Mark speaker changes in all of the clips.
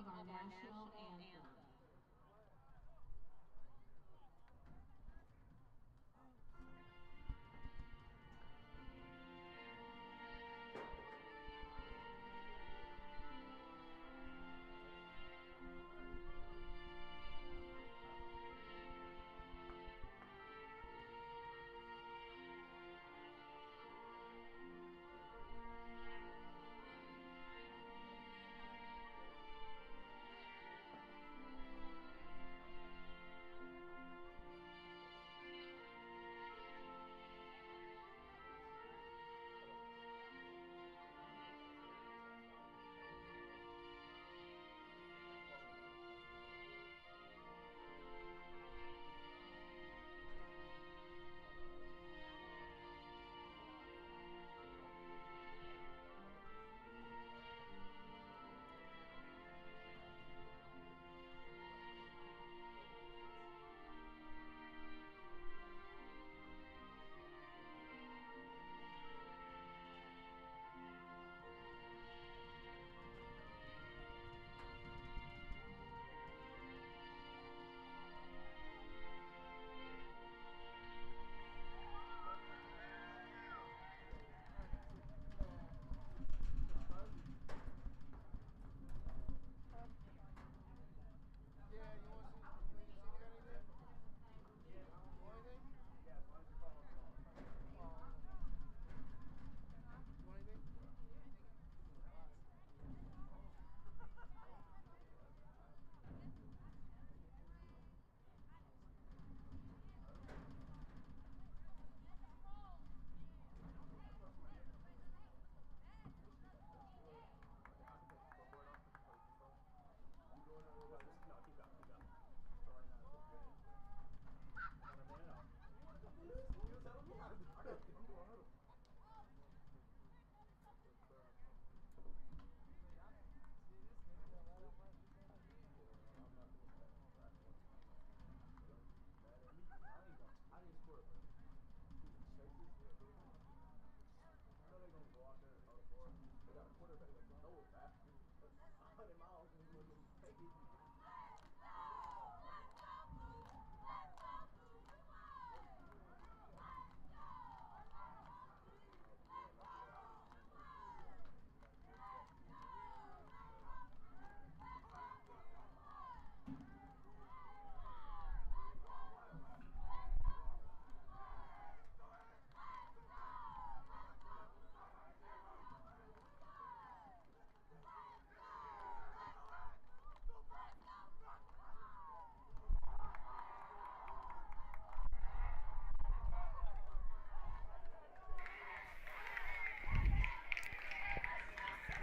Speaker 1: of our national anthem.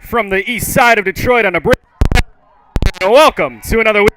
Speaker 2: From the east side of Detroit on a bridge. Welcome to another week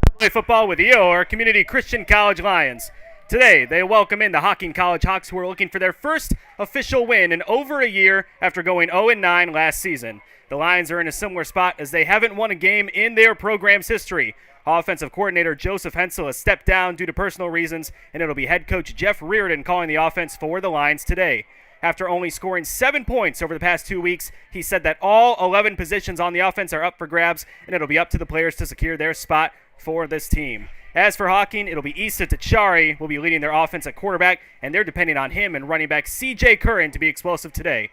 Speaker 2: of Play Football with your Community Christian College Lions. Today, they welcome in the Hocking College Hawks, who are looking for their first official win in over a year after going 0-9 last season. The Lions are in a similar spot as they haven't won a game in their program's history. Offensive coordinator Joseph Hensel has stepped down due to personal reasons, and it'll be head coach Jeff Reardon calling the offense for the Lions today. After only scoring 7 points over the past 2 weeks, he said that all 11 positions on the offense are up for grabs, and it'll be up to the players to secure their spot for this team. As for Hocking, it'll be Issa Tachari will be leading their offense at quarterback, and they're depending on him and running back C.J. Curran to be explosive today.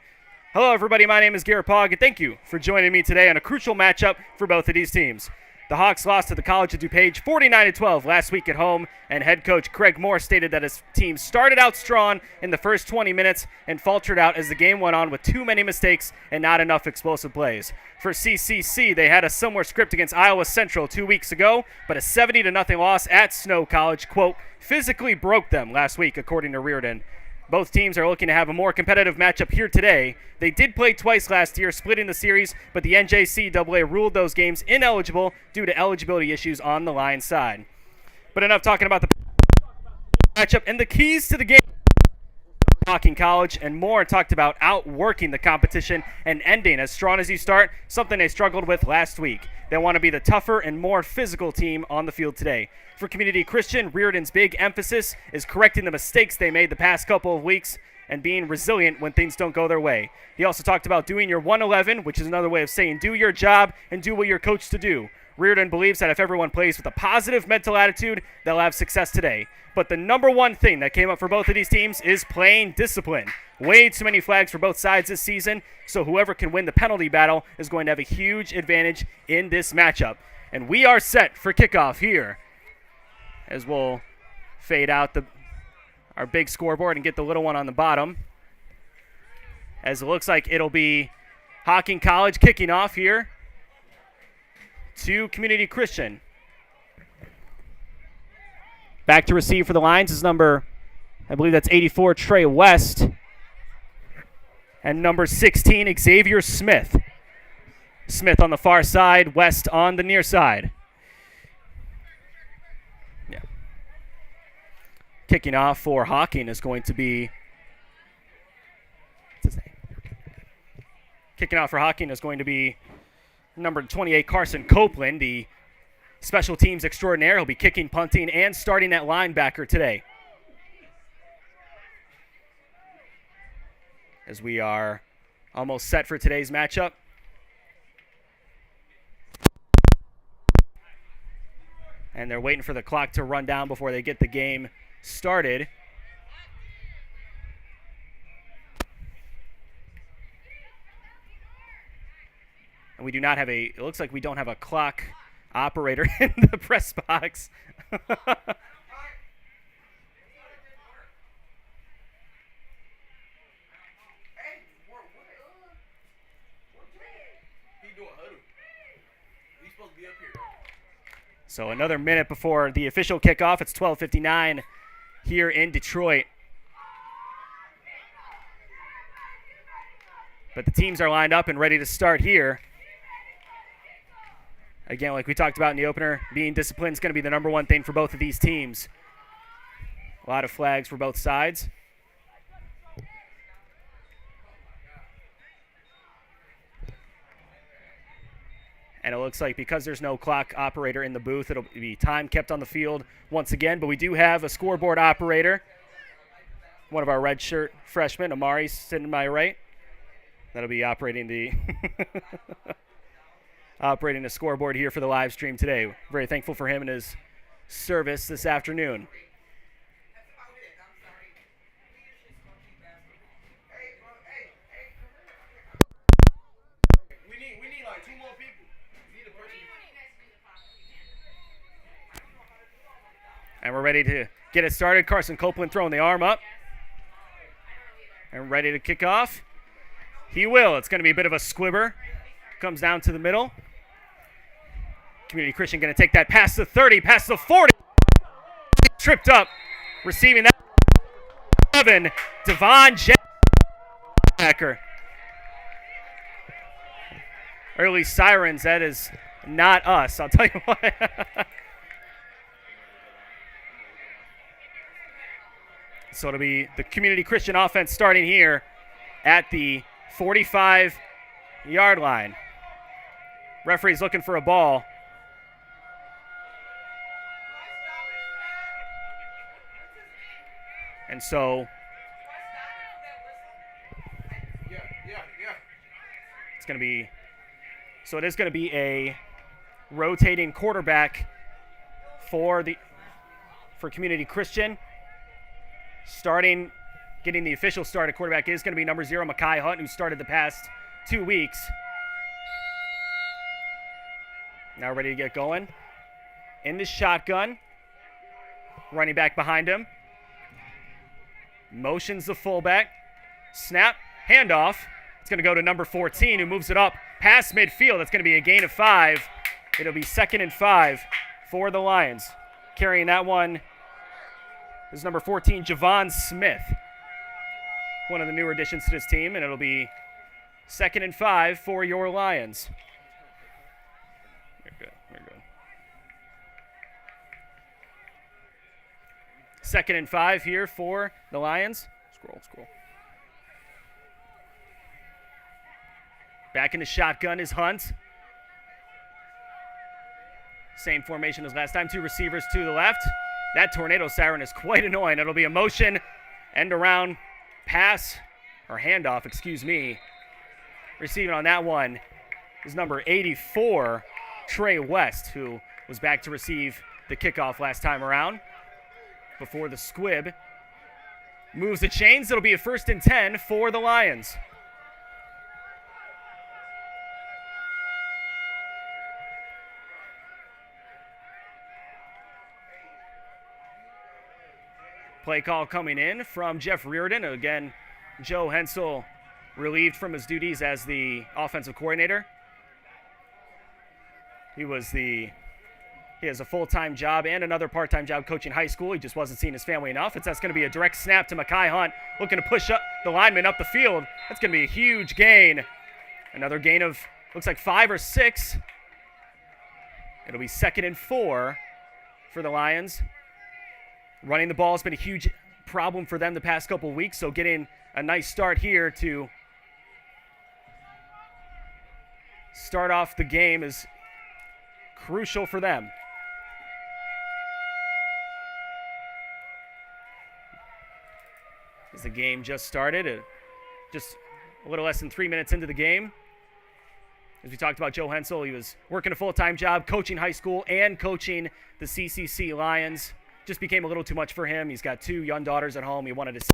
Speaker 2: Hello, everybody. My name is Garrett Pogg, and thank you for joining me today on a crucial matchup for both of these teams. The Hawks lost to the College of DuPage 49-12 last week at home, and head coach Craig Moore stated that his team started out strong in the first 20 minutes and faltered out as the game went on with too many mistakes and not enough explosive plays. For CCC, they had a similar script against Iowa Central 2 weeks ago, but a 70-0 loss at Snow College, quote, physically broke them last week, according to Reardon. Both teams are looking to have a more competitive matchup here today. They did play twice last year, splitting the series, but the NJCAA ruled those games ineligible due to eligibility issues on the Lions side. But enough talking about the matchup and the keys to the game. Hocking College and Moore talked about outworking the competition and ending as strong as you start, something they struggled with last week. They want to be the tougher and more physical team on the field today. For Community Christian, Reardon's big emphasis is correcting the mistakes they made the past couple of weeks, and being resilient when things don't go their way. He also talked about doing your 111, which is another way of saying do your job and do what you're coached to do. Reardon believes that if everyone plays with a positive mental attitude, they'll have success today. But the number one thing that came up for both of these teams is playing discipline. Way too many flags for both sides this season, so whoever can win the penalty battle is going to have a huge advantage in this matchup. And we are set for kickoff here, as we'll fade out our big scoreboard and get the little one on the bottom. As it looks like it'll be Hocking College kicking off here to Community Christian. Back to receive for the Lions is number, I believe that's 84, Trey West. And number 16, Xavier Smith. Smith on the far side, West on the near side. Yeah. Kicking off for Hocking is going to be, what's his name? Kicking off for Hocking is going to be number 28, Carson Copeland, the special teams extraordinaire. He'll be kicking, punting, and starting at linebacker today. As we are almost set for today's matchup. And they're waiting for the clock to run down before they get the game started. And we do not have it looks like we don't have a clock operator in the press box. So another minute before the official kickoff. It's 12:59 here in Detroit. But the teams are lined up and ready to start here. Again, like we talked about in the opener, being disciplined is going to be the number one thing for both of these teams. A lot of flags for both sides. And it looks like because there's no clock operator in the booth, it'll be time kept on the field once again. But we do have a scoreboard operator. One of our red shirt freshmen, Amari, sitting to my right. That'll be operating the operating the scoreboard here for the live stream today. Very thankful for him and his service this afternoon.
Speaker 3: We need like 2 more people.
Speaker 2: And we're ready to get it started. Carson Copeland throwing the arm up. And ready to kick off. He will. It's going to be a bit of a squibber. Comes down to the middle. Community Christian going to take that past the 30, past the 40. Tripped up. Receiving that. 11. Devon Jacker. Early sirens. That is not us. I'll tell you what. So it'll be the Community Christian offense starting here at the 45-yard line. Referee's looking for a ball. And so it's going to be, so it is going to be a rotating quarterback for Community Christian. Getting the official start at quarterback is going to be number 0, Mekhi Hunt, who started the past 2 weeks. Now ready to get going. In the shotgun. Running back behind him. Motions the fullback. Snap. Handoff. It's going to go to number 14, who moves it up past midfield. That's going to be a gain of 5. It'll be 2nd and 5 for the Lions. Carrying that one is number 14, Javon Smith. One of the newer additions to this team, and it'll be 2nd and 5 for your Lions. You're good. 2nd and 5 here for the Lions. Scroll. Back in the shotgun is Hunt. Same formation as last time. 2 receivers to the left. That tornado siren is quite annoying. It'll be a motion end around pass, or handoff, excuse me. Receiving on that one is number 84, Trey West, who was back to receive the kickoff last time around before the squib moves the chains. It'll be a 1st and 10 for the Lions. Play call coming in from Jeff Reardon. Again, Joe Hensel relieved from his duties as the offensive coordinator. He has a full-time job and another part-time job coaching high school. He just wasn't seeing his family enough. That's going to be a direct snap to Mekhi Hunt, looking to push up the lineman up the field. That's going to be a huge gain. Another gain of, looks like 5 or 6. It'll be 2nd and 4 for the Lions. Running the ball has been a huge problem for them the past couple of weeks, so getting a nice start here to start off the game is crucial for them. As the game just started, just a little less than 3 minutes into the game. As we talked about Joe Hensel, he was working a full-time job, coaching high school and coaching the CCC Lions. Just became a little too much for him. He's got 2 young daughters at home. He wanted to see.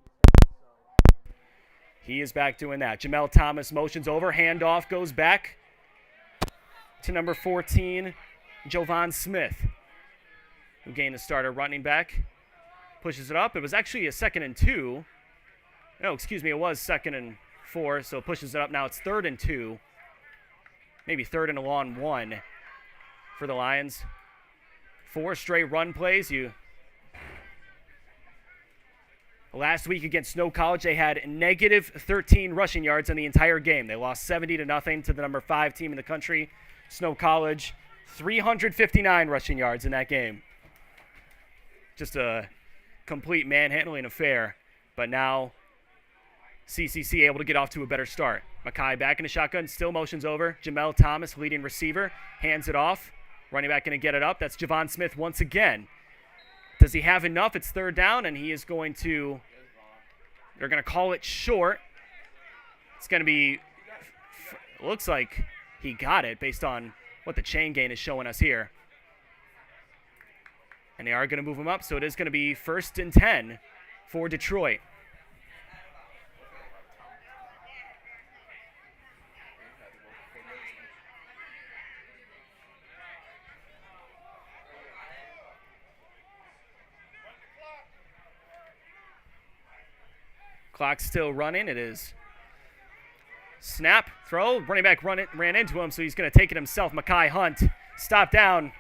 Speaker 2: He is back doing that. Jamel Thomas motions over. Handoff goes back to number 14, Jovan Smith, who gained the starter running back. Pushes it up. It was actually a 2nd and 2. No, excuse me. It was 2nd and 4, so it pushes it up. Now it's 3rd and 2. Maybe 3rd and a long 1 for the Lions. 4 straight run plays. Last week against Snow College, they had negative 13 rushing yards in the entire game. They lost 70-0 to the number 5 team in the country, Snow College. 359 rushing yards in that game. Just a complete manhandling affair. But now CCC able to get off to a better start. Mekhi back in the shotgun, still motions over. Jamel Thomas, leading receiver, hands it off. Running back going to get it up. That's Javon Smith once again. Does he have enough? It's 3rd down, and he is going to – they're going to call it short. It's going to be – looks like he got it based on what the chain gain is showing us here. And they are going to move him up, so it is going to be 1st and 10 for Detroit. Clock's still running. It is snap, throw. Running back ran into him, so he's going to take it himself. Mekhi Hunt stopped down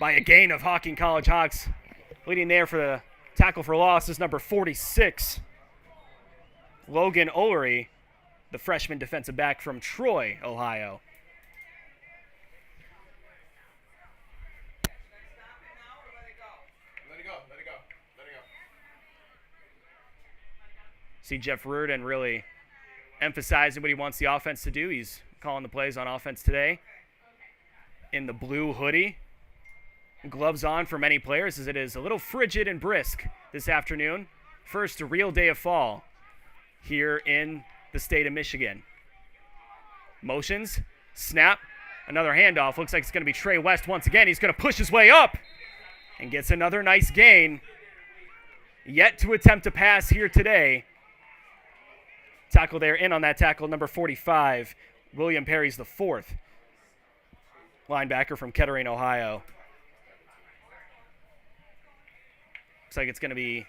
Speaker 2: by a gain of Hocking College Hawks. Leading there for the tackle for loss is number 46, Logan Olery, the freshman defensive back from Troy, Ohio. See Jeff Reardon really emphasizing what he wants the offense to do. He's calling the plays on offense today in the blue hoodie. Gloves on for many players as it is a little frigid and brisk this afternoon. First real day of fall here in the state of Michigan. Motions, snap, another handoff. Looks like it's going to be Trey West once again. He's going to push his way up and gets another nice gain. Yet to attempt a pass here today. Tackle there, in on that tackle, number 45. William Perry's the 4th linebacker from Kettering, Ohio. Looks like it's going to be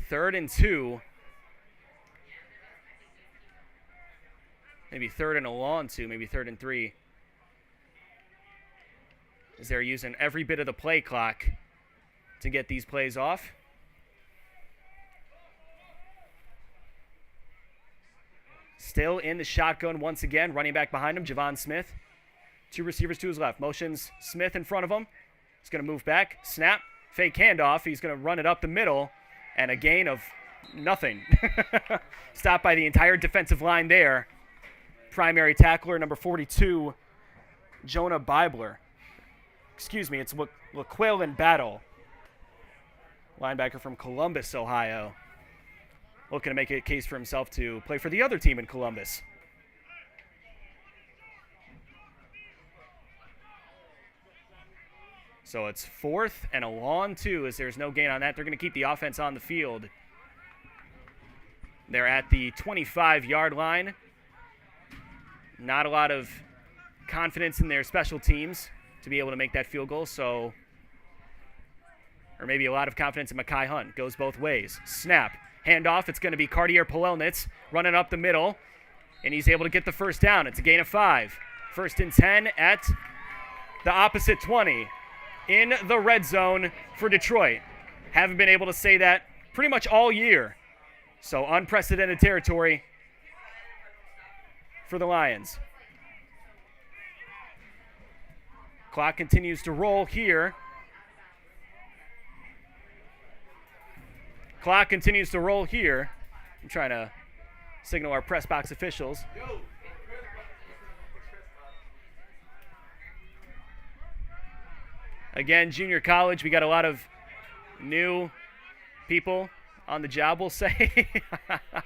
Speaker 2: 3rd and 2. Maybe 3rd and a long 2, maybe 3rd and 3. As they're using every bit of the play clock to get these plays off. Still in the shotgun once again. Running back behind him, Javon Smith. 2 receivers to his left. Motions Smith in front of him. He's going to move back. Snap. Fake handoff. He's going to run it up the middle. And a gain of nothing. Stopped by the entire defensive line there. Primary tackler, number 42, Jonah Bibler. Excuse me, it's LaQuillen Battle. Linebacker from Columbus, Ohio. looking to make a case for himself to play for the other team in Columbus. So it's 4th and a long 2 as there's no gain on that. They're going to keep the offense on the field. They're at the 25-yard line. Not a lot of confidence in their special teams to be able to make that field goal, so, or maybe a lot of confidence in Mekhi Hunt. Goes both ways. Snap. Handoff. It's going to be Cartier Polelnitz running up the middle, and he's able to get the first down. It's a gain of 5. 1st and 10 at the opposite 20 in the red zone for Detroit. Haven't been able to say that pretty much all year. So unprecedented territory for the Lions. Clock continues to roll here. Clock continues to roll here. I'm trying to signal our press box officials. Again, junior college, we got a lot of new people on the job, we'll say. But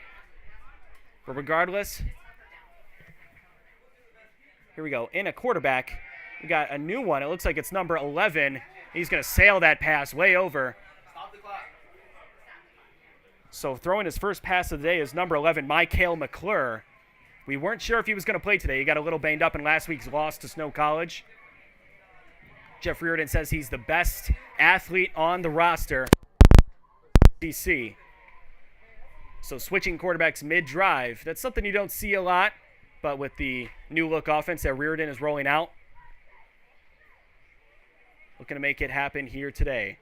Speaker 2: regardless, here we go. In a quarterback, we got a new one. It looks like it's number 11. He's going to sail that pass way over.
Speaker 3: Stop the clock.
Speaker 2: So throwing his first pass of the day is number 11, Michael McClure. We weren't sure if he was going to play today. He got a little banged up in last week's loss to Snow College. Jeff Reardon says he's the best athlete on the roster. DC. So switching quarterbacks mid-drive, that's something you don't see a lot, but with the new look offense that Reardon is rolling out, looking to make it happen here today.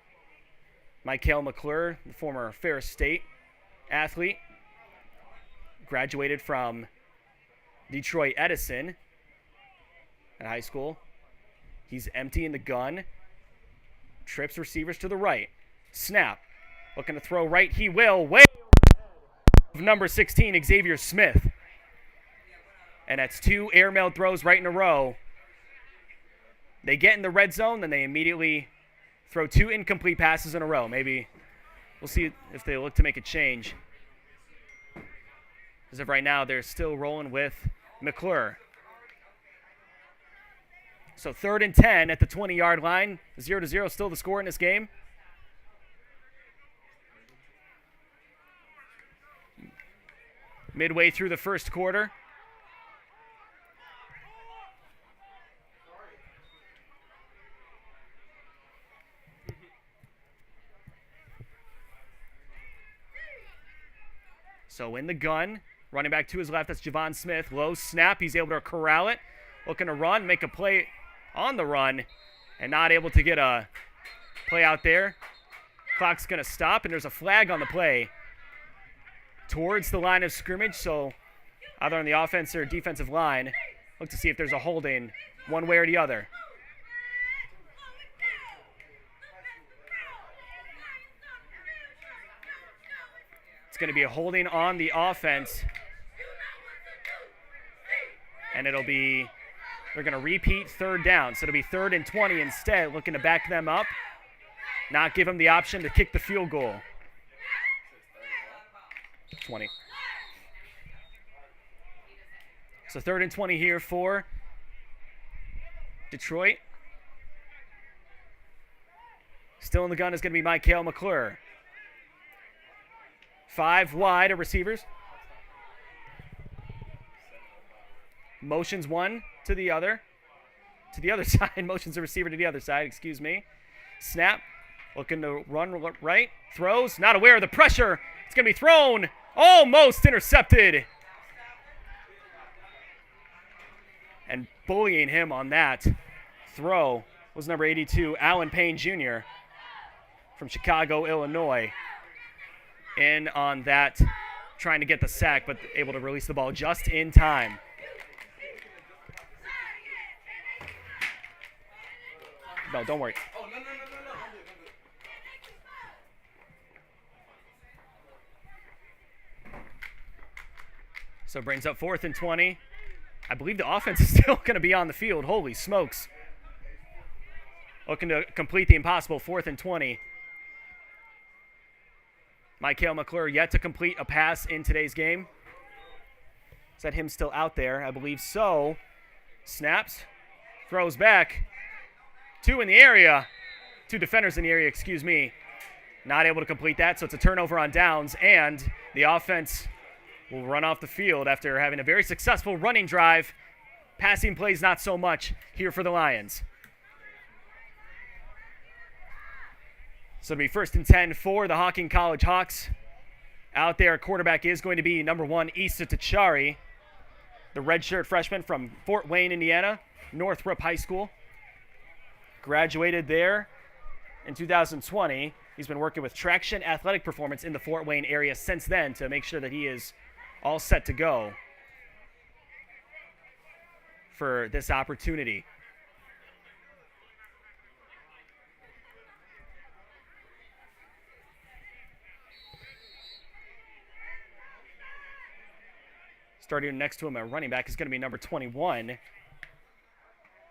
Speaker 2: Michael McClure, the former Ferris State athlete, graduated from Detroit Edison at high school. He's emptying the gun. Trips receivers to the right. Snap. Looking to throw right. He will. Way of number 16, Xavier Smith. And that's 2 airmail throws right in a row. They get in the red zone, then they immediately throw 2 incomplete passes in a row. Maybe we'll see if they look to make a change. As of right now, they're still rolling with McClure. So 3rd and 10 at the 20-yard line. 0-0 still the score in this game. Midway through the first quarter. So in the gun, running back to his left, that's Javon Smith. Low snap, he's able to corral it. Looking to run, make a play on the run, and not able to get a play out there. Clock's going to stop, and there's a flag on the play towards the line of scrimmage, so either on the offense or defensive line, look to see if there's a holding one way or the other. It's going to be a holding on the offense, and it'll be, they're going to repeat 3rd down. So it'll be 3rd and 20 instead, looking to back them up, not give them the option to kick the field goal. 20. So 3rd and 20 here for Detroit. Still in the gun is going to be Michael McClure. 5 wide of receivers. Motions one to the other side. Motions the receiver to the other side, excuse me. Snap. Looking to run right. Throws. Not aware of the pressure. It's going to be thrown. Almost intercepted. And bullying him on that throw was number 82, Alan Payne Jr. from Chicago, Illinois. In on that, trying to get the sack, but able to release the ball just in time. No, don't worry.
Speaker 3: Oh, no.
Speaker 2: So it brings up 4th and 20. I believe the offense is still going to be on the field. Holy smokes. Looking to complete the impossible, 4th and 20. Michael McClure yet to complete a pass in today's game. Is that him still out there? I believe so. Snaps. Throws back. Two defenders in the area, excuse me. Not able to complete that, so it's a turnover on downs, and the offense will run off the field after having a very successful running drive. Passing plays not so much here for the Lions. So it'll be 1st and 10 for the Hocking College Hawks. Out there, quarterback is going to be number 1, Issa Tachari, the redshirt freshman from Fort Wayne, Indiana, Northrop High School. Graduated there in 2020. He's been working with Traction Athletic Performance in the Fort Wayne area since then to make sure that he is all set to go for this opportunity. Starting next to him at running back is going to be number 21,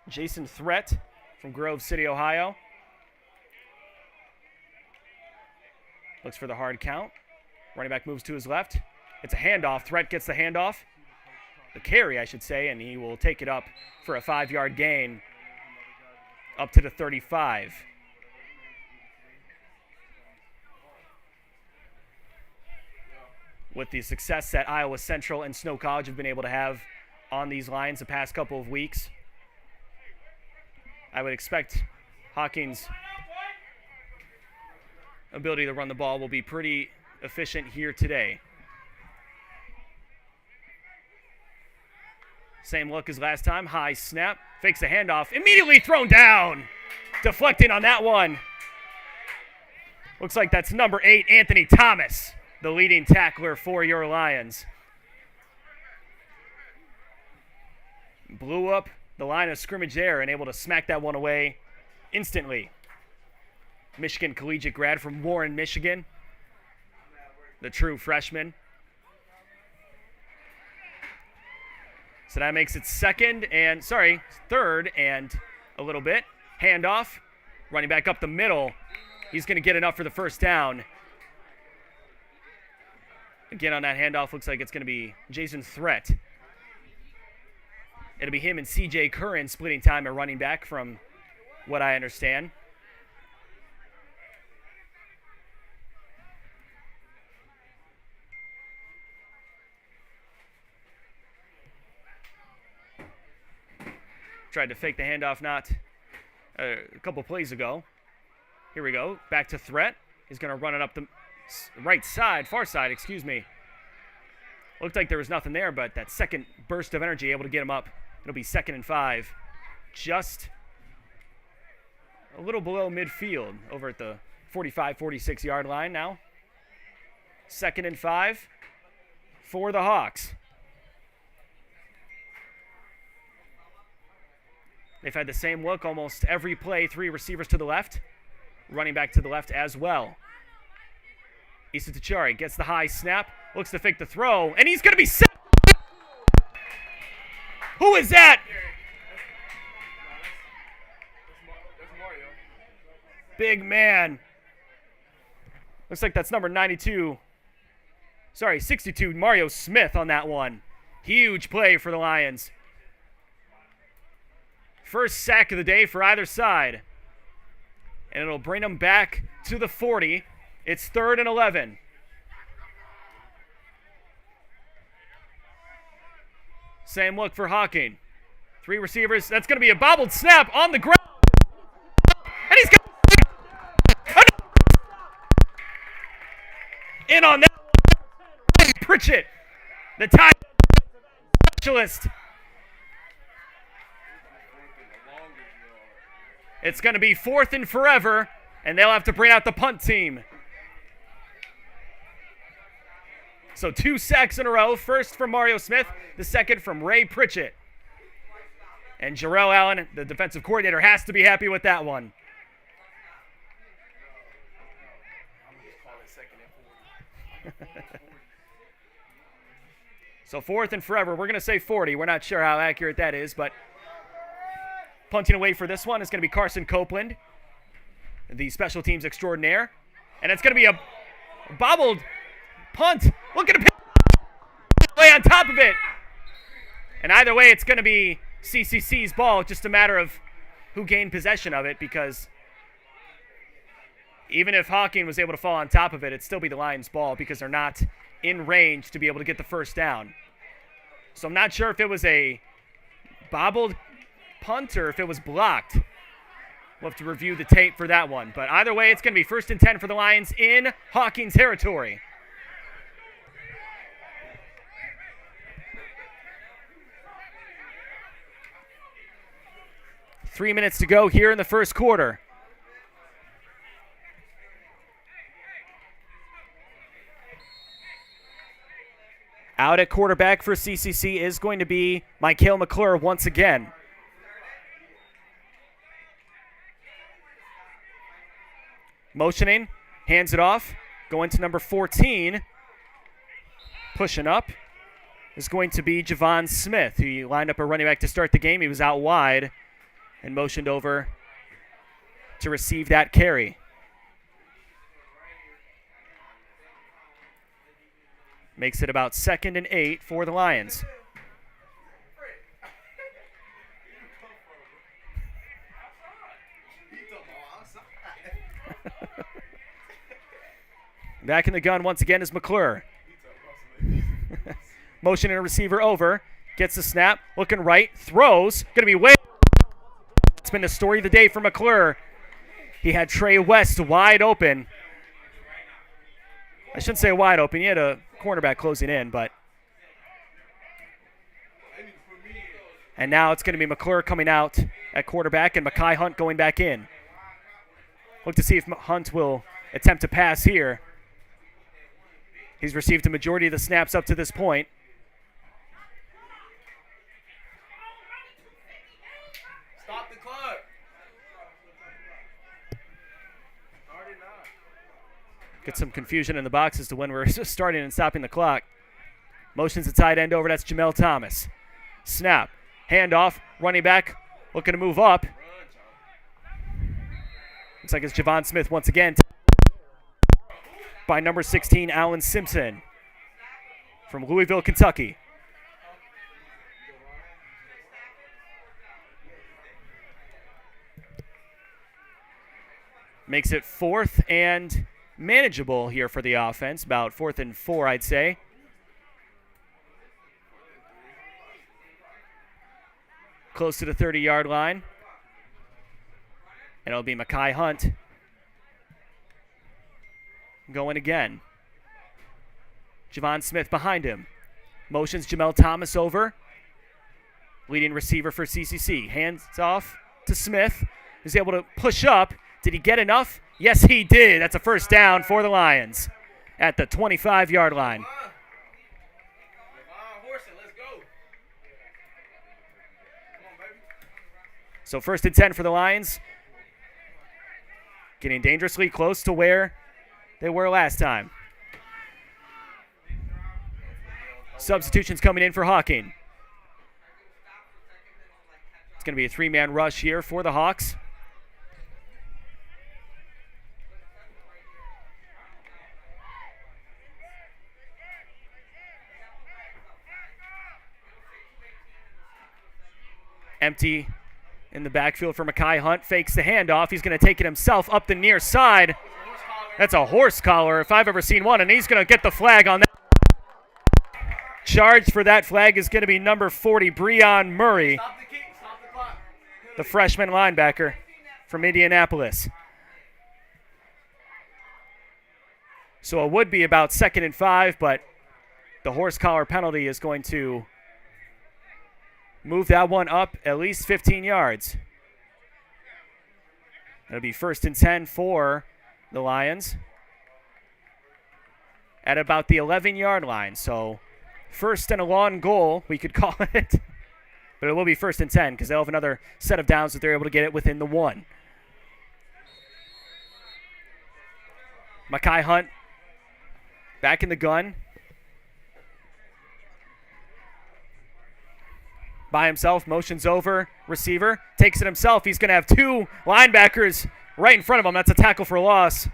Speaker 2: Jason Threat from Grove City, Ohio. Looks for the hard count. Running back moves to his left. It's a handoff. Threat gets the handoff. The carry, I should say, and he will take it up for a 5-yard gain up to the 35. With the success that Iowa Central and Snow College have been able to have on these lines the past couple of weeks, I would expect Hocking's ability to run the ball will be pretty efficient here today. Same look as last time. High snap. Fakes the handoff. Immediately thrown down. Deflecting on that one. Looks like that's number 8, Anthony Thomas, the leading tackler for your Lions. Blew up the line of scrimmage there and able to smack that one away instantly. Michigan collegiate grad from Warren, Michigan. The true freshman. So that makes it third and a little bit. Handoff. Running back up the middle. He's going to get enough for the first down. Again, on that handoff, looks like it's going to be Jason Threat. It'll be him and C.J. Curran splitting time at running back from what I understand. Tried to fake the handoff a couple plays ago. Here we go. Back to Threat. He's going to run it up the far side, excuse me. Looked like there was nothing there, but that second burst of energy able to get him up. It'll be 2nd and 5. Just a little below midfield over at the 45, 46-yard line now. 2nd and 5 for the Hawks. They've had the same look almost every play. 3 receivers to the left. Running back to the left as well. Issa Tachari gets the high snap. Looks to fake the throw. And he's going to be set. Who is that? Big man. Looks like that's number 62, Mario Smith on that one. Huge play for the Lions. First sack of the day for either side. And it'll bring them back to the 40. It's 3rd and 11. Same look for Hocking. 3 receivers. That's going to be a bobbled snap on the ground. And he's got in on that. Pritchett, the tie specialist. It's going to be 4th and forever, and they'll have to bring out the punt team. So 2 sacks in a row. First from Mario Smith, the second from Ray Pritchett. And Jarrell Allen, the defensive coordinator, has to be happy with that one. So 4th and forever. We're going to say 40. We're not sure how accurate that is, but punting away for this one is going to be Carson Copeland, the special teams extraordinaire. And it's going to be Bobbled punt. Look at him play on top of it. And either way, it's going to be CCC's ball. Just a matter of who gained possession of it, because even if Hocking was able to fall on top of it, it'd still be the Lions' ball because they're not in range to be able to get the first down. So I'm not sure if it was a bobbled punt or if it was blocked. We'll have to review the tape for that one. But either way, it's going to be 1st and 10 for the Lions in Hocking territory. Three minutes to go here in the first quarter. Out at quarterback for CCC is going to be Michael McClure once again. Motioning, hands it off, going to number 14. Pushing up is going to be Javon Smith, who lined up a running back to start the game. He was out wide and motioned over to receive that carry. Makes it about 2nd and 8 for the Lions. Back in the gun once again is McClure. Motioning a receiver over. Gets the snap. Looking right. Throws. Going to be way. It's been the story of the day for McClure. He had Trey West wide open. I shouldn't say wide open. He had a cornerback closing in, but. And now it's going to be McClure coming out at quarterback and Mekhi Hunt going back in. Look to see if Hunt will attempt to pass here. He's received a majority of the snaps up to this point.
Speaker 3: Stop the clock.
Speaker 2: Get some confusion in the box as to when we're starting and stopping the clock. Motions the tight end over. That's Jamel Thomas. Snap. Handoff. Running back. Looking to move up. Looks like it's Javon Smith once again. By number 16, Allen Simpson from Louisville, Kentucky. Makes it 4th and manageable here for the offense. About 4th and 4, I'd say. Close to the 30-yard line. And it'll be Mekhi Hunt going again. Javon Smith behind him. Motions Jamel Thomas over. Leading receiver for CCC. Hands off to Smith. He's able to push up. Did he get enough? Yes, he did. That's a first down for the Lions at the 25-yard line. So 1st and 10 for the Lions. Getting dangerously close to where they were last time. Substitutions coming in for Hocking. It's going to be a 3-man rush here for the Hawks. Empty in the backfield for Mekhi Hunt. Fakes the handoff. He's going to take it himself up the near side. That's a horse collar if I've ever seen one, and he's going to get the flag on that. Charged for that flag is going to be number 40, Breon Murray, the freshman linebacker from Indianapolis. So it would be about 2nd and 5, but the horse collar penalty is going to move that one up at least 15 yards. It'll be 1st and 10 for the Lions at about the 11-yard line. So 1st and a long goal, we could call it. But it will be 1st and 10 because they'll have another set of downs that they're able to get it within the 1. Mekhi Hunt back in the gun. By himself, motions over, receiver, takes it himself. He's going to have 2 linebackers right in front of him. That's a tackle for loss.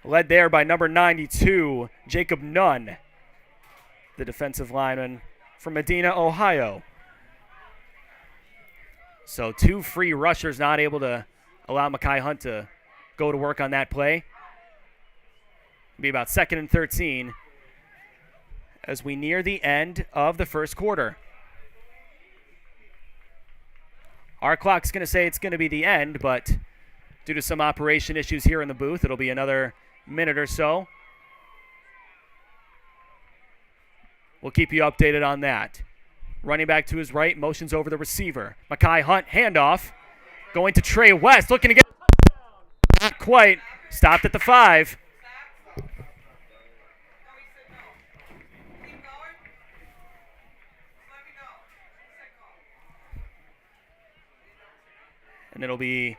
Speaker 2: led there by number 92, Jacob Nunn, the defensive lineman from Medina, Ohio. So 2 free rushers not able to allow Mekhi Hunt to go to work on that play. It'll be about 2nd and 13 as we near the end of the first quarter. Our clock's going to say it's going to be the end, but due to some operation issues here in the booth, it'll be another minute or so. We'll keep you updated on that. Running back to his right, motions over the receiver. Mekhi Hunt, handoff. Going to Trey West, looking to get not quite. Stopped at the 5. And it'll be,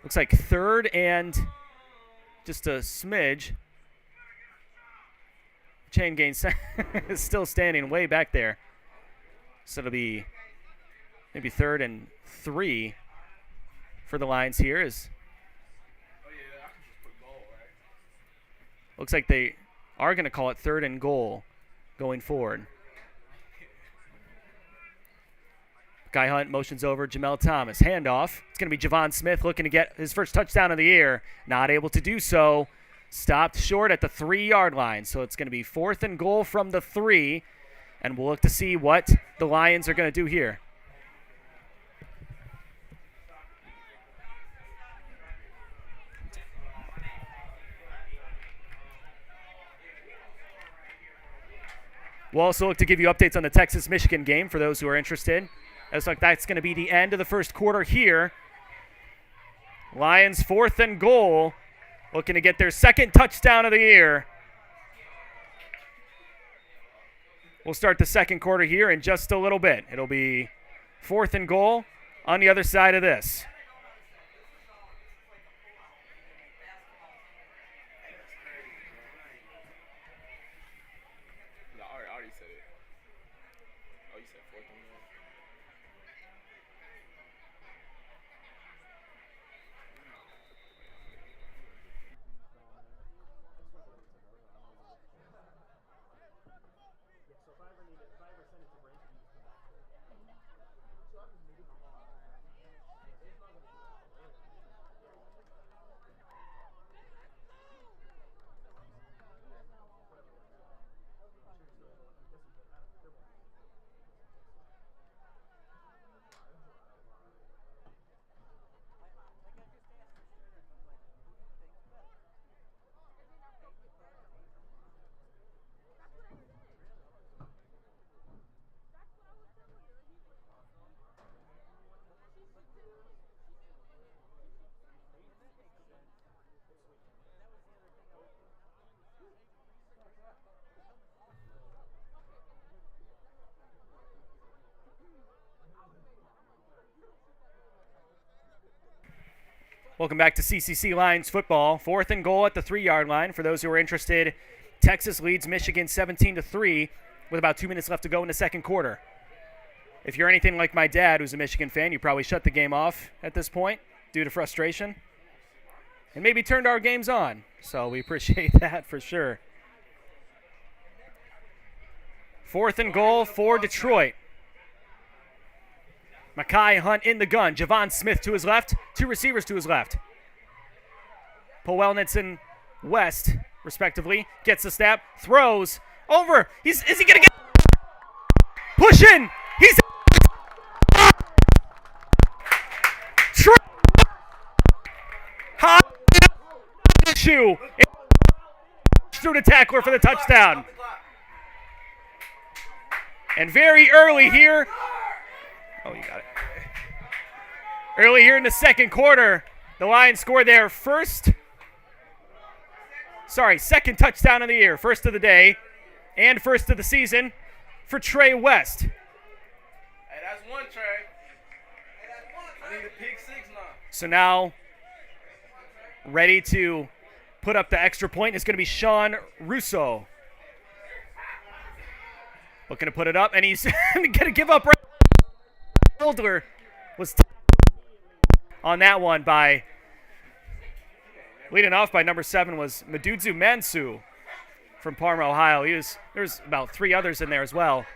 Speaker 2: looks like 3rd and just a smidge. Chain gain is still standing way back there. So it'll be maybe 3rd and 3 for the Lions here. Looks like they are going to call it 3rd and goal going forward. Mekhi Hunt motions over Jamel Thomas. Handoff. It's going to be Javon Smith looking to get his first touchdown of the year. Not able to do so. Stopped short at the 3-yard line. So it's going to be 4th and goal from the 3. And we'll look to see what the Lions are going to do here. We'll also look to give you updates on the Texas-Michigan game for those who are interested. It looks like that's going to be the end of the first quarter here. Lions 4th and goal, looking to get their 2nd touchdown of the year. We'll start the second quarter here in just a little bit. It'll be 4th and goal on the other side of this. Welcome back to CCC Lions football. 4th and goal at the 3-yard line. For those who are interested, Texas leads Michigan 17-3 with about 2 minutes left to go in the second quarter. If you're anything like my dad, who's a Michigan fan, you probably shut the game off at this point due to frustration and maybe turned our games on. So we appreciate that for sure. 4th and goal for Detroit. Mekhi Hunt in the gun. Javon Smith to his left. 2 receivers to his left. Powell and West, respectively, gets the snap. Throws. Over. Is he going to get... Pushing. He's... High issue. Through the tackler for the touchdown. And very early here... Oh, you got it. Early here in the second quarter, the Lions scored their second touchdown of the year, first of the day, and first of the season for Trey West.
Speaker 3: Hey, that's one, Trey. I need a pick 6 now.
Speaker 2: So now, ready to put up the extra point is going to be Sean Russo. Looking to put it up, and he's going to give up right. Holder was on that one by Leading off by number 7 was Madudzu Mansu from Parma, Ohio. There's about 3 others in there as well.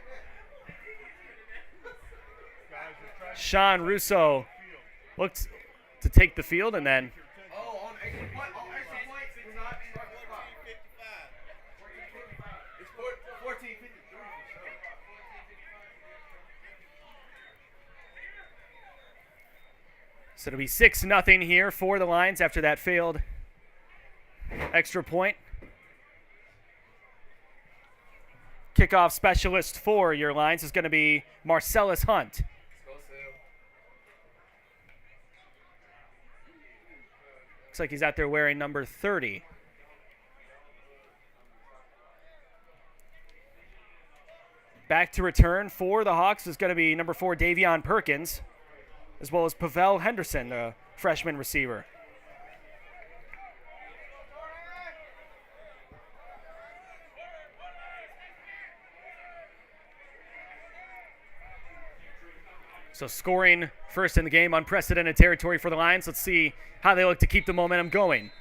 Speaker 2: Sean Russo looked to take the field, and then
Speaker 3: On extra point. It's not It's 14:53.
Speaker 2: so it'll be 6-0 here for the Lions after that failed extra point. Kickoff specialist for your Lions is going to be Marcellus Hunt. Looks like he's out there wearing number 30. Back to return for the Hawks is going to be number 4, Davion Perkins, as well as Pavel Henderson, the freshman receiver. So scoring first in the game, unprecedented territory for the Lions. Let's see how they look to keep the momentum going.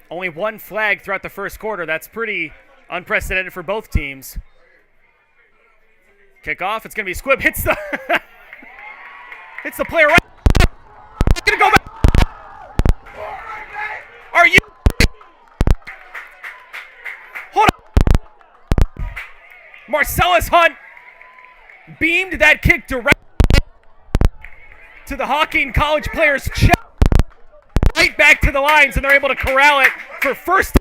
Speaker 2: Only 1 flag throughout the first quarter. That's pretty unprecedented for both teams. Kickoff. It's going to be Squibb. Hits the hits the player right. Going to go back. Are you? Hold on. Marcellus Hunt beamed that kick direct to the Hocking College player's chest, right back to the Lions, and they're able to corral it for first.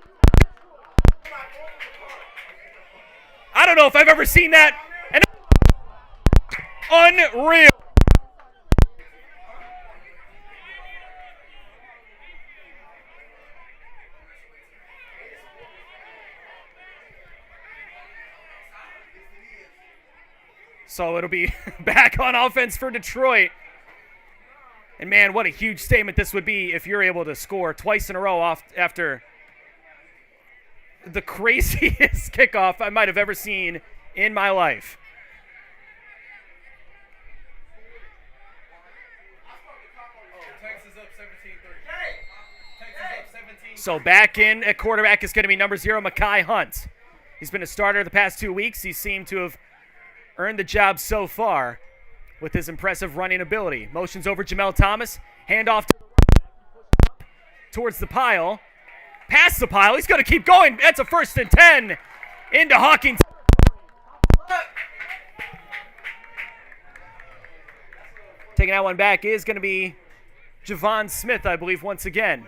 Speaker 2: I don't know if I've ever seen that. And unreal. So it'll be back on offense for Detroit. And man, what a huge statement this would be if you're able to score twice in a row after the craziest kickoff I might have ever seen in my life.
Speaker 3: Texas up 17-3.
Speaker 2: So back in at quarterback is going to be number 0, Mekhi Hunt. He's been a starter the past 2 weeks. He seemed to have earned the job so far with his impressive running ability. Motions over Jamel Thomas. Handoff towards the pile. Past the pile. He's going to keep going. That's a 1st and 10 into Hawkins. Taking that one back is going to be Javon Smith, I believe, once again.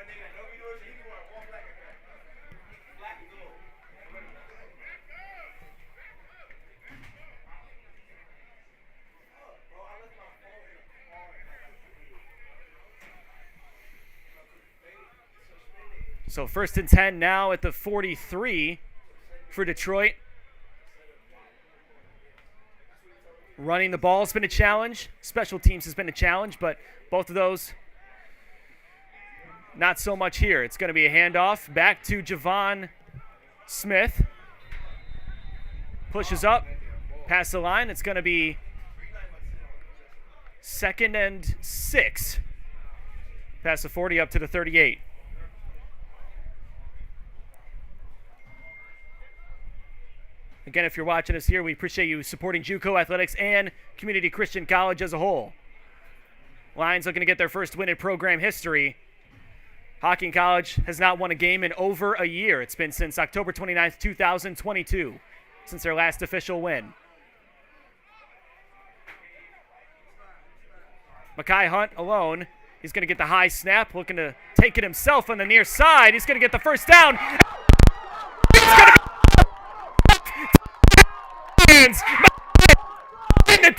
Speaker 2: So 1st and 10 now at the 43 for Detroit. Running the ball has been a challenge. Special teams has been a challenge, but both of those not so much here. It's going to be a handoff back to Javon Smith. Pushes up, past the line. It's going to be 2nd and 6. Past the 40 up to the 38. Again, if you're watching us here, we appreciate you supporting JUCO Athletics and Community Christian College as a whole. Lions looking to get their first win in program history. Hocking College has not won a game in over a year. It's been since October 29th, 2022, since their last official win. Mekhi Hunt alone. He's going to get the high snap, looking to take it himself on the near side. He's going to get the first down. He's going to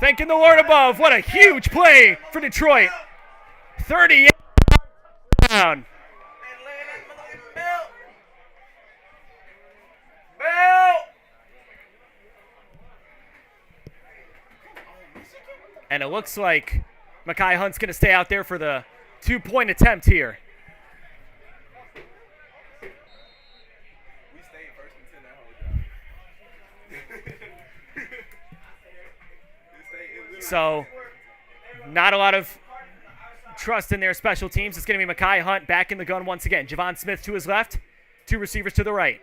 Speaker 2: thanking the Lord above. What a huge play for Detroit. 38 down. And it looks like Mekhi Hunt's going to stay out there for the 2-point attempt here. So not a lot of trust in their special teams. It's going to be Mekhi Hunt back in the gun once again. Javon Smith to his left, two receivers to the right.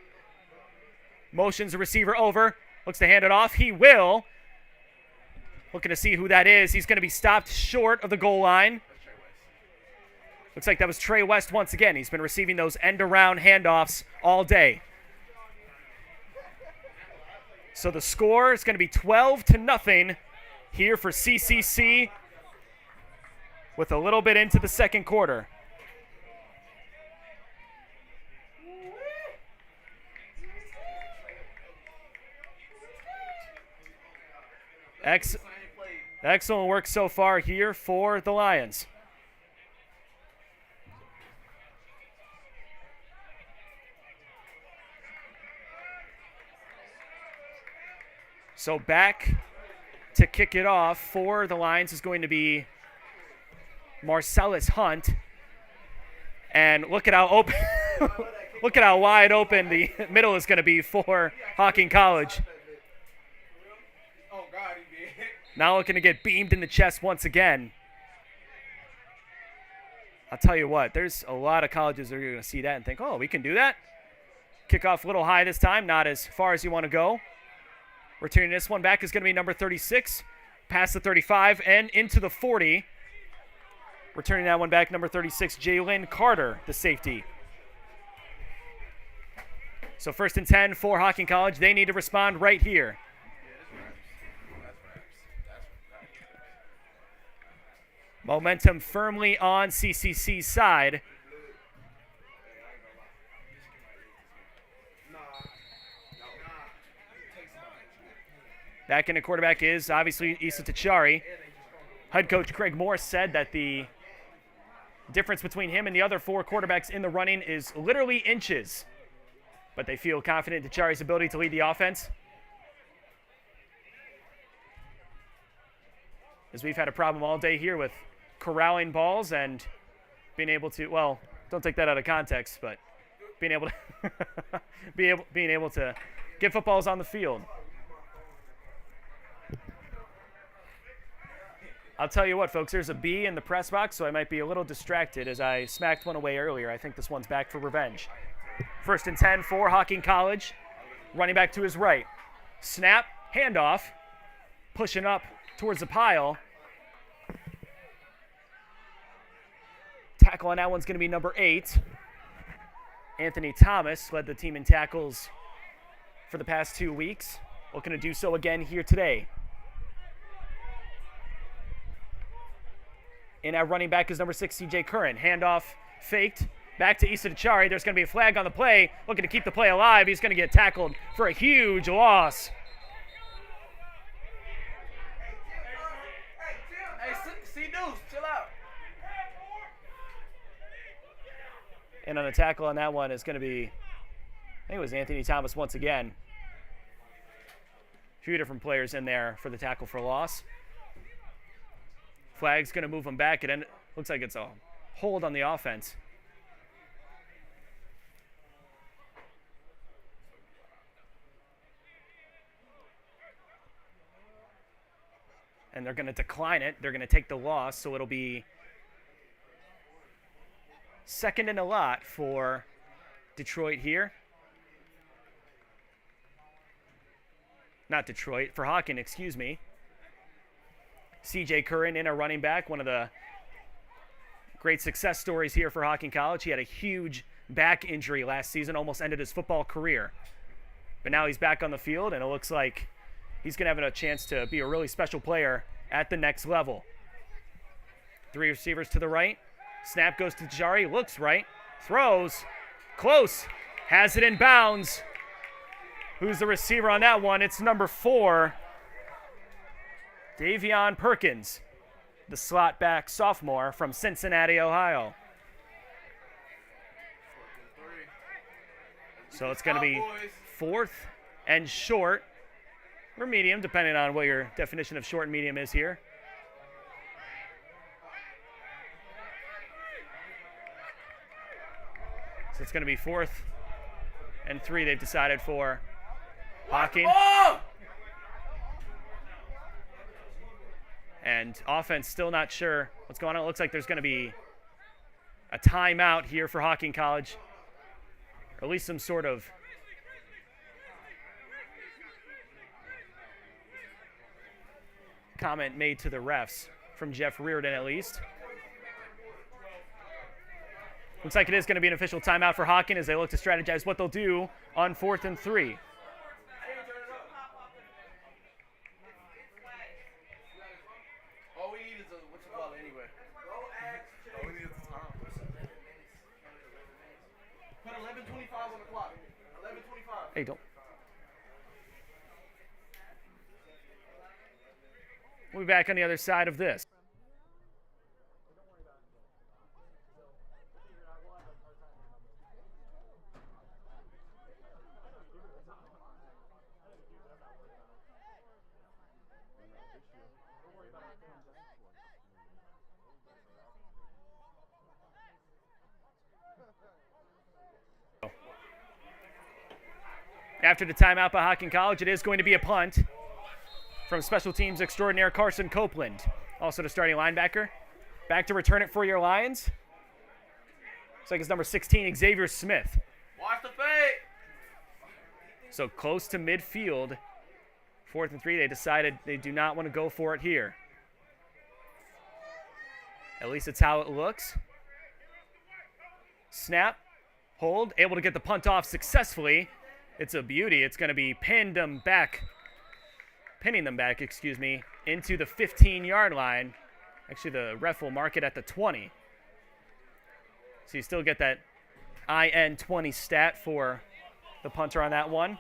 Speaker 2: Motions the receiver over, looks to hand it off. He will. Looking to see who that is. He's going to be stopped short of the goal line. Looks like that was Trey West once again. He's been receiving those end-around handoffs all day. So the score is going to be 12-0 here for CCC with a little bit into the second quarter. Excellent work so far here for the Lions. So back to kick it off for the Lions is going to be Marcellus Hunt. And look at how open look at how wide open the middle is going to be for Hocking College. Now looking to get beamed in the chest once again. I'll tell you what, there's a lot of colleges that are going to see that and think, oh, we can do that. Kickoff a little high this time, not as far as you want to go. Returning this one back is going to be number 36, past the 35 and into the 40. Returning that one back, number 36, Jalen Carter, the safety. So 1st and 10 for Hocking College. They need to respond right here. Momentum firmly on CCC's side. Back in the quarterback is obviously Issa Tachari. Head coach Craig Morse said that the difference between him and the other 4 quarterbacks in the running is literally inches. But they feel confident in Tachari's ability to lead the offense. As we've had a problem all day here with corralling balls and being able to, well, don't take that out of context, but being able to being able to get footballs on the field. I'll tell you what, folks, there's a bee in the press box, so I might be a little distracted as I smacked one away earlier. I think this one's back for revenge. 1st and 10 for Hocking College. Running back to his right. Snap, handoff, pushing up towards the pile. Tackle on that one's going to be number 8. Anthony Thomas led the team in tackles for the past 2 weeks. Looking to do so again here today. And our running back is number 6, C.J. Curran. Handoff faked. Back to Issa Tachari. There's going to be a flag on the play. Looking to keep the play alive. He's going to get tackled for a huge loss.
Speaker 3: Hey, C-Deuce, chill out.
Speaker 2: And on the tackle on that one is going to be, I think it was Anthony Thomas once again. A few different players in there for the tackle for loss. Flag's going to move him back. It looks like it's a hold on the offense. And they're going to decline it. They're going to take the loss, so it'll be 2nd and a lot for Detroit here. Not Detroit, for Hocking, excuse me. C.J. Curran in a running back, one of the great success stories here for Hocking College. He had a huge back injury last season, almost ended his football career. But now he's back on the field, and it looks like he's going to have a chance to be a really special player at the next level. 3 receivers to the right. Snap goes to Tachari, looks right, throws, close, has it in bounds. Who's the receiver on that one? It's number 4. Davion Perkins, the slot back sophomore from Cincinnati, Ohio. So it's going to be 4th and short, or medium, depending on what your definition of short and medium is here. So it's going to be 4th and 3 they've decided for Hocking. And offense still not sure what's going on. It looks like there's going to be a timeout here for Hocking College. Or at least some sort of comment made to the refs from Jeff Reardon at least. Looks like it is going to be an official timeout for Hocking as they look to strategize what they'll do on 4th and 3.
Speaker 3: All we need is a what's it called anyway? All we need is a time. Put 11:25 on the clock. 11:25.
Speaker 2: Hey, don't. We'll be back on the other side of this. After the timeout by Hocking College, it is going to be a punt from special teams extraordinaire Carson Copeland. Also the starting linebacker. Back to return it for your Lions. Looks like it's number 16, Xavier Smith.
Speaker 3: Watch the fade.
Speaker 2: So close to midfield. 4th and 3, they decided they do not want to go for it here. At least it's how it looks. Snap, hold, able to get the punt off successfully. It's a beauty. It's going to be pinning them back, into the 15-yard line. Actually, the ref will mark it at the 20. So you still get that IN20 stat for the punter on that one.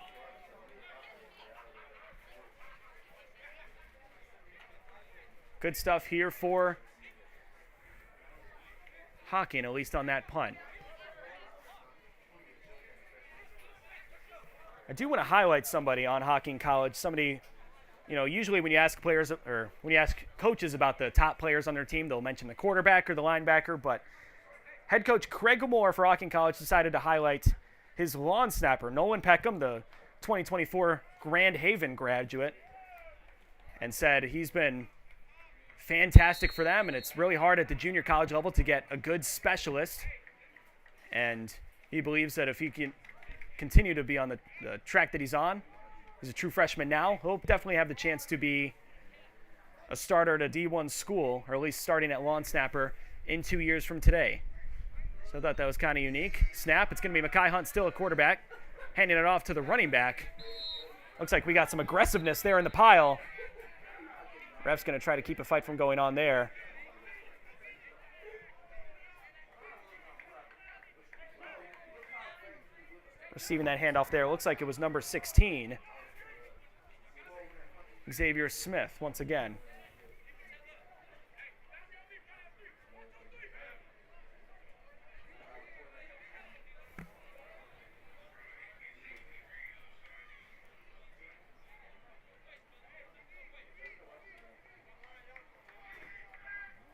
Speaker 2: Good stuff here for Hocking, at least on that punt. I do want to highlight somebody on Hocking College. Somebody, usually when you ask players or when you ask coaches about the top players on their team, they'll mention the quarterback or the linebacker. But head coach Craig Moore for Hocking College decided to highlight his lawn snapper, Nolan Peckham, the 2024 Grand Haven graduate, and said he's been fantastic for them, and it's really hard at the junior college level to get a good specialist. And he believes that if he can continue to be on the track that he's on, he's a true freshman now, he'll definitely have the chance to be a starter at a D1 school, or at least starting at lawn snapper in 2 years from today. So I thought that was kind of unique. Snap, it's going to be Mekhi Hunt still a quarterback, handing it off to the running back. Looks like we got some aggressiveness there in the pile. Ref's going to try to keep a fight from going on there. Receiving that handoff there. Looks like it was number 16, Xavier Smith, once again.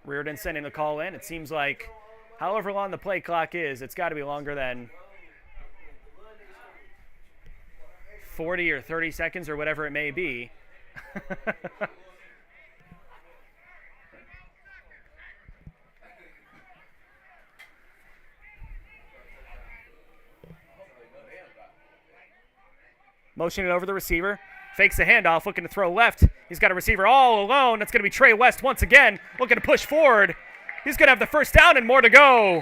Speaker 2: Reardon sending the call in. It seems like however long the play clock is, it's got to be longer than 40 or 30 seconds or whatever it may be. Motioning over the receiver. Fakes the handoff, looking to throw left. He's got a receiver all alone. That's going to be Trey West once again, looking to push forward. He's going to have the first down and more to go.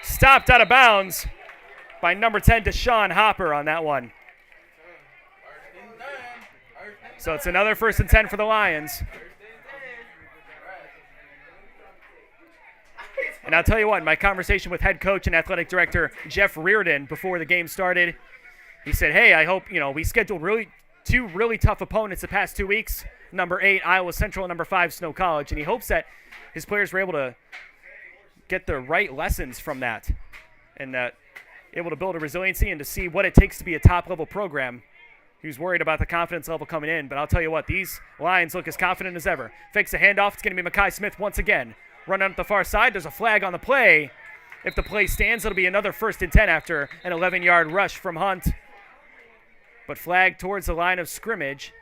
Speaker 2: Stopped out of bounds by number 10, Deshaun Hopper on that one. So it's another 1st and 10 for the Lions. And I'll tell you what, my conversation with head coach and athletic director Jeff Reardon before the game started, he said, hey, I hope, we scheduled two really tough opponents the past 2 weeks, number 8, Iowa Central, and number 5, Snow College. And he hopes that his players were able to get the right lessons from that and able to build a resiliency and to see what it takes to be a top-level program. He was worried about the confidence level coming in, but I'll tell you what, these Lions look as confident as ever. Fakes the handoff. It's going to be Mekhi Smith once again. Running up the far side. There's a flag on the play. If the play stands, it'll be another 1st and 10 after an 11-yard rush from Hunt. But flag towards the line of scrimmage.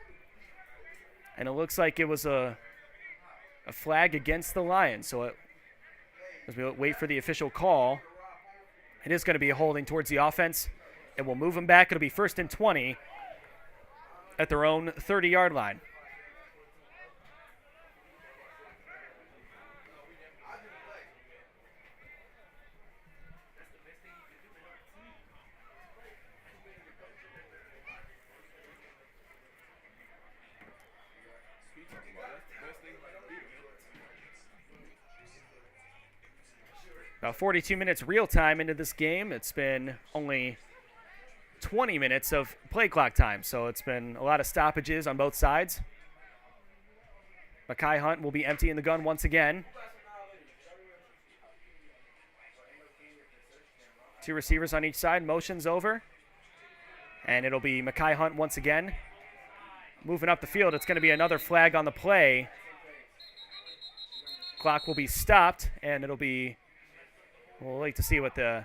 Speaker 2: And it looks like it was a a flag against the Lions. So as we wait for the official call, it is going to be a holding towards the offense. It will move them back. It'll be 1st and 20 at their own 30-yard line. About 42 minutes real time into this game. It's been only 20 minutes of play clock time, so it's been a lot of stoppages on both sides. Mekhi Hunt will be emptying the gun once again. 2 receivers on each side. Motion's over. And it'll be Mekhi Hunt once again. Moving up the field, it's going to be another flag on the play. Clock will be stopped, and it'll be... We'll wait to see what the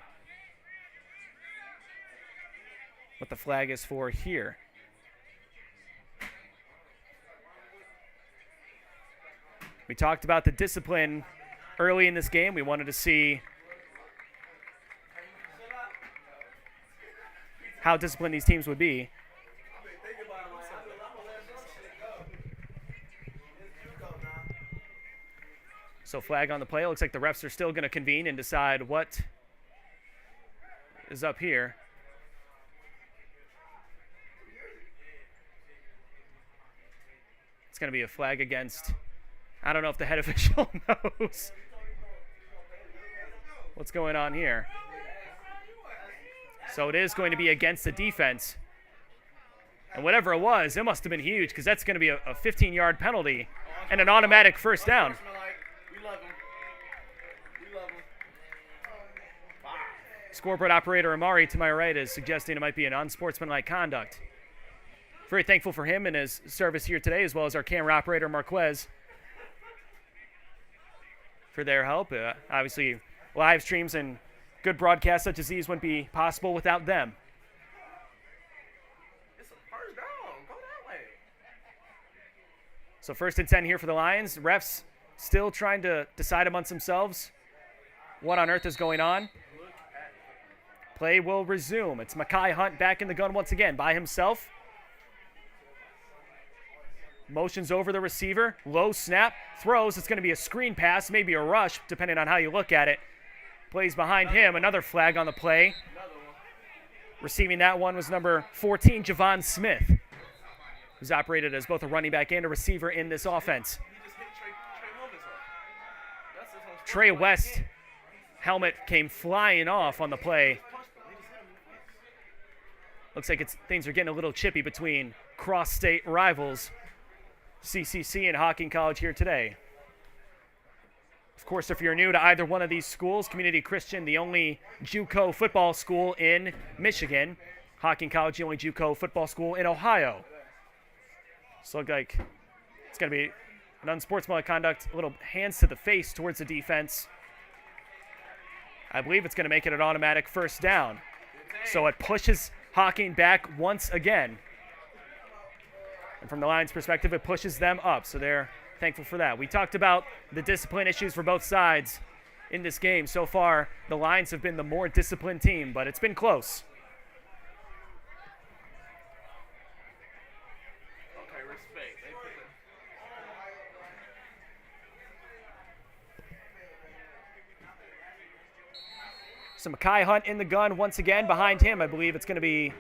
Speaker 2: flag is for here. We talked about the discipline early in this game. We wanted to see how disciplined these teams would be. So flag on the play. Looks like the refs are still going to convene and decide what is up here. It's going to be a flag against, I don't know if the head official knows what's going on here. So it is going to be against the defense. And whatever it was, it must have been huge because that's going to be a 15-yard penalty and an automatic first down. Scoreboard operator Amari to my right is suggesting it might be an unsportsmanlike conduct. Very thankful for him and his service here today, as well as our camera operator Marquez for their help. Obviously, live streams and good broadcasts such as these wouldn't be possible without them.
Speaker 3: It's a first down. Go that way.
Speaker 2: So 1st and 10 here for the Lions. Refs still trying to decide amongst themselves what on earth is going on. Play will resume. It's Mekhi Hunt back in the gun once again by himself. Motions over the receiver. Low snap. Throws. It's going to be a screen pass, maybe a rush, depending on how you look at it. Plays behind him. Another flag on the play. Receiving that one was number 14, Javon Smith, who's operated as both a running back and a receiver in this offense. Trey West helmet came flying off on the play. Looks like things are getting a little chippy between cross-state rivals, CCC and Hocking College here today. Of course, if you're new to either one of these schools, Community Christian, the only JUCO football school in Michigan. Hocking College, the only JUCO football school in Ohio. So look like it's going to be an unsportsmanlike conduct, a little hands to the face towards the defense. I believe it's going to make it an automatic first down. So it pushes Hocking back once again. And from the Lions' perspective, it pushes them up. So they're thankful for that. We talked about the discipline issues for both sides in this game. So far, the Lions have been the more disciplined team, but it's been close.
Speaker 3: Okay, respect.
Speaker 2: So Mekhi Hunt in the gun once again. Behind him, I believe it's going to be,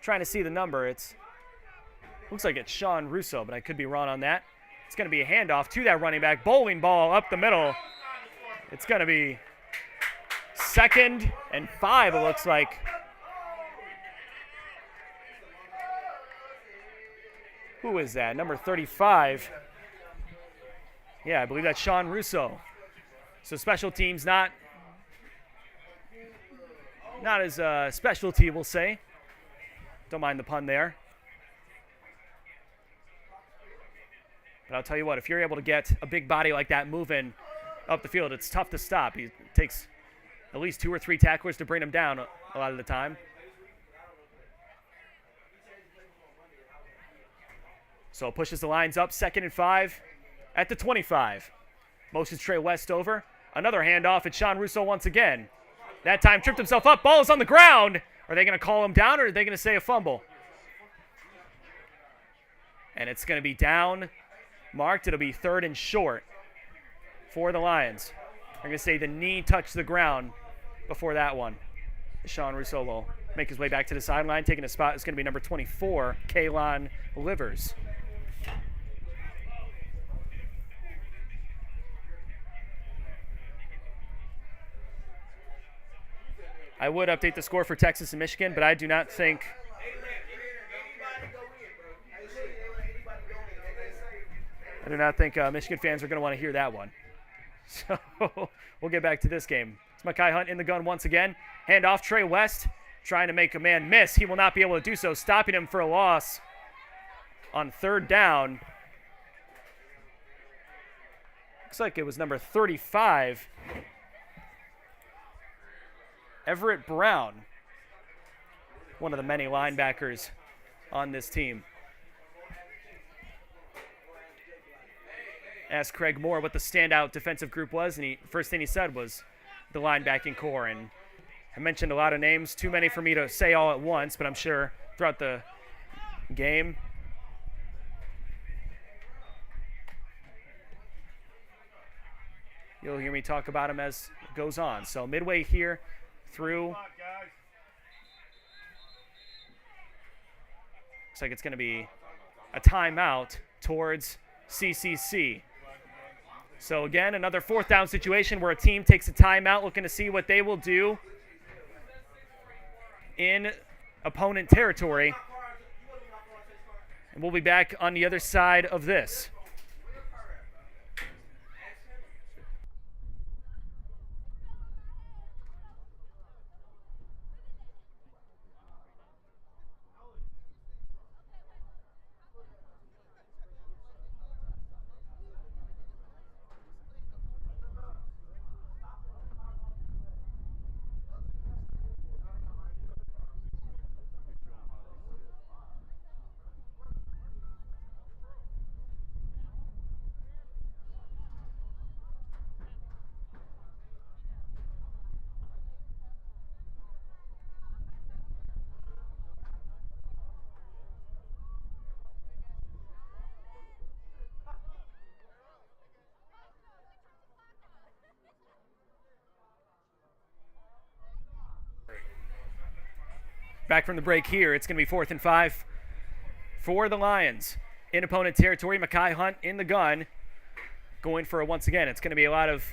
Speaker 2: trying to see the number. Looks like it's Sean Russo, but I could be wrong on that. It's going to be a handoff to that running back. Bowling ball up the middle. It's going to be 2nd and 5, it looks like. Who is that? Number 35. Yeah, I believe that's Sean Russo. So special teams not his specialty, we'll say. Don't mind the pun there. But I'll tell you what, if you're able to get a big body like that moving up the field, it's tough to stop. It takes at least 2 or 3 tacklers to bring him down a lot of the time. So it pushes the Lions up, 2nd and 5 at the 25. Motions Trey West over. Another handoff. It's Sean Russo once again. That time tripped himself up. Ball is on the ground. Are they going to call him down or are they going to say a fumble? And it's going to be down marked. It'll be 3rd and short for the Lions. They're going to say the knee touched the ground before that one. Sean Russo will make his way back to the sideline. Taking a spot is going to be number 24, Kaylon Livers. I would update the score for Texas and Michigan, but I do not think Michigan fans are going to want to hear that one. So we'll get back to this game. It's Mekhi Hunt in the gun once again. Hand off Trey West, trying to make a man miss. He will not be able to do so, stopping him for a loss on 3rd down. Looks like it was number 35, Everett Brown, one of the many linebackers on this team. Asked Craig Moore what the standout defensive group was, and first thing he said was the linebacking core. And I mentioned a lot of names, too many for me to say all at once, but I'm sure throughout the game you'll hear me talk about him as it goes on. So midway here through, looks like it's going to be a timeout towards CCC. So again, another 4th down situation where a team takes a timeout looking to see what they will do in opponent territory. And we'll be back on the other side of this. Back from the break here, it's going to be 4th and 5 for the Lions. In opponent territory, Mekhi Hunt in the gun, going for it once again. It's going to be a lot of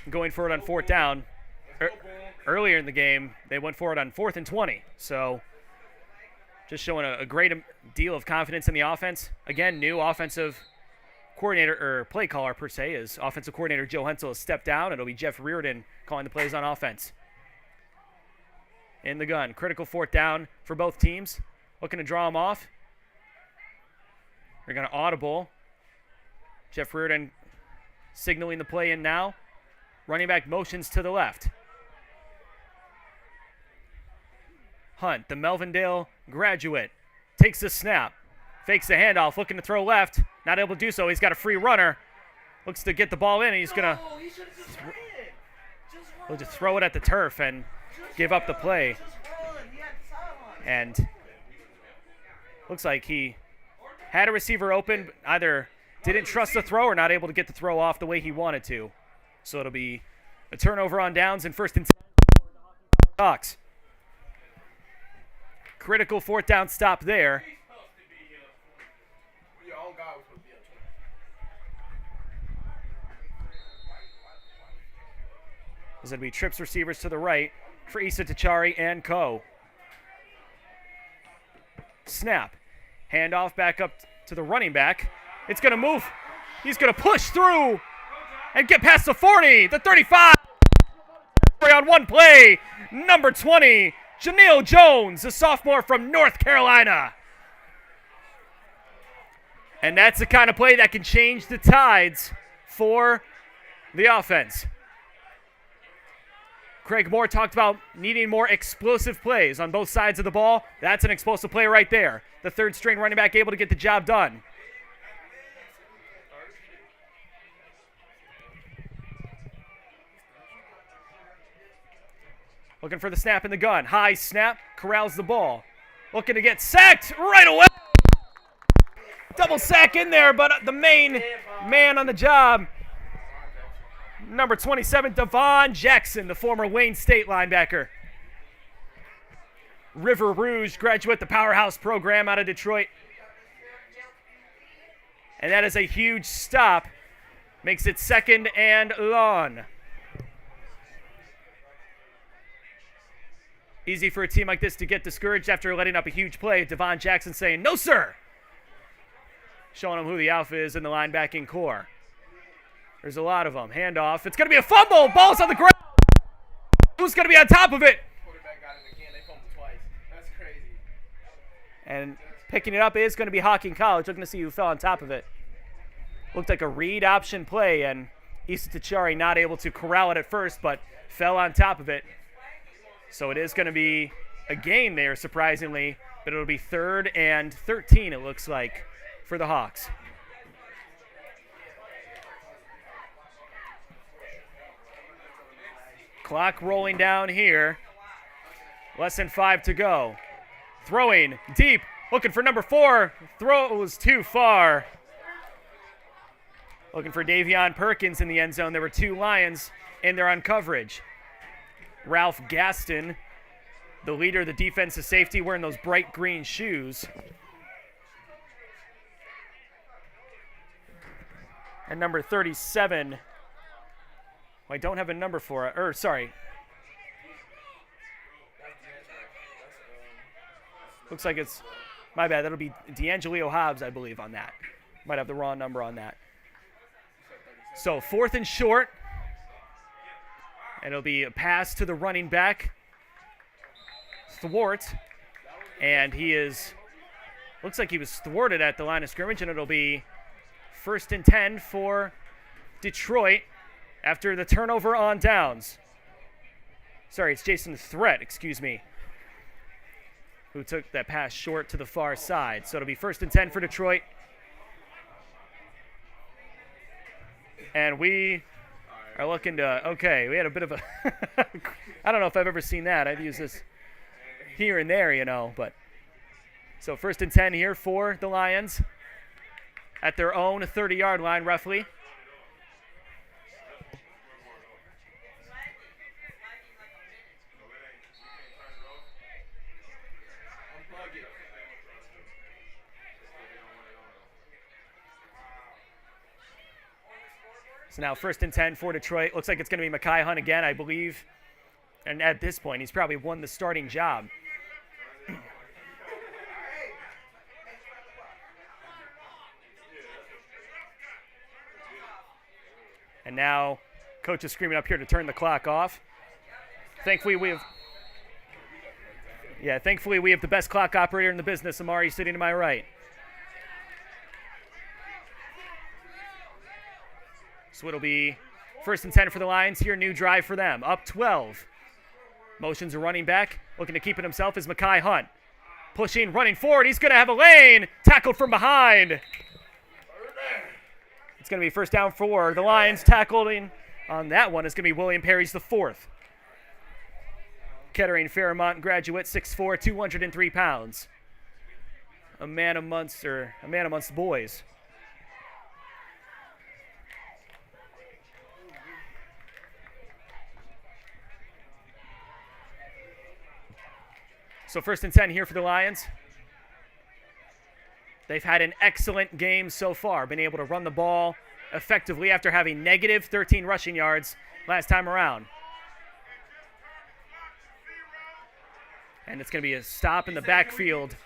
Speaker 2: going for it on 4th down. Earlier in the game, they went for it on 4th and 20. So just showing a great deal of confidence in the offense. Again, new offensive coordinator, or play caller per se, is offensive coordinator Joe Hensel has stepped down. It'll be Jeff Reardon calling the plays on offense. In the gun. Critical 4th down for both teams. Looking to draw them off. They're going to audible. Jeff Reardon signaling the play in now. Running back motions to the left. Hunt, the Melvindale graduate, takes the snap. Fakes the handoff, looking to throw left. Not able to do so. He's got a free runner. Looks to get the ball in, and he's going to we'll just throw it at the turf and give up the play. And looks like he had a receiver open, either didn't trust the throw or not able to get the throw off the way he wanted to. So it'll be a turnover on downs and 1st and 10 for the Hawks. Critical 4th down stop there. This will be trips receivers to the right for Issa Tachari and co. Snap. Handoff back up to the running back. It's going to move. He's going to push through and get past the 40, the 35. On one play, number 20, Janelle Jones, a sophomore from North Carolina. And that's the kind of play that can change the tides for the offense. Craig Moore talked about needing more explosive plays on both sides of the ball. That's an explosive play right there. The 3rd string running back able to get the job done. Looking for the snap in the gun. High snap, corrals the ball. Looking to get sacked right away. Double sack in there, but the main man on the job, number 27, Devon Jackson, the former Wayne State linebacker. River Rouge graduate, the powerhouse program out of Detroit. And that is a huge stop. Makes it 2nd and long. Easy for a team like this to get discouraged after letting up a huge play. Devon Jackson saying, "No, sir." Showing them who the alpha is in the linebacking core. There's a lot of them. Handoff. It's going to be a fumble. Ball's on the ground. Who's going to be on top of it?
Speaker 3: Quarterback got it again. They fumbled twice. That's crazy.
Speaker 2: And picking it up is going to be Hocking College. Looking to see who fell on top of it. Looked like a read option play, and Issa Tachari not able to corral it at first, but fell on top of it. So it is going to be a gain there, surprisingly, but it'll be 3rd and 13, it looks like, for the Hawks. Clock rolling down here. Less than 5 to go. Throwing deep, looking for number 4. Throw was too far. Looking for Davion Perkins in the end zone. There were 2 Lions in there on coverage. Ralph Gaston, the leader of the defensive safety, wearing those bright green shoes. And number 37. I don't have a number for it. Sorry. Looks like it's, my bad, that'll be D'Angelo Hobbs, I believe, on that. Might have the wrong number on that. So 4th and short. And it'll be a pass to the running back, Thwart. And he is, looks like he was thwarted at the line of scrimmage, and it'll be 1st and 10 for Detroit after the turnover on downs. Sorry, it's Jason Threat, excuse me, who took that pass short to the far side. So it'll be 1st and 10 for Detroit. And we are looking to, okay, we had a bit of a, I don't know if I've ever seen that. I've used this here and there, you know, but. So 1st and 10 here for the Lions at their own 30-yard line, roughly. So now 1st and 10 for Detroit. Looks like it's going to be Mekhi Hunt again, I believe. And at this point, he's probably won the starting job. And now coach is screaming up here to turn the clock off. Thankfully, we have the best clock operator in the business, Amari, sitting to my right. So it'll be 1st and 10 for the Lions here. New drive for them. Up 12. Motions a running back. Looking to keep it himself is Mekhi Hunt. Pushing, running forward. He's going to have a lane. Tackled from behind. It's going to be 1st down for the Lions. Tackling on that one is going to be William Perry's the 4th. Kettering Fairmont graduate, 6'4", 203 pounds. A man amongst the boys. So 1st and 10 here for the Lions. They've had an excellent game so far, been able to run the ball effectively after having negative 13 rushing yards last time around. And it's going to be a stop in the backfield.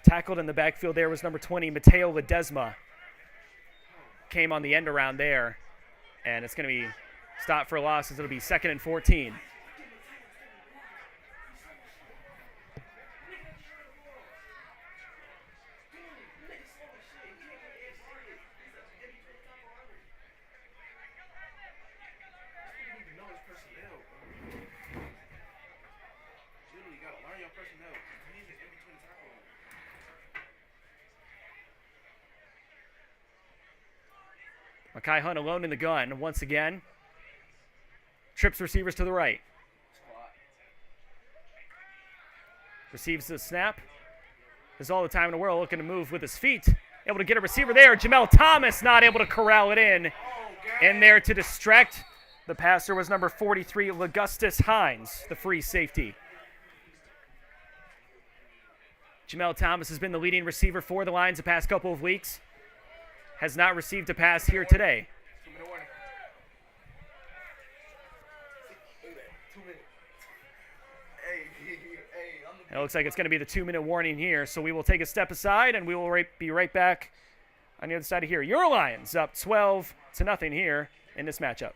Speaker 2: Tackled in the backfield there was number 20, Mateo Ledesma. Came on the end around there. And it's going to be stopped for losses. It'll be 2nd and 14. Mekhi Hunt alone in the gun once again. Trips receivers to the right. Receives the snap. Has all the time in the world, looking to move with his feet. Able to get a receiver there. Jamel Thomas not able to corral it in. In there to distract. The passer was number 43, Legustus Hines, the free safety. Jamel Thomas has been the leading receiver for the Lions the past couple of weeks. Has not received a pass here today. It looks like it's going to be the 2-minute warning here, so we will take a step aside, and we will be right back on the other side of here. Your Lions up 12-0 here in this matchup.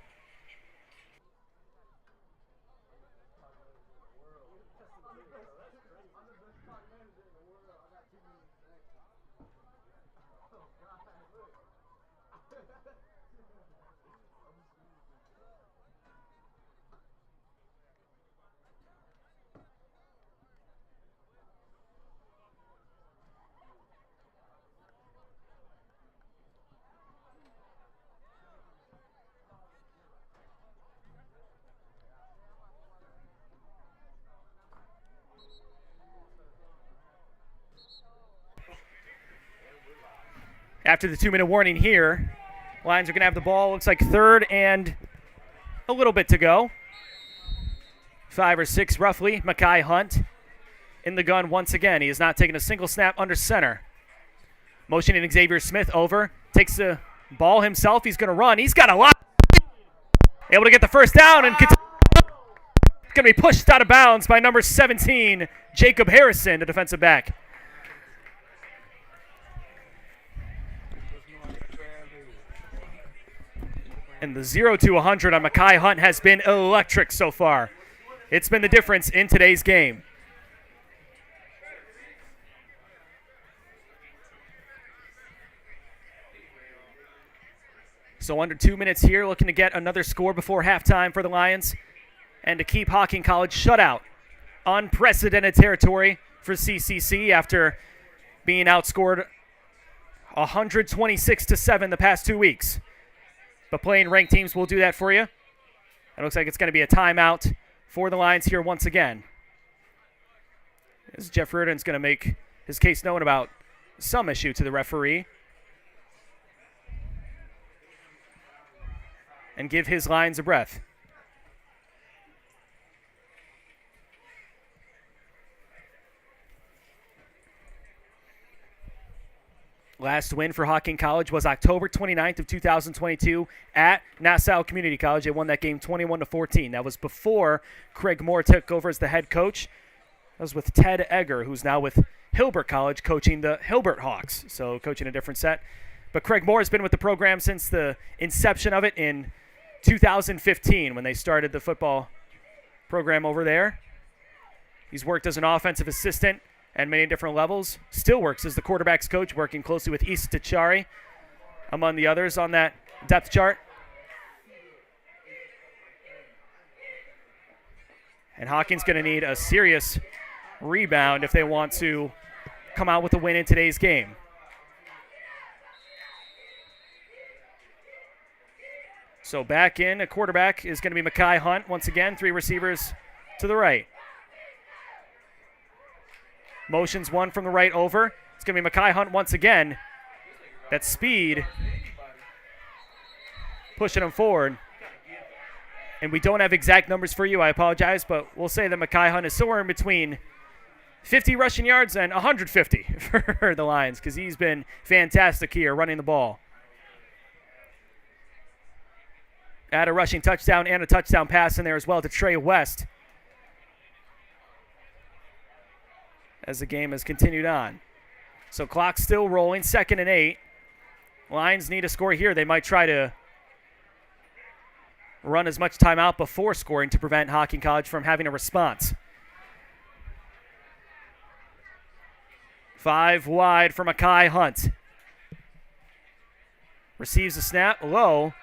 Speaker 2: After the 2-minute warning here, Lions are going to have the ball. Looks like 3rd and a little bit to go. 5 or 6 roughly. Mekhi Hunt in the gun once again. He has not taken a single snap under center. Motioning Xavier Smith over. Takes the ball himself. He's going to run. He's got a lot. Able to get the first down and going to be pushed out of bounds by number 17, Jacob Harrison, the defensive back. And the 0 to 100 on Mekhi Hunt has been electric so far. It's been the difference in today's game. So under 2 minutes here, looking to get another score before halftime for the Lions and to keep Hocking College shut out. Unprecedented territory for CCC after being outscored 126-7 the past 2 weeks. But playing ranked teams will do that for you. It looks like it's going to be a timeout for the Lions here once again. As Jeff Reardon's going to make his case known about some issue to the referee and give his Lions a breath. Last win for Hocking College was October 29th of 2022 at Nassau Community College. They won that game 21-14. That was before Craig Moore took over as the head coach. That was with Ted Egger, who's now with Hilbert College, coaching the Hilbert Hawks, so coaching a different set. But Craig Moore has been with the program since the inception of it in 2015 when they started the football program over there. He's worked as an offensive assistant at many different levels. Still works as the quarterback's coach, working closely with East Tachari, among the others on that depth chart. And Hocking's going to need a serious rebound if they want to come out with a win in today's game. So back in, a quarterback is going to be Mekhi Hunt. Once again, 3 receivers to the right. Motions one from the right over. It's going to be Mekhi Hunt once again. That speed pushing him forward. And we don't have exact numbers for you. I apologize, but we'll say that Mekhi Hunt is somewhere in between 50 rushing yards and 150 for the Lions because he's been fantastic here running the ball. Add a rushing touchdown and a touchdown pass in there as well to Trey West as the game has continued on. So clock still rolling, 2nd and 8. Lions need a score here. They might try to run as much time out before scoring to prevent Hocking College from having a response. 5 wide for Mekhi Hunt. Receives the snap, low,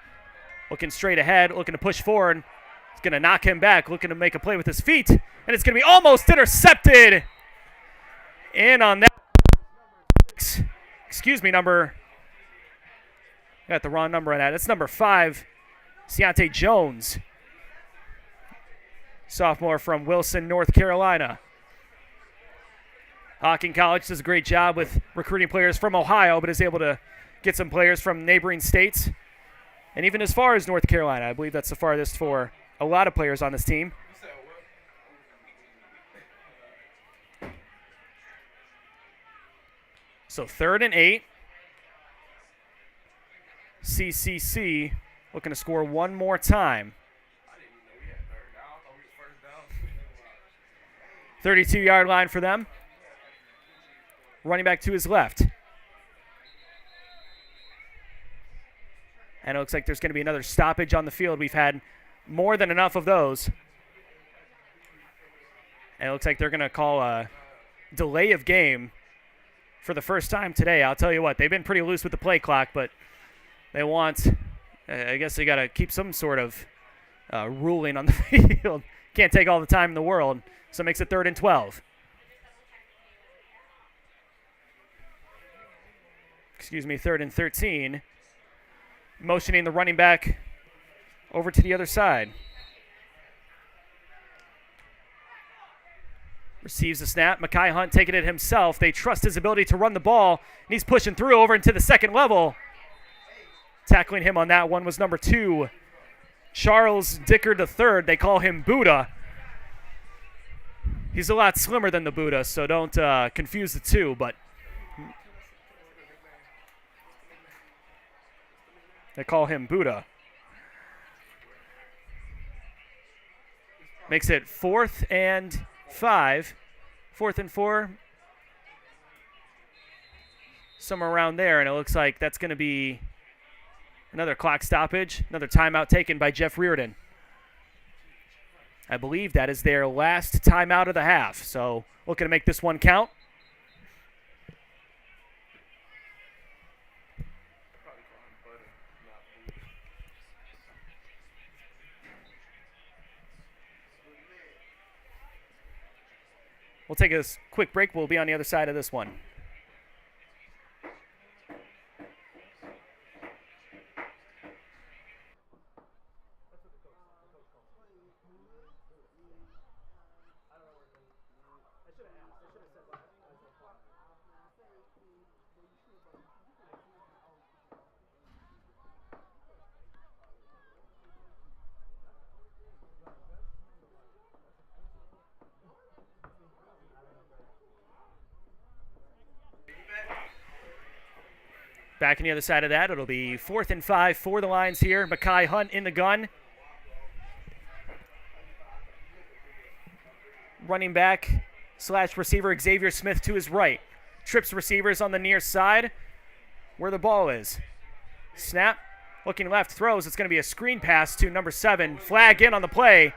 Speaker 2: looking straight ahead, looking to push forward. He's going to knock him back, looking to make a play with his feet, and it's going to be almost intercepted. In on that. Excuse me, got the wrong number on that. It's number 5, Ciante Jones. sophomore from Wilson, North Carolina. Hocking College does a great job with recruiting players from Ohio, but is able to get some players from neighboring states and even as far as North Carolina. I believe that's the farthest for a lot of players on this team. So 3rd and 8. CCC looking to score one more time. 32-yard line for them. Running back to his left. And it looks like there's going to be another stoppage on the field. We've had more than enough of those. And it looks like they're going to call a delay of game for the first time today. I'll tell you what, they've been pretty loose with the play clock, but they want, I guess they got to keep some sort of ruling on the field. Can't take all the time in the world, so it makes it 3rd and 12. Excuse me, 3rd and 13. Motioning the running back over to the other side. Receives the snap. Mekhi Hunt taking it himself. They trust his ability to run the ball, and he's pushing through over into the second level. Tackling him on that one was number 2, Charles Dickard III. They call him Buddha. He's a lot slimmer than the Buddha, so don't confuse the two, but they call him Buddha. Makes it 4th and 5. 4th and 4. Somewhere around there, and it looks like that's going to be another clock stoppage, another timeout taken by Jeff Reardon. I believe that is their last timeout of the half, so looking to make this one count. We'll take a quick break. We'll be on the other side of this one. Back on the other side of that, it'll be 4th and 5 for the Lions here. Mekhi Hunt in the gun. Running back / receiver Xavier Smith to his right. Trips receivers on the near side where the ball is. Snap. Looking left, throws. It's going to be a screen pass to number 7. Flag in on the play.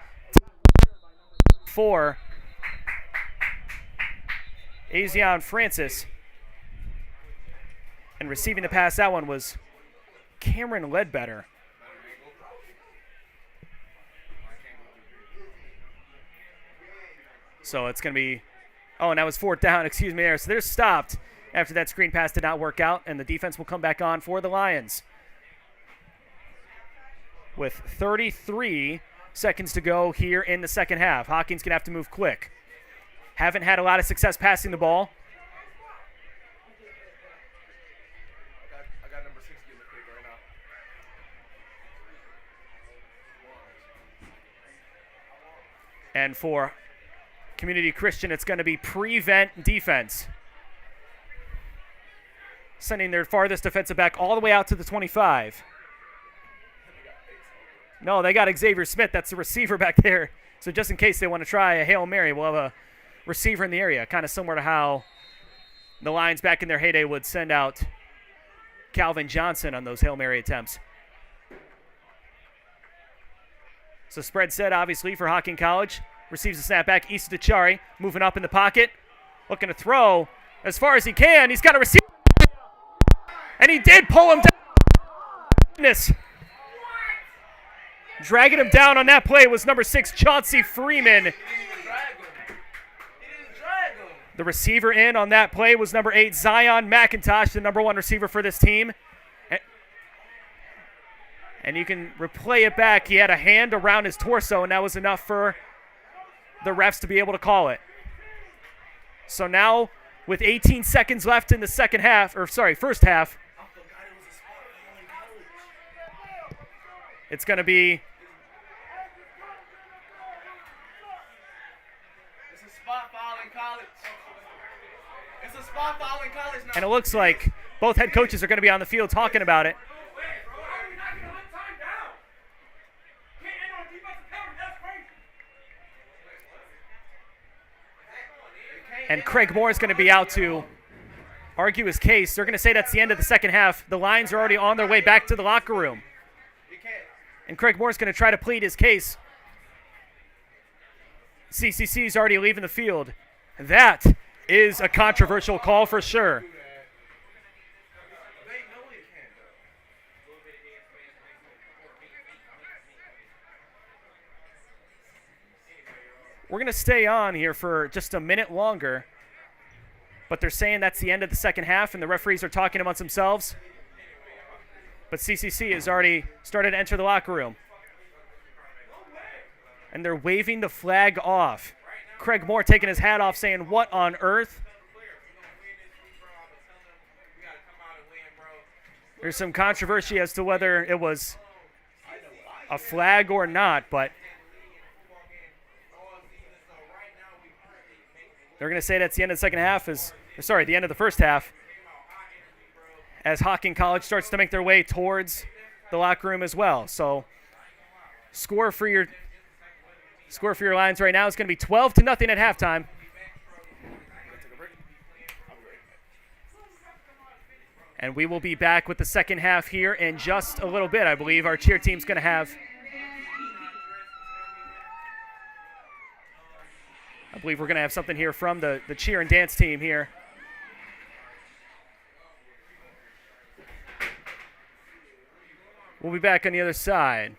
Speaker 2: 4. Azion Francis. And receiving the pass, that one was Cameron Ledbetter. So it's going to be, and that was 4th down, excuse me there. So they're stopped after that screen pass did not work out, and the defense will come back on for the Lions. With 33 seconds to go here in the second half. Hocking's going to have to move quick. Haven't had a lot of success passing the ball. And for Community Christian, it's going to be prevent defense. Sending their farthest defensive back all the way out to the 25. No, they got Xavier Smith. That's the receiver back there. So just in case they want to try a Hail Mary, we'll have a receiver in the area, kind of similar to how the Lions back in their heyday would send out Calvin Johnson on those Hail Mary attempts. So spread set, obviously, for Hocking College. Receives the snap back. Issa Dechari moving up in the pocket. Looking to throw as far as he can. He's got a receiver. And he did pull him down. Dragging him down on that play was number 6, Chauncey Freeman. The receiver in on that play was number 8, Zion McIntosh, the number 1 receiver for this team. And you can replay it back. He had a hand around his torso, and that was enough for the refs to be able to call it. So now, with 18 seconds left in the first half, it's going to be
Speaker 3: It's a spot foul in college. It's a spot foul in college now.
Speaker 2: and it looks like both head coaches are going to be on the field talking about it. And Craig Moore is going to be out to argue his case. They're going to say that's the end of the second half. The Lions are already on their way back to the locker room. And Craig Moore is going to try to plead his case. CCC is already leaving the field. That is a controversial call for sure. We're going to stay on here for just a minute longer, but they're saying that's the end of the second half, and the referees are talking amongst themselves. But CCC has already started to enter the locker room, and they're waving the flag off. Craig Moore taking his hat off, saying, "What on earth?" There's some controversy as to whether it was a flag or not, but they're going to say that's the end of the second half, the end of the first half, as Hocking College starts to make their way towards the locker room as well. So, score for your Lions right now is going to be 12-0 at halftime. And we will be back with the second half here in just a little bit. I believe our cheer team's going to have something here from the cheer and dance team here. We'll be back on the other side.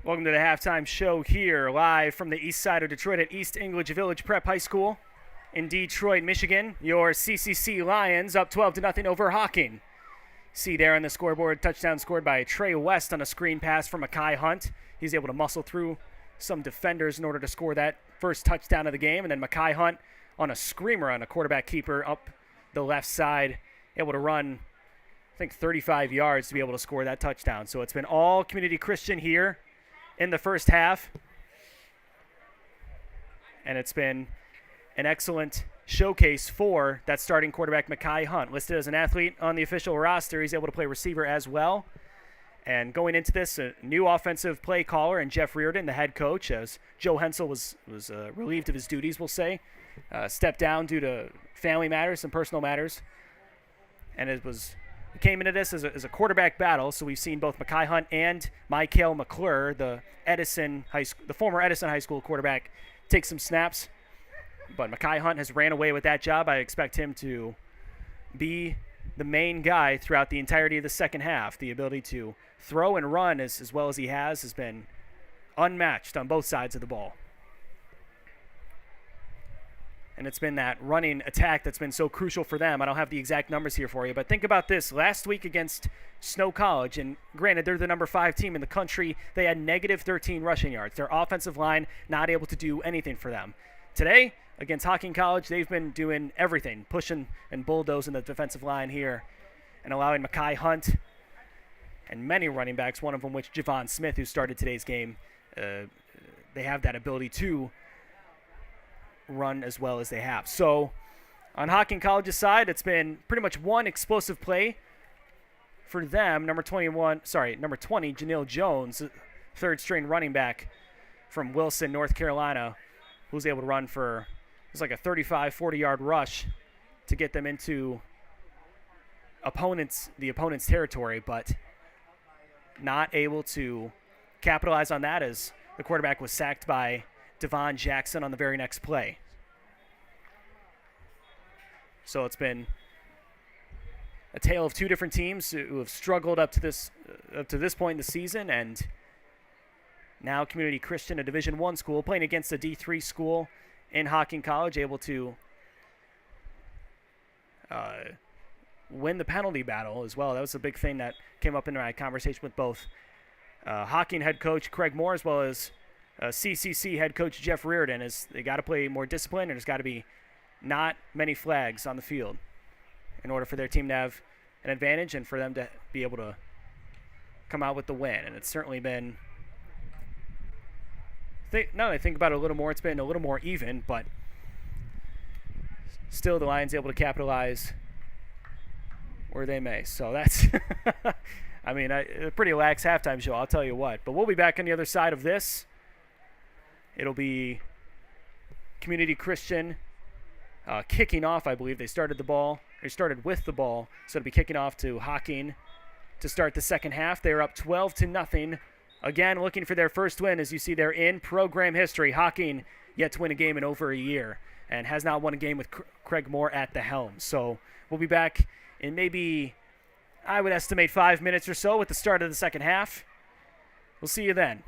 Speaker 2: Welcome to the halftime show here, live from the east side of Detroit at East English Village Prep High School in Detroit, Michigan. Your CCC Lions up 12-0 over Hocking. See there on the scoreboard, touchdown scored by Trey West on a screen pass from Mekhi Hunt. He's able to muscle through some defenders in order to score that first touchdown of the game. And then Mekhi Hunt on a screamer on a quarterback keeper up the left side, able to run, I think, 35 yards to be able to score that touchdown. So it's been all Community Christian here in the first half. And it's been an excellent showcase for that starting quarterback, Mekhi Hunt. Listed as an athlete on the official roster, he's able to play receiver as well. And going into this, a new offensive play caller and Jeff Reardon, the head coach, as Joe Hensel was relieved of his duties, we'll say, stepped down due to family matters and personal matters. And it came into this as a quarterback battle, so we've seen both Mekhi Hunt and Michael McClure, the former Edison High School quarterback, take some snaps. But Mekhi Hunt has ran away with that job. I expect him to be the main guy throughout the entirety of the second half. The ability to throw and run as well as he has been unmatched on both sides of the ball. And it's been that running attack that's been so crucial for them. I don't have the exact numbers here for you, but think about this. Last week against Snow College, and granted, they're the number 5 team in the country, they had negative 13 rushing yards. Their offensive line not able to do anything for them. Today, against Hocking College, they've been doing everything, pushing and bulldozing the defensive line here and allowing Mekhi Hunt and many running backs, one of them which Javon Smith, who started today's game, they have that ability to run as well as they have. So on Hocking College's side, it's been pretty much one explosive play for them. Number 20, Janelle Jones, third string running back from Wilson, North Carolina, who's able to run for, it's like a 35, 40-yard rush to get them into the opponent's territory, but not able to capitalize on that as the quarterback was sacked by Devon Jackson on the very next play. So it's been a tale of two different teams who have struggled up to this point in the season, and now Community Christian, a Division I school, playing against a D3 school in Hocking College, able to win the penalty battle as well. That was a big thing that came up in my conversation with both Hocking head coach Craig Moore as well as CCC head coach Jeff Reardon. Is they got to play more disciplined, and there's got to be not many flags on the field in order for their team to have an advantage and for them to be able to come out with the win. And it's certainly been, now that I think about it a little more, it's been a little more even, but still the Lions able to capitalize where they may. So that's, I mean, a pretty lax halftime show, I'll tell you what. But we'll be back on the other side of this. It'll be Community Christian kicking off, I believe. They started with the ball, so it'll be kicking off to Hocking to start the second half. They're up 12-0. Again, looking for their first win. As you see, they're in program history. Hocking yet to win a game in over a year and has not won a game with Craig Moore at the helm. So we'll be back in maybe, I would estimate, 5 minutes or so with the start of the second half. We'll see you then.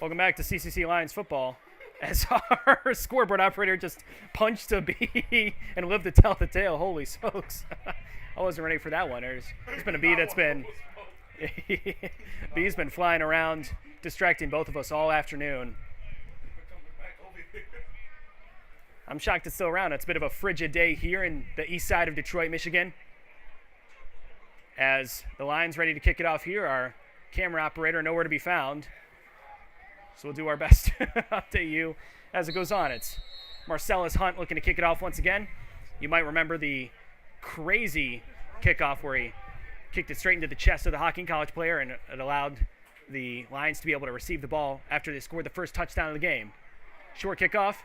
Speaker 2: Welcome back to CCC Lions football. As our scoreboard operator just punched a bee and lived to tell the tale. Holy smokes. I wasn't ready for that one. There's been a bee that's been... Bee's been flying around, distracting both of us all afternoon. I'm shocked it's still around. It's a bit of a frigid day here in the east side of Detroit, Michigan. As the Lions ready to kick it off here, our camera operator nowhere to be found. So we'll do our best to update you as it goes on. It's Marcellus Hunt looking to kick it off once again. You might remember the crazy kickoff where he kicked it straight into the chest of the Hocking College player, and it allowed the Lions to be able to receive the ball after they scored the first touchdown of the game. Short kickoff,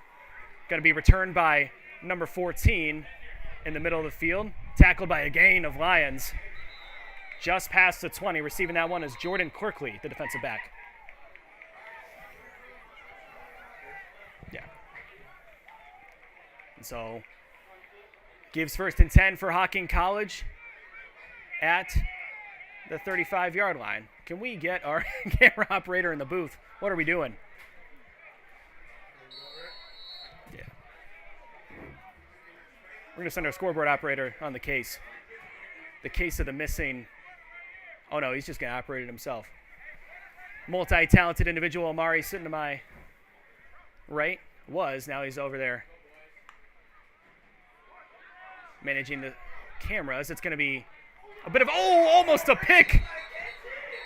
Speaker 2: going to be returned by number 14 in the middle of the field. Tackled by a gain of Lions just past the 20. Receiving that one is Jordan Clerkley, the defensive back. Yeah. And so gives 1st and 10 for Hocking College at the 35-yard line. Can we get our camera operator in the booth? What are we doing? Yeah. We're going to send our scoreboard operator on the case. The case of the missing... Oh, no, he's just going to operate it himself. Multi-talented individual, Amari, sitting to my right. Now he's over there managing the cameras. It's going to be a bit of, almost a pick.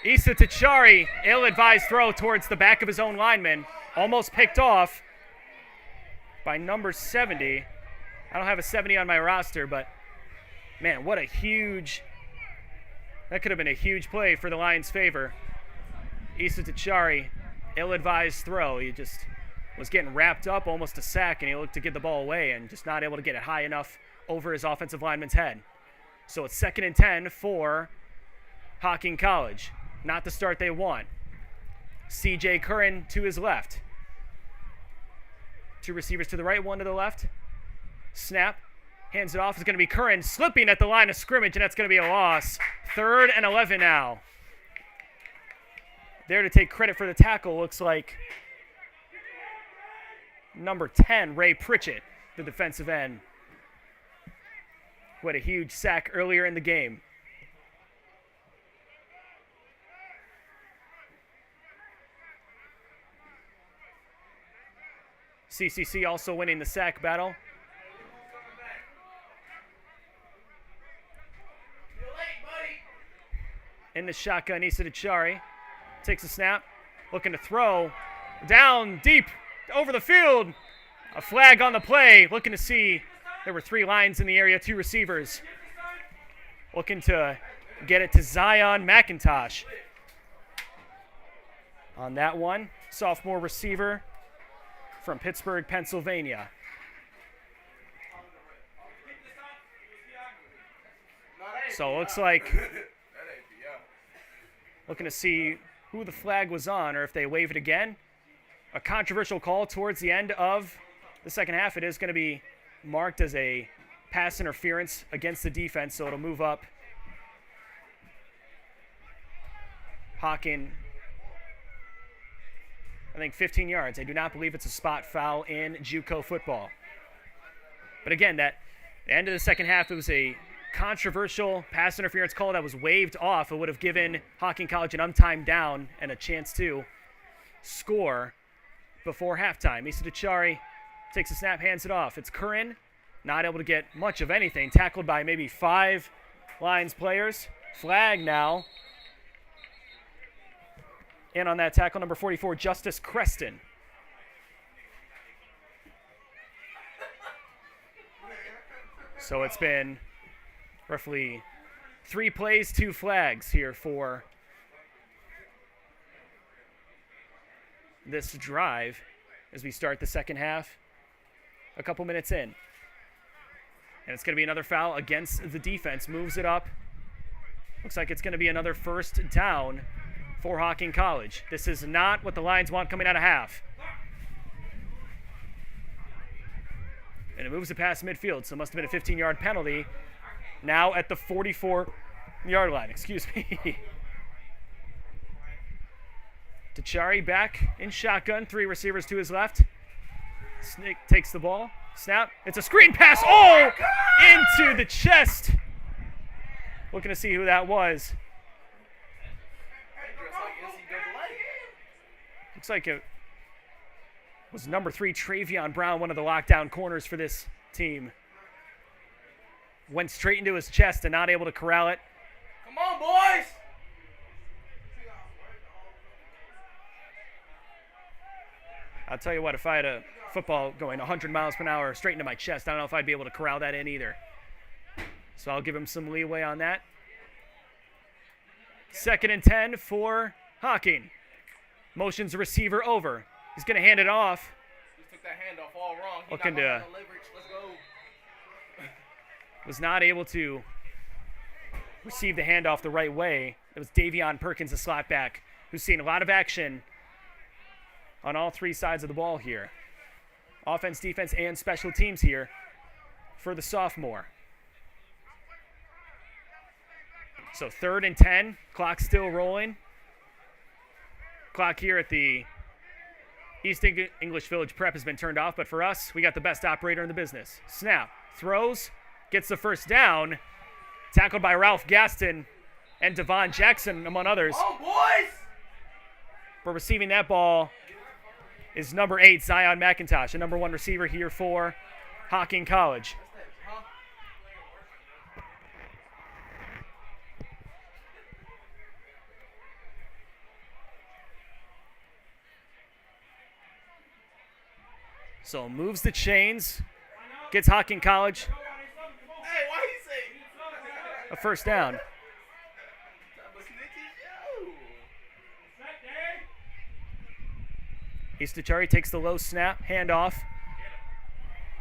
Speaker 2: Issa Tachari, ill-advised throw towards the back of his own lineman. Almost picked off by number 70. I don't have a 70 on my roster, but, man, what a huge... That could have been a huge play for the Lions' favor. Issa Tachari, ill-advised throw. He just was getting wrapped up, almost a sack, and he looked to get the ball away and just not able to get it high enough over his offensive lineman's head. So it's 2nd and 10 for Hocking College. Not the start they want. C.J. Curran to his left. 2 receivers to the right, 1 to the left. Snap. Hands it off. It's going to be Curran slipping at the line of scrimmage, and that's going to be a loss. 3rd and 11 now. There to take credit for the tackle looks like number 10, Ray Pritchett, the defensive end. What a huge sack earlier in the game. CCC also winning the sack battle. In the shotgun, Issa Tachari takes a snap, looking to throw down deep over the field. A flag on the play, looking to see. There were 3 lines in the area, 2 receivers. Looking to get it to Zion McIntosh. On that one, sophomore receiver from Pittsburgh, Pennsylvania. So it looks like, looking to see who the flag was on or if they wave it again. A controversial call towards the end of the second half. It is going to be marked as a pass interference against the defense, so it'll move up. Hocking, I think 15 yards. I do not believe it's a spot foul in JUCO football. But again, at the end of the second half, it was a controversial pass interference call that was waved off. It would have given Hocking College an untimed down and a chance to score before halftime. Issa Tachari takes a snap, hands it off. It's Curran, not able to get much of anything. Tackled by maybe 5 Lions players. Flag now. In on that tackle, number 44, Justice Creston. So it's been roughly 3 plays, 2 flags here for this drive as we start the second half. A couple minutes in. And it's going to be another foul against the defense. Moves it up. Looks like it's going to be another first down for Hocking College. This is not what the Lions want coming out of half. And it moves it past midfield, so it must have been a 15-yard penalty. Now at the 44-yard line, excuse me. Tachari back in shotgun. 3 receivers to his left. Snake takes the ball. Snap. It's a screen pass. Oh! Into the chest. Looking to see who that was. Looks like it was number 3, Travion Brown, one of the lockdown corners for this team. Went straight into his chest and not able to corral it.
Speaker 3: Come on, boys!
Speaker 2: I'll tell you what, if I had a football going 100 miles per hour straight into my chest, I don't know if I'd be able to corral that in either. So I'll give him some leeway on that. 2nd and 10 for Hocking. Motions the receiver over. He's going to hand it off.
Speaker 3: He took that handoff all wrong. He
Speaker 2: Looking
Speaker 3: got
Speaker 2: to
Speaker 3: leverage. Let's go.
Speaker 2: was not able to receive the handoff the right way. It was Davion Perkins, the slot back, who's seen a lot of action on all 3 sides of the ball here. Offense, defense, and special teams here for the sophomore. So 3rd and 10, clock still rolling. Clock here at the East English Village Prep has been turned off, but for us, we got the best operator in the business. Snap, throws, gets the first down, tackled by Ralph Gaston and Devon Jackson, among others.
Speaker 3: Oh, boys!
Speaker 2: But receiving that ball is number 8, Zion McIntosh, a number 1 receiver here for Hocking College. So moves the chains, gets Hocking College
Speaker 3: Hey, why he say?
Speaker 2: a first down. Eastachari takes the low snap, handoff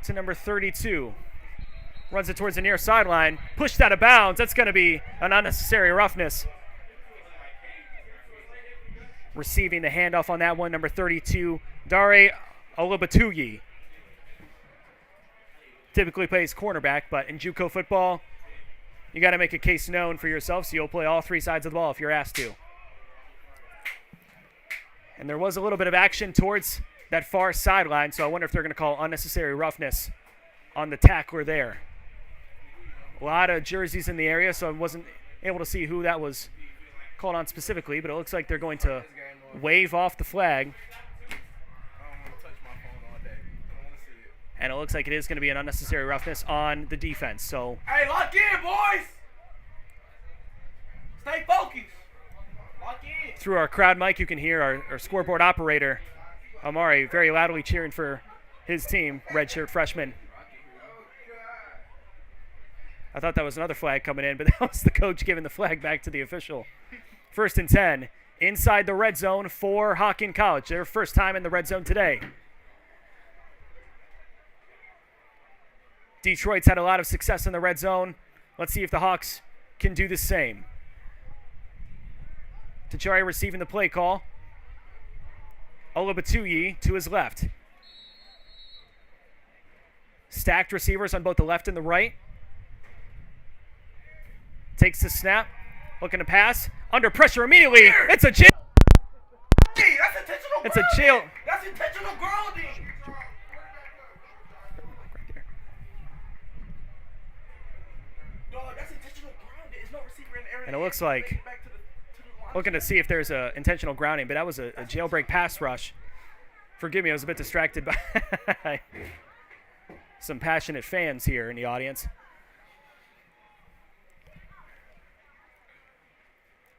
Speaker 2: to number 32. Runs it towards the near sideline, pushed out of bounds. That's going to be an unnecessary roughness. Receiving the handoff on that one, number 32, Dare Olabatuyi. Typically plays cornerback, but in JUCO football, you got to make a case known for yourself, so you'll play all 3 sides of the ball if you're asked to. And there was a little bit of action towards that far sideline, so I wonder if they're going to call unnecessary roughness on the tackler there. A lot of jerseys in the area, so I wasn't able to see who that was called on specifically, but it looks like they're going to wave off the flag. And it looks like it is going to be an unnecessary roughness on the defense. So,
Speaker 3: Hey, lock in, boys! Stay focused. Lock in.
Speaker 2: through our crowd mic, you can hear our scoreboard operator, Amari, very loudly cheering for his team, redshirt freshman. I thought that was another flag coming in, but that was the coach giving the flag back to the official. 1st and 10, inside the red zone for Hocking College. Their first time in the red zone today. Detroit's had a lot of success in the red zone. Let's see if the Hawks can do the same. Tachari receiving the play call. Olabatuyi to his left. Stacked receivers on both the left and the right. Takes the snap. Looking to pass. Under pressure immediately. It's a jail.
Speaker 3: Hey, that's intentional
Speaker 2: It's a
Speaker 3: grounding.
Speaker 2: jail.
Speaker 3: That's intentional grounding. Dog, that's intentional grounding. There's no receiver in the area.
Speaker 2: And it looks like,
Speaker 3: Back to the line.
Speaker 2: looking to see if there's a intentional grounding, but that was a jailbreak pass rush. Forgive me, I was a bit distracted by some passionate fans here in the audience.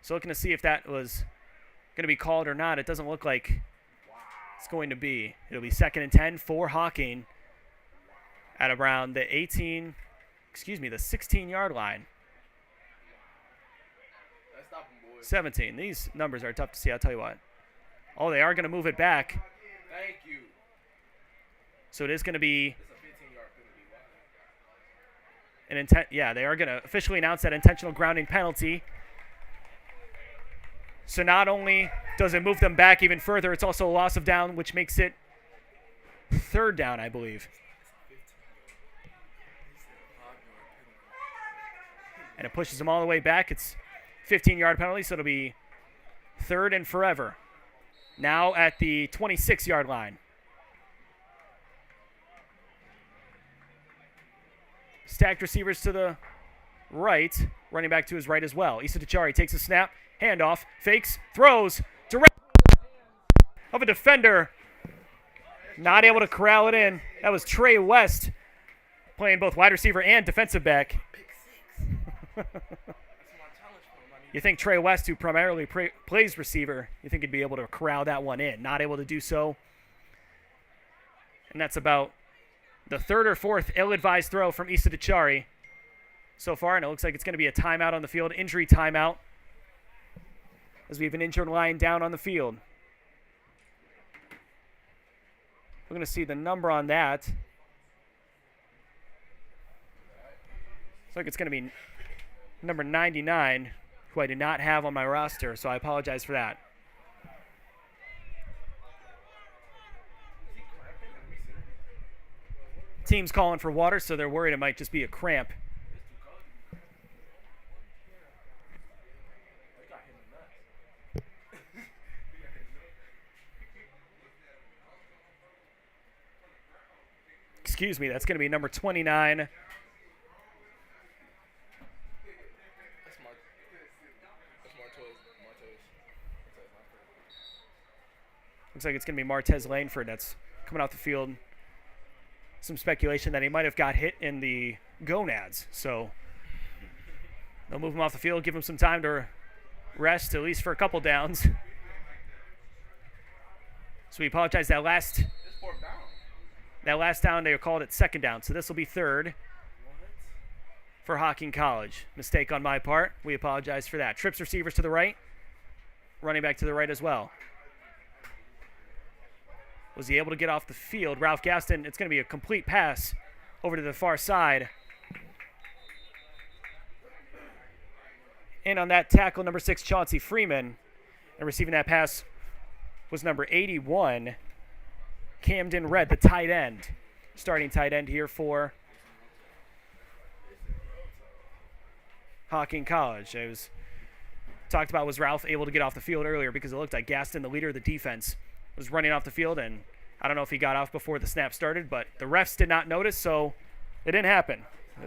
Speaker 2: So looking to see if that was going to be called or not. It doesn't look like it's going to be. It'll be 2nd and 10 for Hocking at around the 16-yard line.
Speaker 3: Let's stop him, boys.
Speaker 2: 17. These numbers are tough to see, I'll tell you what. Oh, they are going to move it back.
Speaker 3: Thank you.
Speaker 2: So it is going to be
Speaker 3: It's a 15-yard penalty. Wow.
Speaker 2: an intent. Yeah, they are going to officially announce that intentional grounding penalty. So not only does it move them back even further, it's also a loss of down, which makes it 3rd down, I believe. And it pushes them all the way back. It's 15-yard penalty, so it'll be 3rd and forever. now at the 26-yard line. Stacked receivers to the right, running back to his right as well. Issa Tachari takes a snap, handoff, fakes, throws, direct of a defender. Not able to corral it in. That was Trey West playing both wide receiver and defensive back. You think Trey West, who primarily plays receiver, you think he'd be able to corral that one in. Not able to do so. And that's about the third or fourth ill-advised throw from Issa Tachari so far, and it looks like it's going to be a timeout on the field, injury timeout, as we have an injured Lion down on the field. We're going to see the number on that. Looks like it's going to be number 99, who I did not have on my roster, so I apologize for that. Team's calling for water, so they're worried it might just be a cramp. Excuse me, that's going to be number 29. Looks like it's going to be Martez Langford that's coming off the field. Some speculation that he might have got hit in the gonads. So they'll move him off the field, give him some time to rest, at least for a couple downs. So we apologize. That last down, they called it second down. So this will be third for Hocking College. Mistake on my part. We apologize for that. Trips receivers to the right. Running back to the right as well. Was he able to get off the field? Ralph Gaston, it's going to be a complete pass over to the far side. And on that tackle, number 6, Chauncey Freeman. And receiving that pass was number 81, Camden Red, the tight end. Starting tight end here for Hocking College. It was talked about, was Ralph able to get off the field earlier, because it looked like Gaston, the leader of the defense, was running off the field, and I don't know if he got off before the snap started, but the refs did not notice, so it didn't happen. So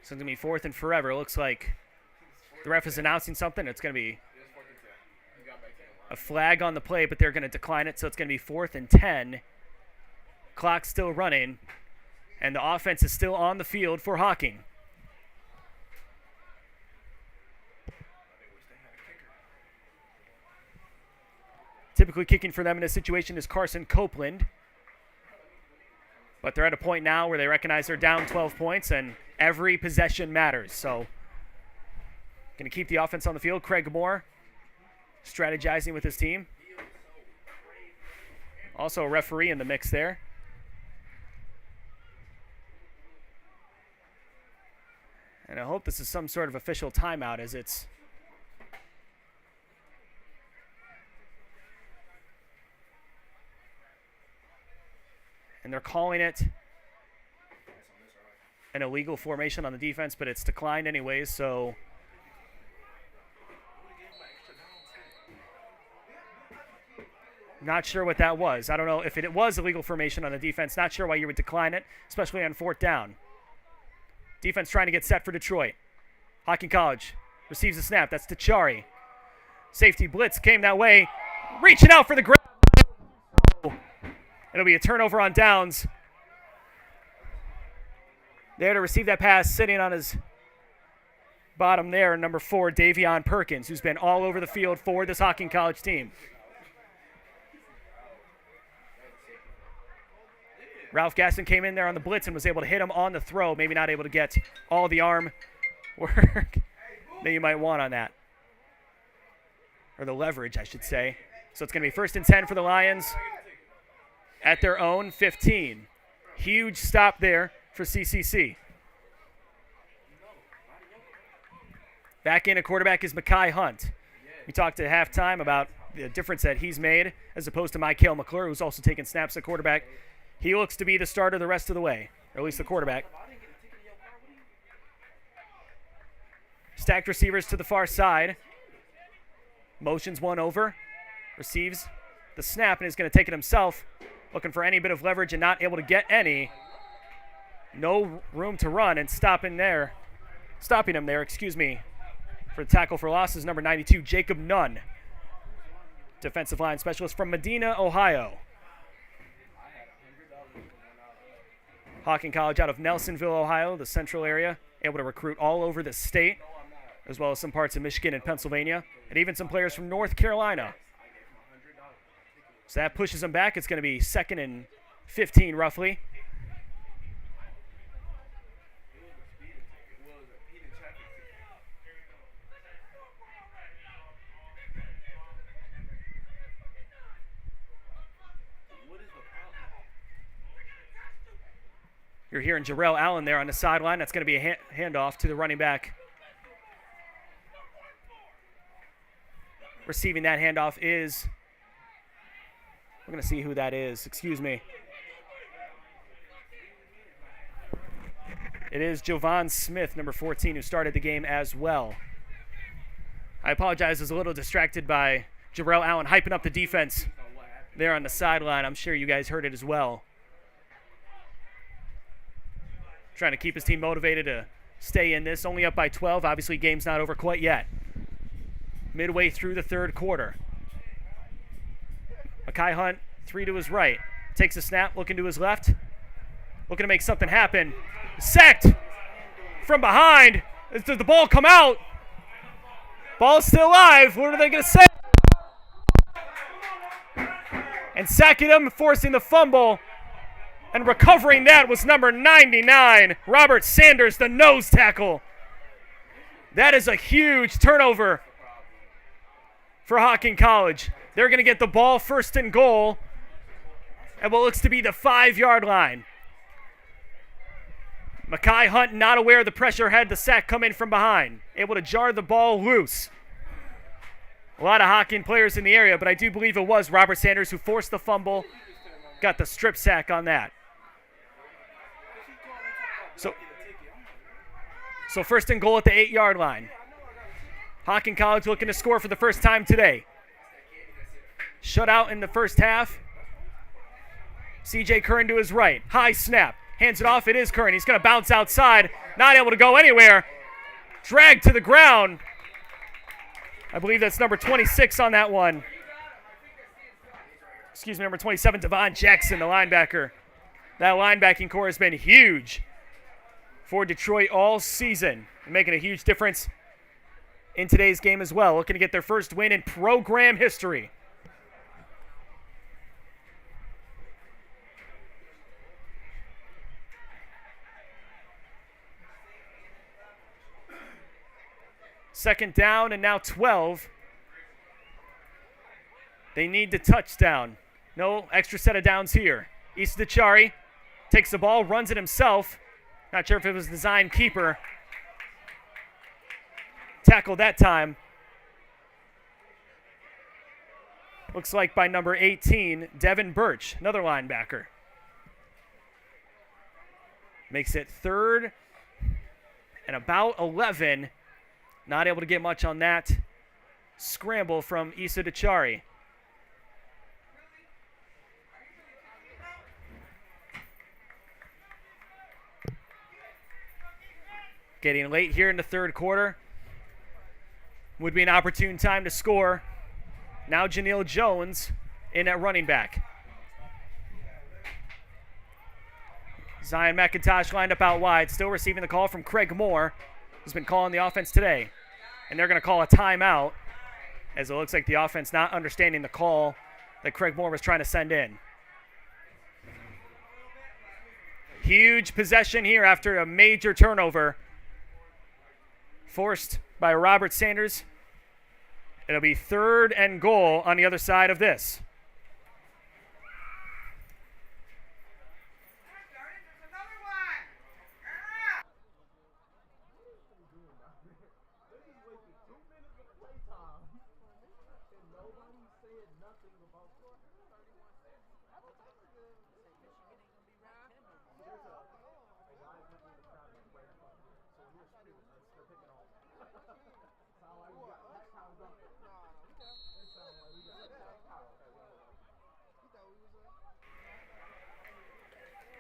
Speaker 2: it's going to be fourth and forever. It looks like the ref is announcing something. It's going to be a flag on the play, but they're going to decline it, so it's going to be 4th and 10. Clock still running, and the offense is still on the field for Hocking. Typically kicking for them in this situation is Carson Copeland. But they're at a point now where they recognize they're down 12 points and every possession matters. So going to keep the offense on the field. Craig Moore strategizing with his team. Also a referee in the mix there. And I hope this is some sort of official timeout, as it's and they're calling it an illegal formation on the defense, but it's declined anyways, so not sure what that was. I don't know if it was illegal formation on the defense. Not sure why you would decline it, especially on 4th down. Defense trying to get set for Detroit. Hocking College receives the snap. That's Tachari. Safety blitz came that way. Reaching out for the grab. It'll be a turnover on downs. There to receive that pass, sitting on his bottom there, number 4, Davion Perkins, who's been all over the field for this Hocking College team. Ralph Gaston came in there on the blitz and was able to hit him on the throw. Maybe not able to get all the arm work that you might want on that. Or the leverage, I should say. So it's going to be 1st and 10 for the Lions at their own 15. Huge stop there for CCC. Back in at quarterback is Mekhi Hunt. We talked at halftime about the difference that he's made as opposed to Michael McClure, who's also taking snaps at quarterback. He looks to be the starter the rest of the way, or at least the quarterback. Stacked receivers to the far side. Motions one over. Receives the snap and is going to take it himself. Looking for any bit of leverage and not able to get any. No room to run and stopping him there, for the tackle for losses, number 92, Jacob Nunn. Defensive line specialist from Medina, Ohio. Hocking College out of Nelsonville, Ohio, the central area. Able to recruit all over the state, as well as some parts of Michigan and Pennsylvania, and even some players from North Carolina. So that pushes them back. It's going to be 2nd and 15 roughly. You're hearing Jarrell Allen there on the sideline. That's going to be a handoff to the running back. Receiving that handoff is, we're going to see who that is. Excuse me. It is Jovan Smith, number 14, who started the game as well. I apologize. I was a little distracted by Jarrell Allen hyping up the defense there on the sideline. I'm sure you guys heard it as well. Trying to keep his team motivated to stay in this. Only up by 12. Obviously, game's not over quite yet. Midway through the third quarter. Mekhi Hunt, 3 to his right. Takes a snap, looking to his left. Looking to make something happen. Sacked from behind. Does the ball come out? Ball's still alive. What are they going to say? And sacking him, forcing the fumble. And recovering that was number 99, Robert Sanders, the nose tackle. That is a huge turnover for Hocking College. They're going to get the ball 1st and goal at what looks to be the 5-yard line. Mekhi Hunt, not aware of the pressure, had the sack come in from behind. Able to jar the ball loose. A lot of Hocking players in the area, but I do believe it was Robert Sanders who forced the fumble. Got the strip sack on that. So 1st and goal at the 8-yard line. Hocking College looking to score for the first time today. Shut out in the first half. C.J. Curran to his right. High snap. Hands it off. It is Curran. He's going to bounce outside. Not able to go anywhere. Dragged to the ground. I believe that's number 26 on that one. Excuse me, number 27, Devon Jackson, the linebacker. That linebacking core has been huge for Detroit all season, and making a huge difference in today's game as well. Looking to get their first win in program history. Second down and now 12. They need the touchdown. No extra set of downs here. Issa Dechari takes the ball, runs it himself. Not sure if it was designed keeper. Tackled that time. Looks like by number 18, Devin Birch, another linebacker. Makes it 3rd and about 11. Not able to get much on that scramble from Issa Dechari. Getting late here in the third quarter. Would be an opportune time to score. Now Janelle Jones in at running back. Zion McIntosh lined up out wide, still receiving the call from Craig Moore, who's been calling the offense today. And they're going to call a timeout, as it looks like the offense not understanding the call that Craig Moore was trying to send in. Huge possession here after a major turnover forced by Robert Sanders. It'll be 3rd and goal on the other side of this.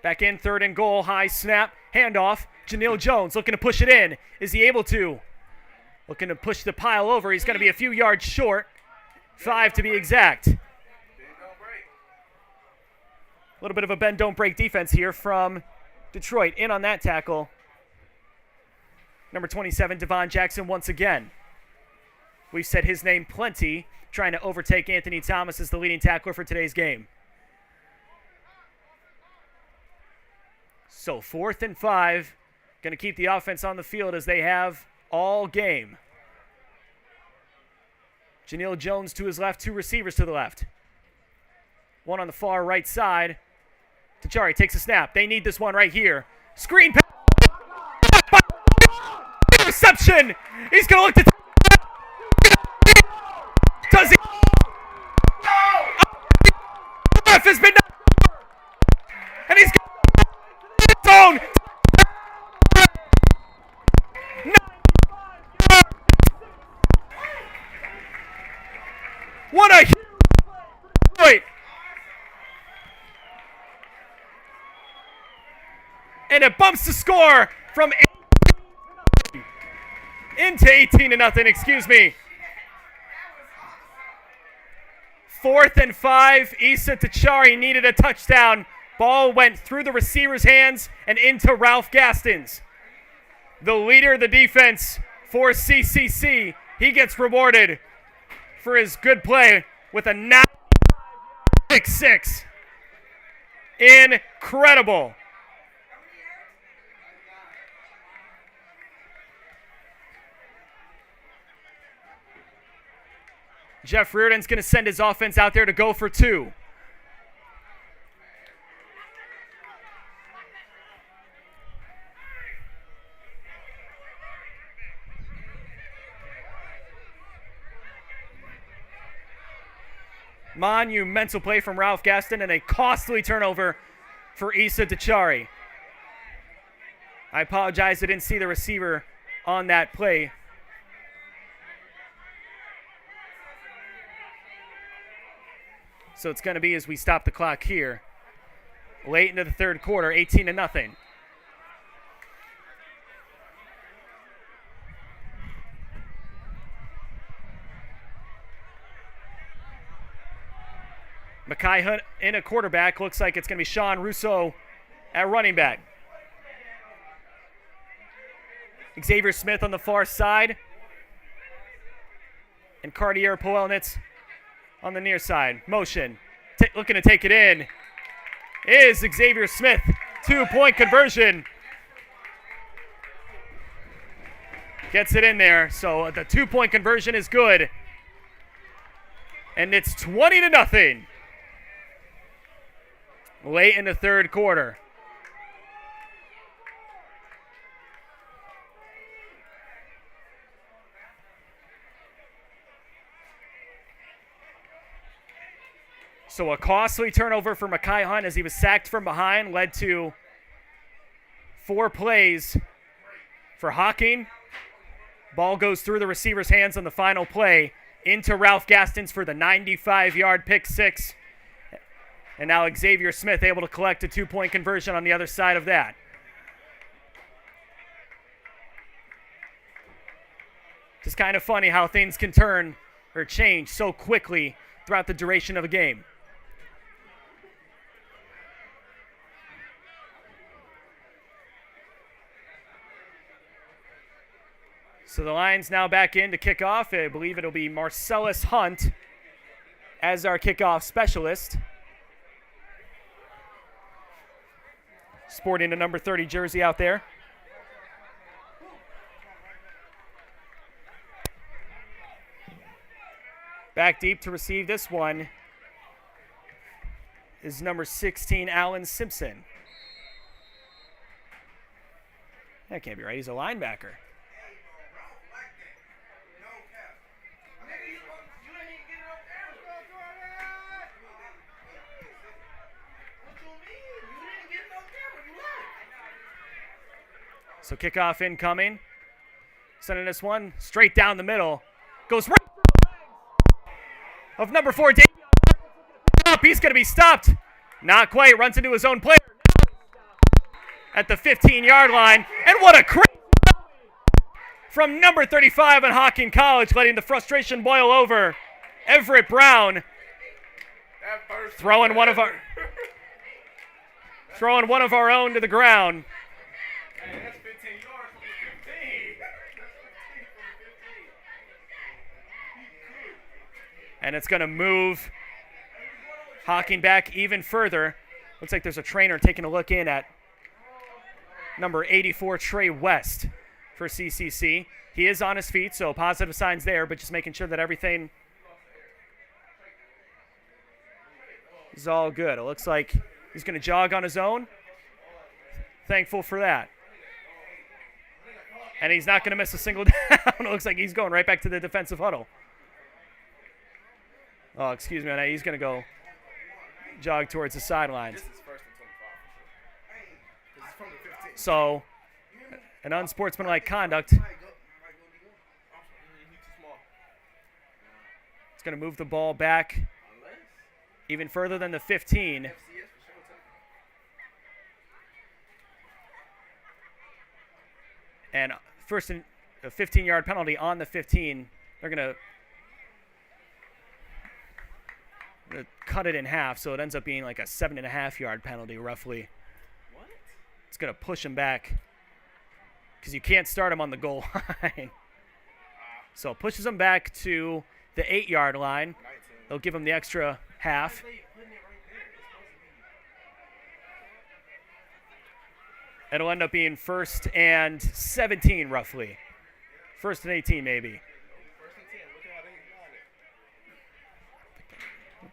Speaker 2: Back in, 3rd and goal, high snap, handoff. Janelle Jones looking to push it in. Is he able to? Looking to push the pile over. He's going to be a few yards short. 5 to be exact. A little bit of a bend, don't break defense here from Detroit. In on that tackle. Number 27, Devon Jackson once again. We've said his name plenty, trying to overtake Anthony Thomas as the leading tackler for today's game. So 4th and 5, going to keep the offense on the field as they have all game. Janelle Jones to his left, 2 receivers to the left. One on the far right side. Tachari takes a snap. They need this one right here. Screen pass. Interception. He's going to look to. Does he? Ref has been. And he's zone. What a point! And it bumps the score from 18-0, excuse me. 4th and 5, Issa Tachari needed a touchdown. Ball went through the receiver's hands and into Ralph Gaston's. The leader of the defense for CCC, he gets rewarded for his good play with a pick 6. Incredible. Jeff Reardon's going to send his offense out there to go for 2. Monumental play from Ralph Gaston and a costly turnover for Issa Tachari. I apologize, I didn't see the receiver on that play. So it's going to be as we stop the clock here. Late into the 3rd quarter, 18-0. Mackay Hunt in a quarterback. Looks like it's going to be Sean Russo at running back. Xavier Smith on the far side. And Cartier Poelnitz on the near side. Motion. Looking to take it in is Xavier Smith. 2-point conversion. Gets it in there. So the 2-point conversion is good. And it's 20-0. Late in the 3rd quarter. So a costly turnover for Mackay Hunt as he was sacked from behind, led to 4 plays for Hocking. Ball goes through the receiver's hands on the final play into Ralph Gaston's for the 95-yard pick 6. And now Xavier Smith able to collect a 2-point conversion on the other side of that. Just kind of funny how things can turn or change so quickly throughout the duration of a game. So the Lions now back in to kick off. I believe it'll be Marcellus Hunt as our kickoff specialist. Sporting a number 30 jersey out there. Back deep to receive this one is number 16, Alan Simpson. That can't be right. He's a linebacker. So kickoff incoming. Sending this one straight down the middle. Goes right through the legs of number 4, Davion. He's going to be stopped. Not quite. Runs into his own player. at the 15-yard line. And what a crazy from number 35 on Hocking College, letting the frustration boil over. Everett Brown throwing one of our own to the ground.
Speaker 3: Hey, that's 15 yards from the 15. That's 15 from the 15.
Speaker 2: And it's going to move Hocking back even further. Looks like there's a trainer taking a look in at number 84, Trey West, for CCC. He is on his feet, so positive signs there, but just making sure that everything is all good. It looks like he's going to jog on his own. Thankful for that. And he's not going to miss a single down. It looks like he's going right back to the defensive huddle. Oh, excuse me. He's going to go jog towards the sidelines.
Speaker 3: This is first and 25 for sure. This is from the 15.
Speaker 2: So, an unsportsmanlike conduct. It's going to move the ball back even further than the 15. And first, a 15-yard penalty on the 15. They're going to cut it in half, so it ends up being like a 7.5-yard penalty, roughly.
Speaker 3: What?
Speaker 2: It's going to push him back because you can't start him on the goal line. So it pushes him back to the 8-yard line.
Speaker 3: 19.
Speaker 2: They'll give him the extra half. It'll end up being 1st and 17, roughly. 1st and 18, maybe.
Speaker 3: First and 10. Look at how they got it.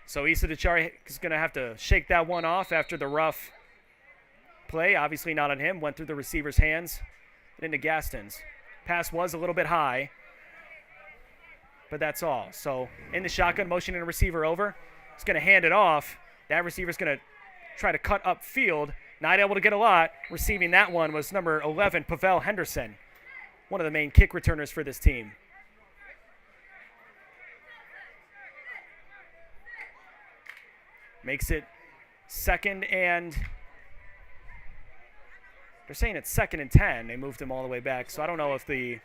Speaker 2: So Issa Dechari is going to have to shake that one off after the rough play. Obviously not on him. Went through the receiver's hands and into Gaston's. Pass was a little bit high, but that's all. So in the shotgun, motioning a receiver over. He's going to hand it off. That receiver's going to try to cut upfield. Not able to get a lot. Receiving that one was number 11, Pavel Henderson, one of the main kick returners for this team. Makes it 2nd and... They're saying it's 2nd and 10. They moved him all the way back, so I don't know if the...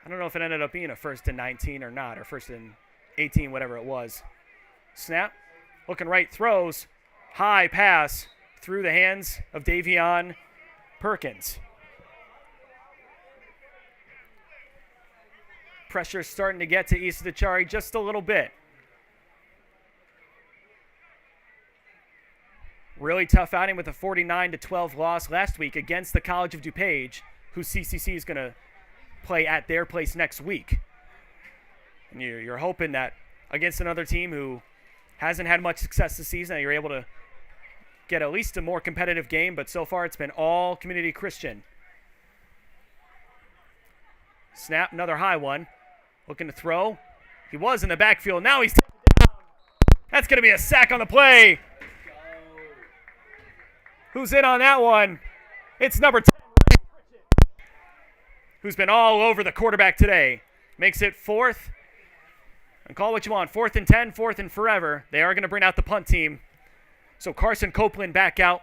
Speaker 2: I don't know if it ended up being a 1st and 19 or not, or 1st and 18, whatever it was. Snap. Looking right, throws. High pass through the hands of Davion Perkins. Pressure starting to get to Issa Dechari just a little bit. Really tough outing with a 49-12 loss last week against the College of DuPage, who CCC is going to play at their place next week. And you're hoping that against another team who hasn't had much success this season, that you're able to get at least a more competitive game, but so far it's been all Community Christian. Snap, another high one. Looking to throw. He was in the backfield. Now he's taken down. That's going to be a sack on the play. Who's in on that one? It's number 10, who's been all over the quarterback today. Makes it 4th. And call what you want. 4th and 10, 4th and forever. They are going to bring out the punt team. So Carson Copeland back out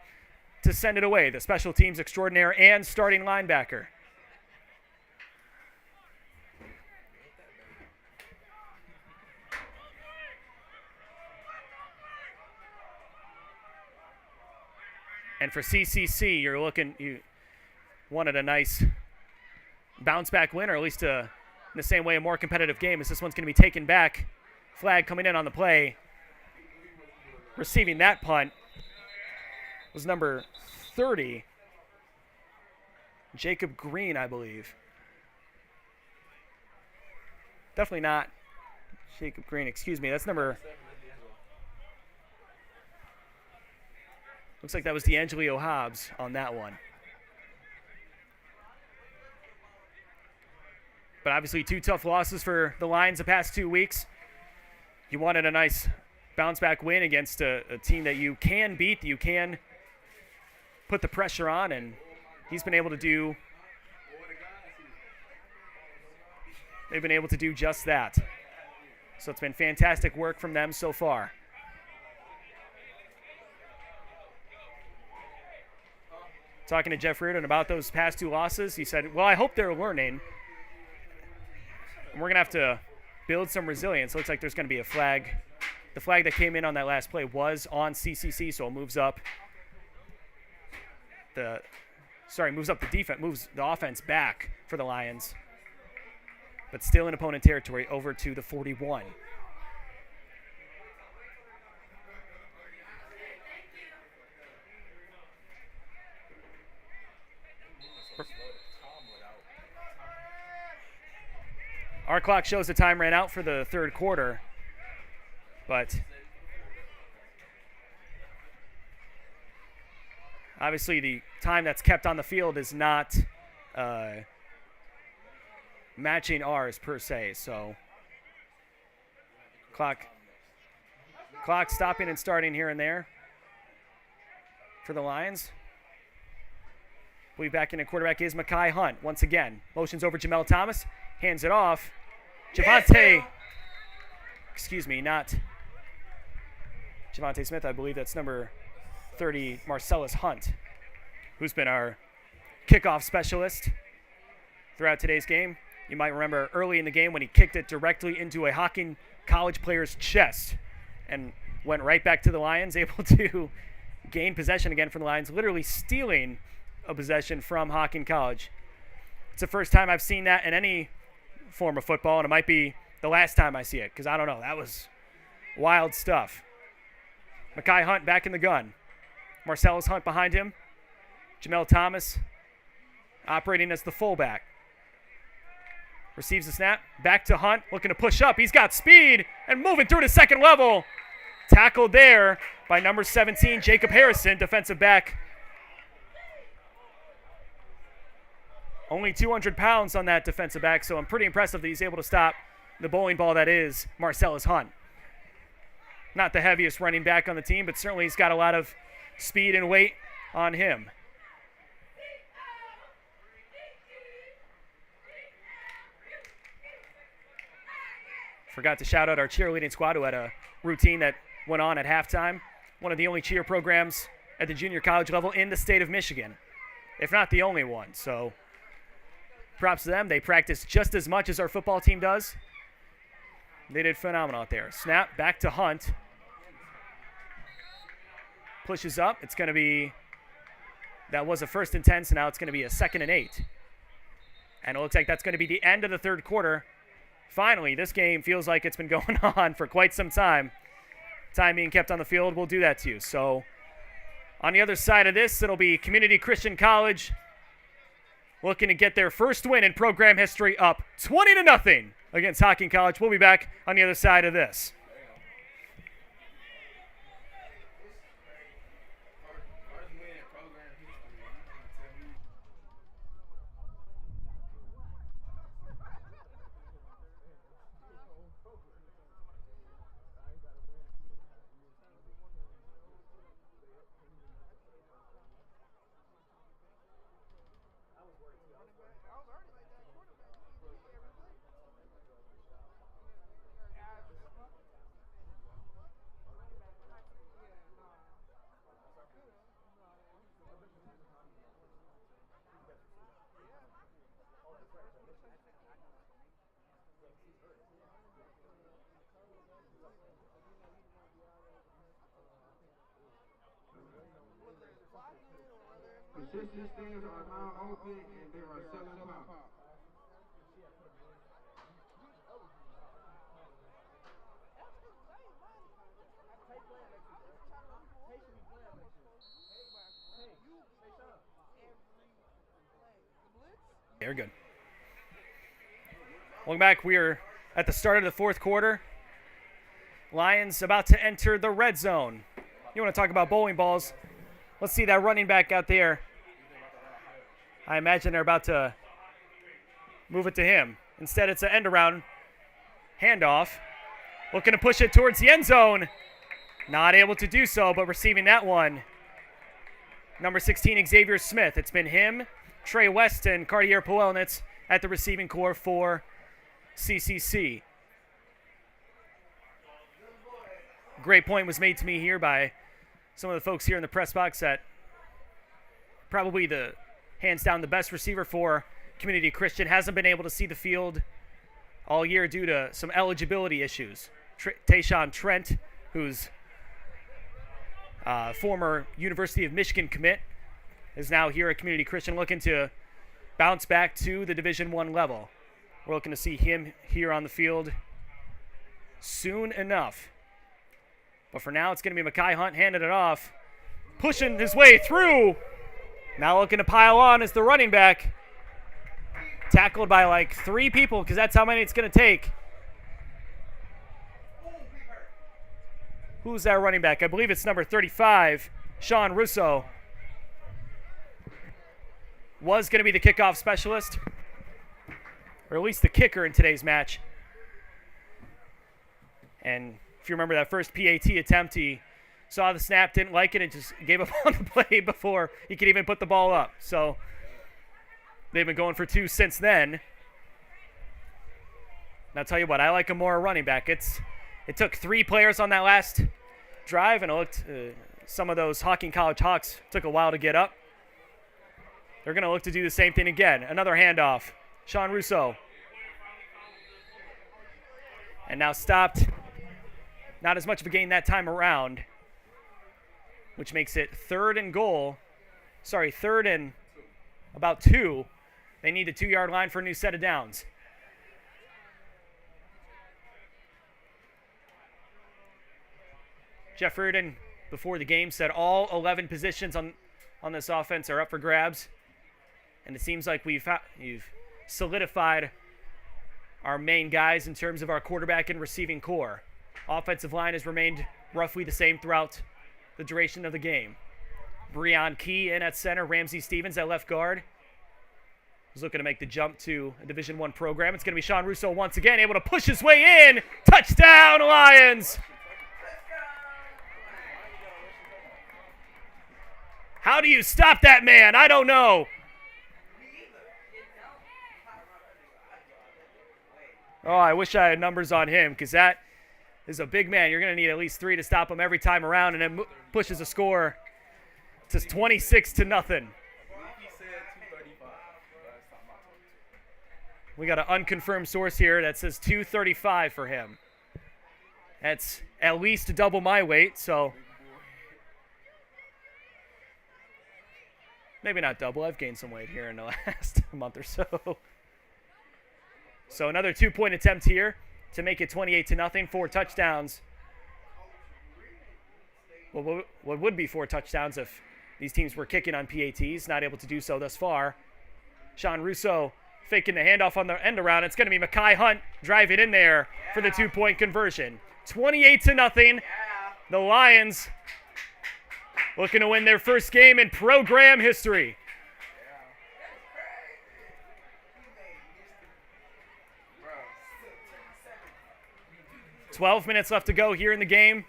Speaker 2: to send it away. The special teams extraordinaire and starting linebacker. And for CCC, you wanted a nice bounce back win, or at least in the same way a more competitive game, as this one's going to be taken back. Flag coming in on the play. Receiving that punt was number 30, Jacob Green, I believe. Definitely not Jacob Green, excuse me. That's number... Looks like that was D'Angelio Hobbs on that one. But obviously 2 tough losses for the Lions the past 2 weeks. You wanted a nice bounce-back win against a team that you can beat, that you can put the pressure on, and he's been able to do they've been able to do just that. So it's been fantastic work from them so far. Talking to Jeff Reardon about those past 2 losses, he said, well, I hope they're learning. And we're going to have to build some resilience. Looks like there's going to be a flag. The flag that came in on that last play was on CCC, so it moves up moves up the defense, moves the offense back for the Lions. But still in opponent territory over to the 41. Our clock shows the time ran out for the third quarter, but obviously the time that's kept on the field is not matching ours per se. So clock stopping and starting here and there for the Lions. We'll be back in at quarterback is Mekhi Hunt once again. Motions over Jamel Thomas, hands it off. Javonte, not Javonte Smith. I believe that's number 30, Marcellus Hunt, who's been our kickoff specialist throughout today's game. You might remember early in the game when he kicked it directly into a Hocking College player's chest and went right back to the Lions, able to gain possession again from the Lions, literally stealing a possession from Hocking College. It's the first time I've seen that in any form of football, and it might be the last time I see it, because I don't know. That was wild stuff. Mekhi Hunt back in the gun. Marcellus Hunt behind him. Jamel Thomas operating as the fullback. Receives the snap. Back to Hunt, looking to push up. He's got speed and moving through to second level. Tackled there by number 17, Jacob Harrison, defensive back. Only 200 pounds on that defensive back, so I'm pretty impressive that he's able to stop the bowling ball that is Marcellus Hunt. Not the heaviest running back on the team, but certainly he's got a lot of speed and weight on him. Forgot to shout out our cheerleading squad who had a routine that went on at halftime. One of the only cheer programs at the junior college level in the state of Michigan, if not the only one. So props to them. They practice just as much as our football team does. They did phenomenal out there. Snap back to Hunt. Pushes up. It's going to be, that was a 1st and 10, so now it's going to be a 2nd and 8. And it looks like that's going to be the end of the third quarter. Finally, this game feels like it's been going on for quite some time. Time being kept on the field will do that to you. So on the other side of this, it'll be Community Christian College looking to get their first win in program history, up 20-0 against Hocking College. We'll be back on the other side of this.
Speaker 4: Position stands are now open and there are 7 o'clock.
Speaker 2: Very good. Welcome back. We are at the start of the fourth quarter. Lions about to enter the red zone. You want to talk about bowling balls? Let's see that running back out there. I imagine they're about to move it to him. Instead, it's an end around handoff. Looking to push it towards the end zone. Not able to do so, but receiving that one. Number 16, Xavier Smith. It's been him, Trey Weston, Cartier Puelnitz at the receiving core for CCC. Great point was made to me here by some of the folks here in the press box that probably the hands down the best receiver for Community Christian hasn't been able to see the field all year due to some eligibility issues. Tayshawn Trent, who's former University of Michigan commit, is now here at Community Christian looking to bounce back to the Division I level. We're looking to see him here on the field soon enough. But for now, it's going to be Mekhi Hunt handing it off, pushing his way through. Now looking to pile on as the running back. Tackled by like 3 people because that's how many it's going to take. Who's that running back? I believe it's number 35, Sean Russo. Was going to be the kickoff specialist, or at least the kicker in today's match. And if you remember that first PAT attempt, he saw the snap, didn't like it, and just gave up on the play before he could even put the ball up. So they've been going for 2 since then. And I'll tell you what, I like a more running back. It took 3 players on that last drive, and it looked some of those Hocking College Hawks took a while to get up. They're going to look to do the same thing again. Another handoff. Sean Russo. And now stopped. Not as much of a gain that time around, which makes it 3rd and goal. Sorry, 3rd and about 2. They need the 2-yard line for a new set of downs. Jeff Reardon, before the game, said all 11 positions on this offense are up for grabs. And it seems like we've solidified our main guys in terms of our quarterback and receiving core. Offensive line has remained roughly the same throughout the duration of the game. Breon Key in at center, Ramsey Stevens at left guard. He's looking to make the jump to a Division I program. It's going to be Sean Russo once again, able to push his way in. Touchdown, Lions! How do you stop that man? I don't know. Oh, I wish I had numbers on him because that is a big man. You're going to need at least 3 to stop him every time around, and then pushes a score to 26-0. We got an unconfirmed source here that says 235 for him. That's at least double my weight, so maybe not double. I've gained some weight here in the last month or so. So another 2-point attempt here to make it 28-0, 4 touchdowns. Well, what would be 4 touchdowns if these teams were kicking on PATs, not able to do so thus far. Sean Russo faking the handoff on the end around. It's going to be Mekhi Hunt driving in there for the 2-point conversion. 28-0. The Lions looking to win their first game in program history. 12 minutes left to go here in the game.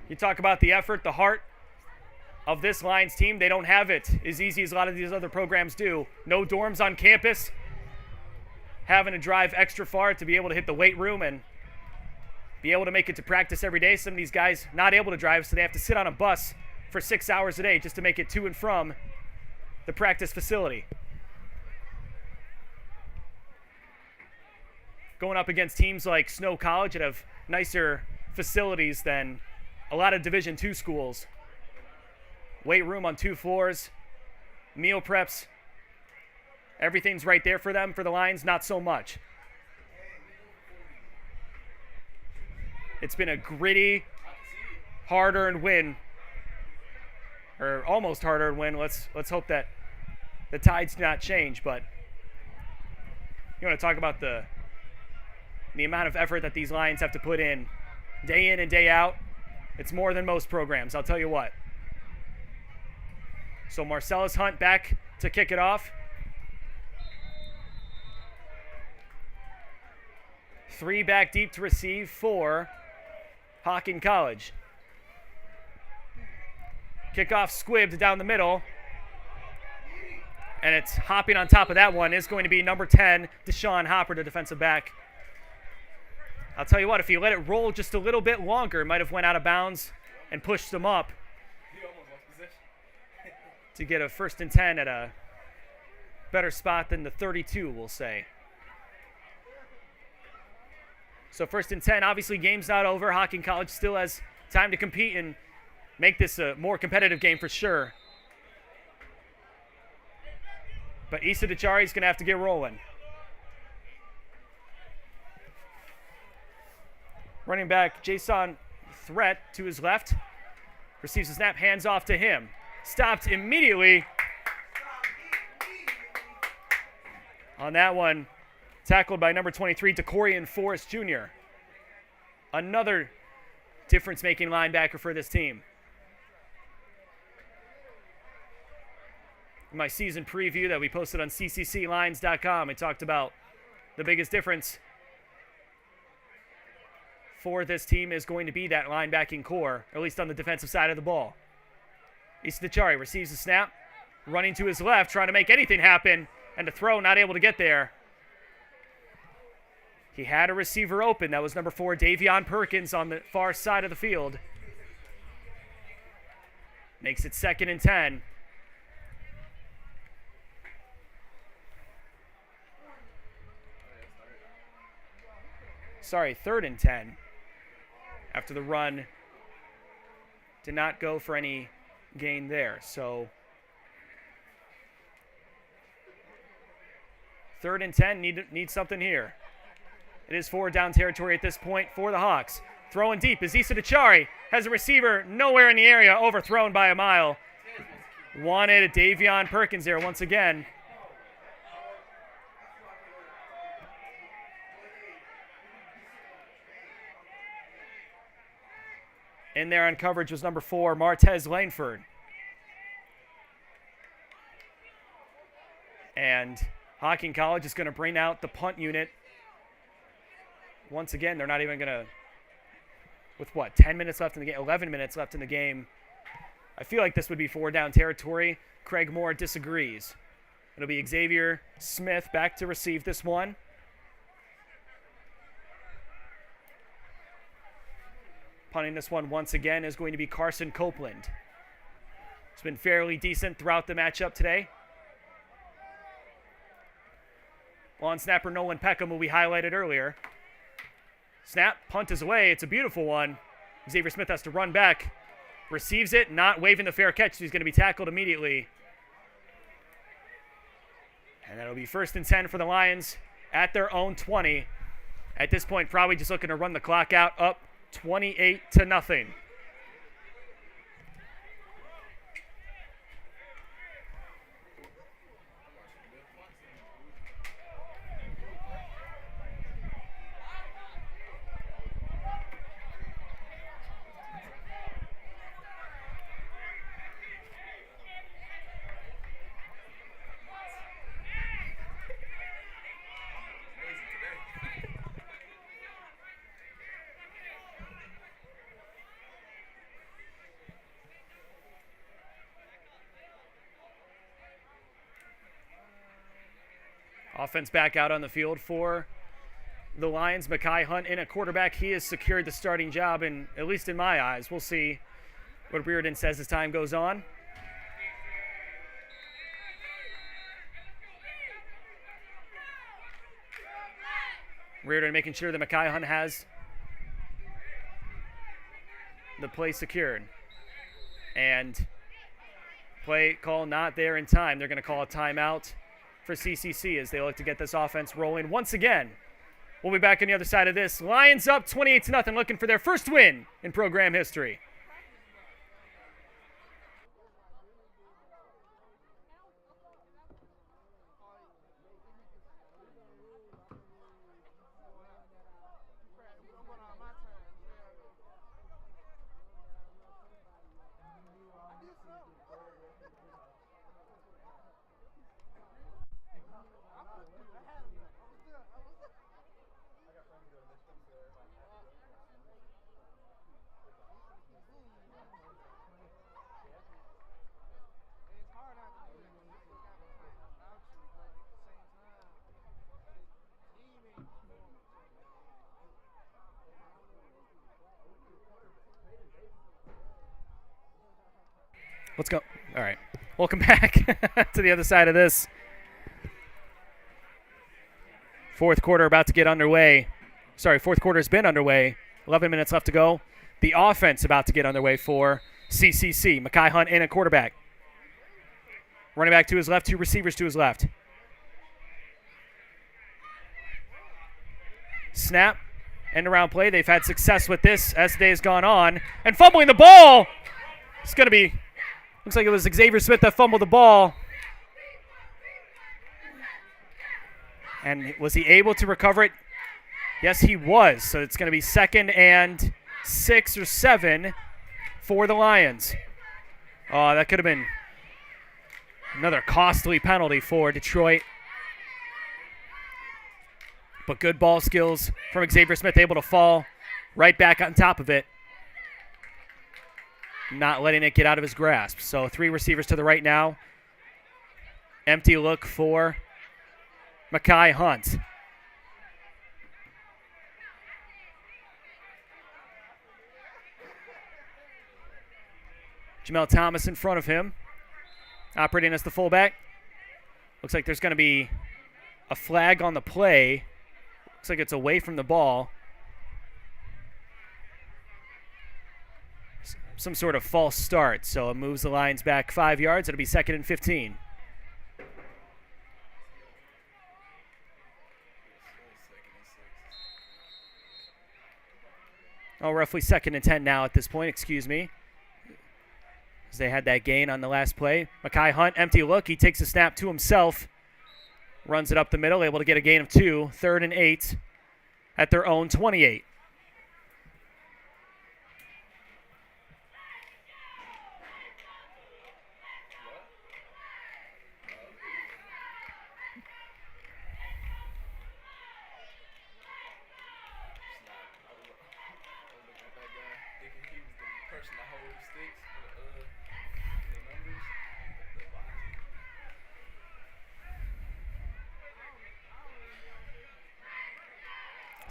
Speaker 2: You talk about the effort, the heart of this Lions team. They don't have it as easy as a lot of these other programs do. No dorms on campus. Having to drive extra far to be able to hit the weight room and be able to make it to practice every day. Some of these guys not able to drive, so they have to sit on a bus for 6 hours a day just to make it to and from the practice facility. Going up against teams like Snow College that have nicer facilities than a lot of Division II schools. Weight room on 2 floors, meal preps. Everything's right there for them. For the Lions, not so much. It's been a gritty, hard-earned win, or almost hard-earned win. Let's hope that the tides do not change. But you want to talk about the amount of effort that these Lions have to put in and day out. It's more than most programs, I'll tell you what. So Marcellus Hunt back to kick it off. 3 back deep to receive for Hocking College. Kickoff squibbed down the middle. And it's hopping on top of that one is going to be number 10, Deshaun Hopper, the defensive back. I'll tell you what, if he let it roll just a little bit longer, it might have went out of bounds and pushed them up to get a 1st and 10 at a better spot than the 32, we'll say. So 1st and 10, obviously game's not over. Hocking College still has time to compete and make this a more competitive game for sure. But Issa Dechari's going to have to get rolling. Running back Jason Threat to his left. Receives the snap, hands off to him. Stopped immediately. On that one, tackled by number 23, Decorian Forrest Jr. Another difference-making linebacker for this team. In my season preview that we posted on ccclines.com, I talked about the biggest difference for this team is going to be that linebacking core, or at least on the defensive side of the ball. Issa Dechari receives the snap, running to his left, trying to make anything happen, and the throw not able to get there. He had a receiver open. That was number 4, Davion Perkins, on the far side of the field. Makes it 2nd and 10. Sorry, 3rd and 10. After the run did not go for any gain there. So 3rd and 10, need something here. It is 4 down territory at this point for the Hawks. Throwing deep is Issa Dechari. Has a receiver nowhere in the area, overthrown by a mile. Wanted Davion Perkins there once again. In there on coverage was number 4, Martez Langford. And Hocking College is going to bring out the punt unit. Once again, they're not even going to, with what, 10 minutes left in the game, 11 minutes left in the game. I feel like this would be 4 down territory. Craig Moore disagrees. It'll be Xavier Smith back to receive this one. Punting this one once again is going to be Carson Copeland. It's been fairly decent throughout the matchup today. Long snapper Nolan Peckham, who we highlighted earlier. Snap, punt is away. It's a beautiful one. Xavier Smith has to run back. Receives it, not waving the fair catch, so he's going to be tackled immediately. And that'll be 1st and 10 for the Lions at their own 20. At this point, probably just looking to run the clock out, up 28-0. Offense back out on the field for the Lions. Mekhi Hunt in at quarterback. He has secured the starting job, and at least in my eyes. We'll see what Reardon says as time goes on. Reardon making sure that Mekhi Hunt has the play secured. And play call not there in time. They're going to call a timeout for CCC as they look to get this offense rolling once again. We'll be back on the other side of this. Lions up 28-0, looking for their first win in program history. Let's go. All right. Welcome back to the other side of this. Fourth quarter about to get underway. Sorry, fourth quarter has been underway. 11 minutes left to go. The offense about to get underway for CCC. Mackay Hunt in a quarterback. Running back to his left, two receivers to his left. Snap, end around play. They've had success with this as the day has gone on. And fumbling the ball. It's going to be, looks like it was Xavier Smith that fumbled the ball. And was he able to recover it? Yes, he was. So it's going to be 2nd and 6 or 7 for the Lions. Oh, that could have been another costly penalty for Detroit. But good ball skills from Xavier Smith, able to fall right back on top of it. Not letting it get out of his grasp. So 3 receivers to the right now. Empty look for Mackay Hunt. Jamel Thomas in front of him, operating as the fullback. Looks like there's going to be a flag on the play. Looks like it's away from the ball. Some sort of false start, so it moves the Lions back 5 yards. It'll be 2nd and 15. Oh, roughly 2nd and 10 now at this point, excuse me. As they had that gain on the last play. Mackay Hunt, empty look. He takes a snap to himself. Runs it up the middle, able to get a gain of 2. 3rd and 8 at their own 28.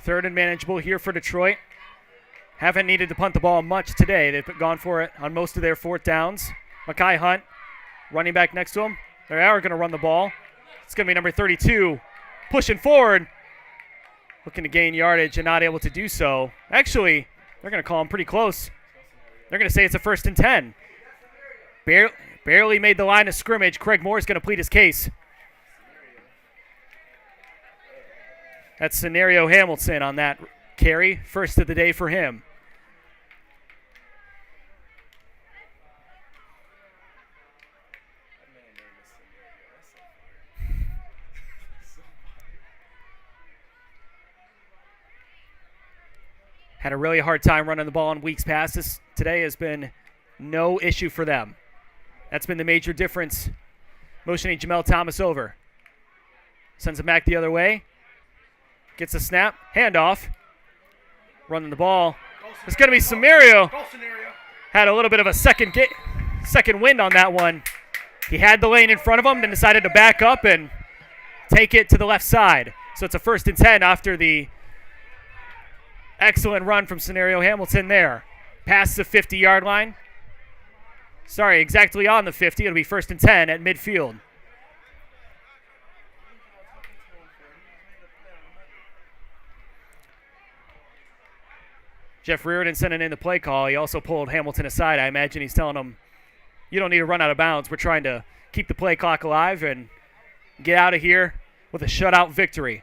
Speaker 2: Third and manageable here for Detroit. Haven't needed to punt the ball much today. They've gone for it on most of their 4th downs. Mackay Hunt, running back next to him. They are going to run the ball. It's going to be number 32, pushing forward, looking to gain yardage and not able to do so. Actually, they're going to call him pretty close. They're going to say it's a 1st and 10. Barely made the line of scrimmage. Craig Moore is going to plead his case. That's Scenario Hamilton on that carry. First of the day for him. Had a really hard time running the ball in weeks past. This today has been no issue for them. That's been the major difference. Motioning Jamel Thomas over. Sends him back the other way. Gets a snap. Handoff. Running the ball. It's going to be Scenario. Had a little bit of a second wind on that one. He had the lane in front of him, then decided to back up and take it to the left side. So it's a 1st and 10 after the excellent run from Scenario Hamilton there. Past the 50-yard line. Sorry, exactly on the 50. It'll be 1st and 10 at midfield. Jeff Reardon sending in the play call. He also pulled Hamilton aside. I imagine he's telling him, you don't need to run out of bounds. We're trying to keep the play clock alive and get out of here with a shutout victory.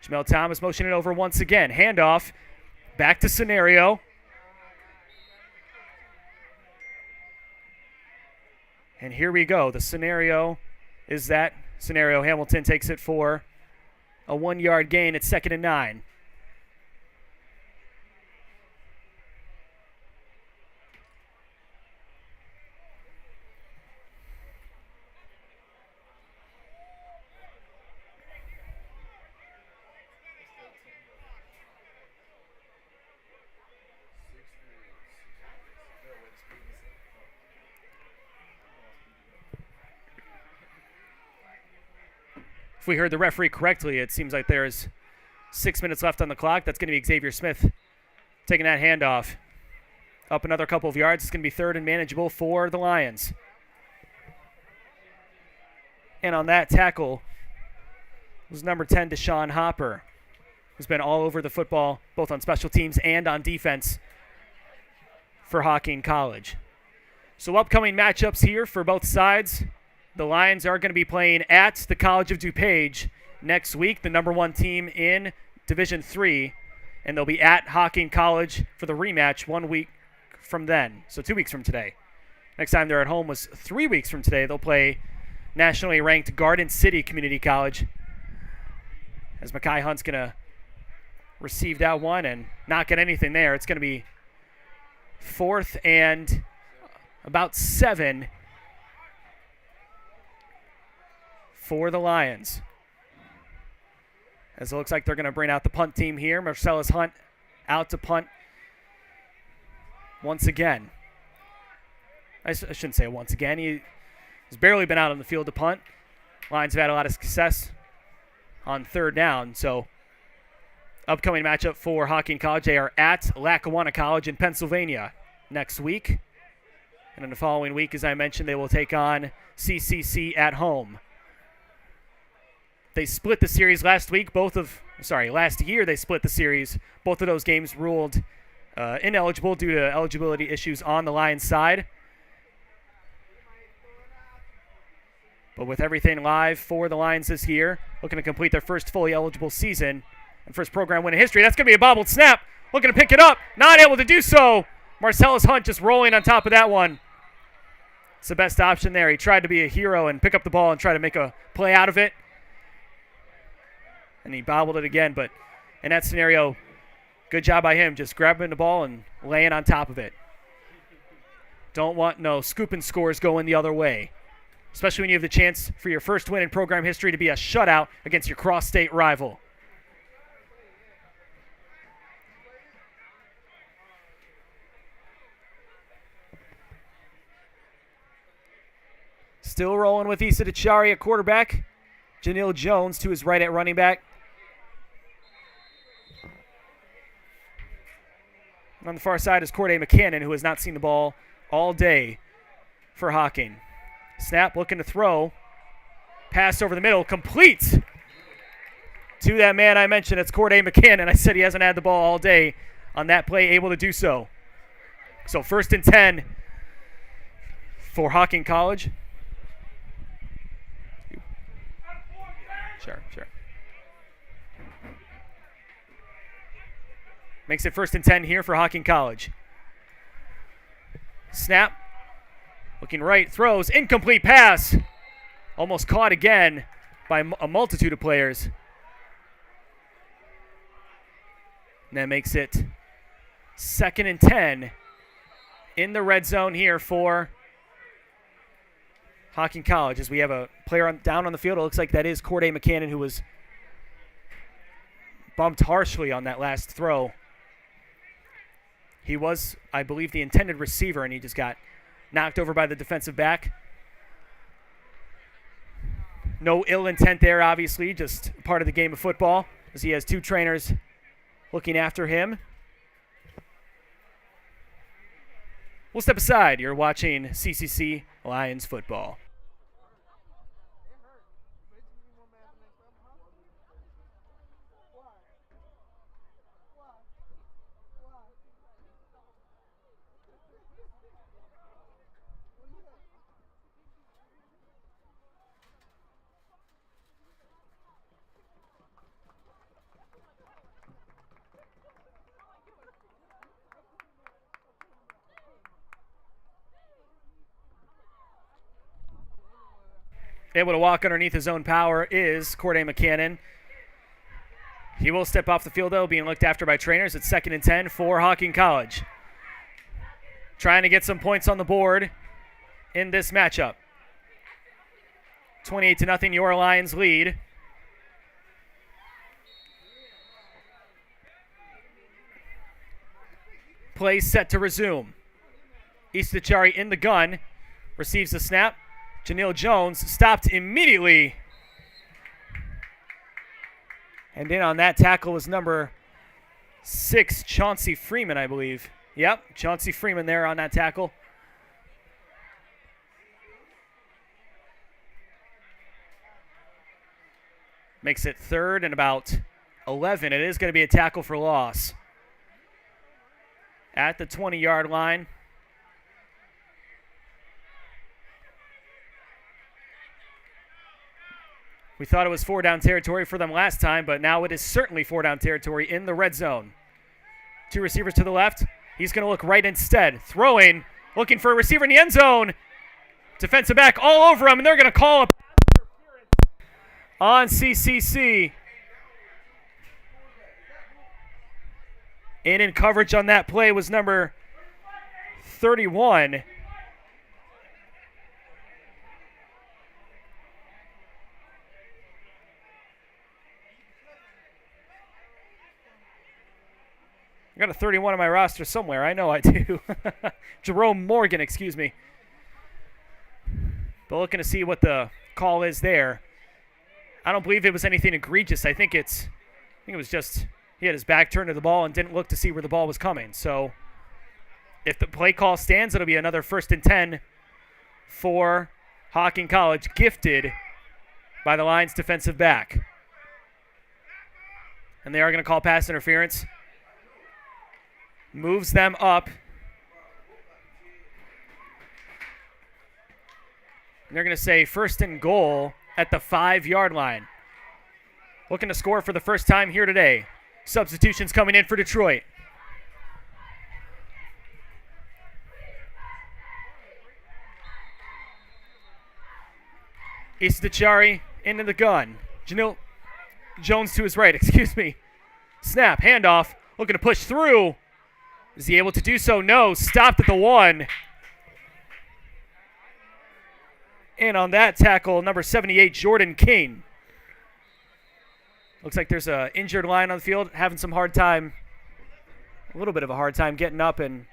Speaker 2: Jamel Thomas motioning over once again. Handoff. Back to Scenario. And here we go. The scenario is that Scenario Hamilton takes it for a 1-yard gain at 2nd and 9. If we heard the referee correctly, it seems like there's 6 minutes left on the clock. That's going to be Xavier Smith taking that handoff. Up another couple of yards. It's going to be third and manageable for the Lions. And on that tackle was number 10, Deshaun Hopper, who's been all over the football, both on special teams and on defense for Hocking College. So upcoming matchups here for both sides. The Lions are going to be playing at the College of DuPage next week, the number 1 team in Division III, and they'll be at Hocking College for the rematch 1 week from then, so 2 weeks from today. Next time they're at home was 3 weeks from today. They'll play nationally ranked Garden City Community College, as Mackay Hunt's going to receive that one and not get anything there. It's going to be 4th and about 7 for the Lions. As it looks like they're going to bring out the punt team here. Marcellus Hunt out to punt once again. I shouldn't say once again. He's barely been out on the field to punt. Lions have had a lot of success on 3rd down. So upcoming matchup for Hocking College. They are at Lackawanna College in Pennsylvania next week. And in the following week, as I mentioned, they will take on CCC at home. They split the series last year they split the series. Both of those games ruled ineligible due to eligibility issues on the Lions side. But with everything live for the Lions this year, looking to complete their first fully eligible season and first program win in history. That's going to be a bobbled snap. Looking to pick it up. Not able to do so. Marcellus Hunt just rolling on top of that one. It's the best option there. He tried to be a hero and pick up the ball and try to make a play out of it. And he bobbled it again. But in that scenario, good job by him just grabbing the ball and laying on top of it. Don't want no scoop and scores going the other way, especially when you have the chance for your first win in program history to be a shutout against your cross-state rival. Still rolling with Issa Dechari at quarterback. Janil Jones to his right at running back. And on the far side is Corday McCannon, who has not seen the ball all day for Hocking. Snap, looking to throw. Pass over the middle, complete to that man I mentioned. It's Corday McCannon. I said he hasn't had the ball all day on that play, able to do so. So 1st and 10 for Hocking College. Sure. Makes it 1st and 10 here for Hocking College. Snap. Looking right, throws, incomplete pass. Almost caught again by a multitude of players. And that makes it 2nd and 10 in the red zone here for Hocking College, as we have a player down on the field. It looks like that is Corday McCannon, who was bumped harshly on that last throw. He was, I believe, the intended receiver, and he just got knocked over by the defensive back. No ill intent there, obviously, just part of the game of football, as he has 2 trainers looking after him. We'll step aside. You're watching CCC Lions football. Able to walk underneath his own power is Corday McCannon. He will step off the field, though, being looked after by trainers. It's 2nd and 10 for Hocking College. Trying to get some points on the board in this matchup. 28-0, your Lions lead. Play set to resume. Istachari in the gun. Receives the snap. Janil Jones stopped immediately And in on that tackle was number 6, Chauncey Freeman, I believe. Yep, Chauncey Freeman there on that tackle. Makes it 3rd and about 11. It is going to be a tackle for loss at the 20-yard line. We thought it was 4-down territory for them last time, but now it is certainly 4-down territory in the red zone. 2 receivers to the left. He's going to look right instead. Throwing, looking for a receiver in the end zone. Defensive back all over him, and they're going to call a pass interference on CCC. In coverage on that play was number 31. I got a 31 on my roster somewhere. I know I do. Jerome Morgan, excuse me. But looking to see what the call is there. I don't believe it was anything egregious. I think it was just he had his back turned to the ball and didn't look to see where the ball was coming. So if the play call stands, it'll be another 1st and 10 for Hocking College, gifted by the Lions defensive back. And they are going to call pass interference. Moves them up. And they're going to say 1st and goal at the 5-yard line. Looking to score for the first time here today. Substitutions coming in for Detroit. Istachari into the gun. Janil Jones to his right, excuse me. Snap, handoff, looking to push through. Is he able to do so? No, stopped at the 1. And on that tackle, number 78, Jordan King. Looks like there's an injured line on the field, having some hard time, a little bit of a hard time getting up and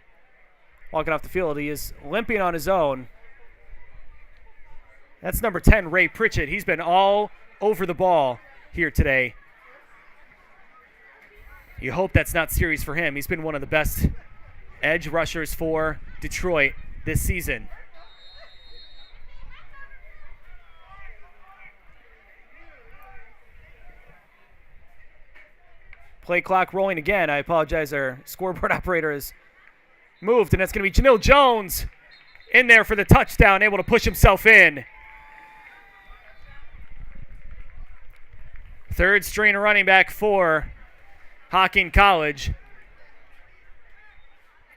Speaker 2: walking off the field. He is limping on his own. That's number 10, Ray Pritchett. He's been all over the ball here today. You hope that's not serious for him. He's been one of the best edge rushers for Detroit this season. Play clock rolling again. I apologize. Our scoreboard operator has moved, and it's going to be Janil Jones in there for the touchdown, able to push himself in. 3rd string running back for Hocking College.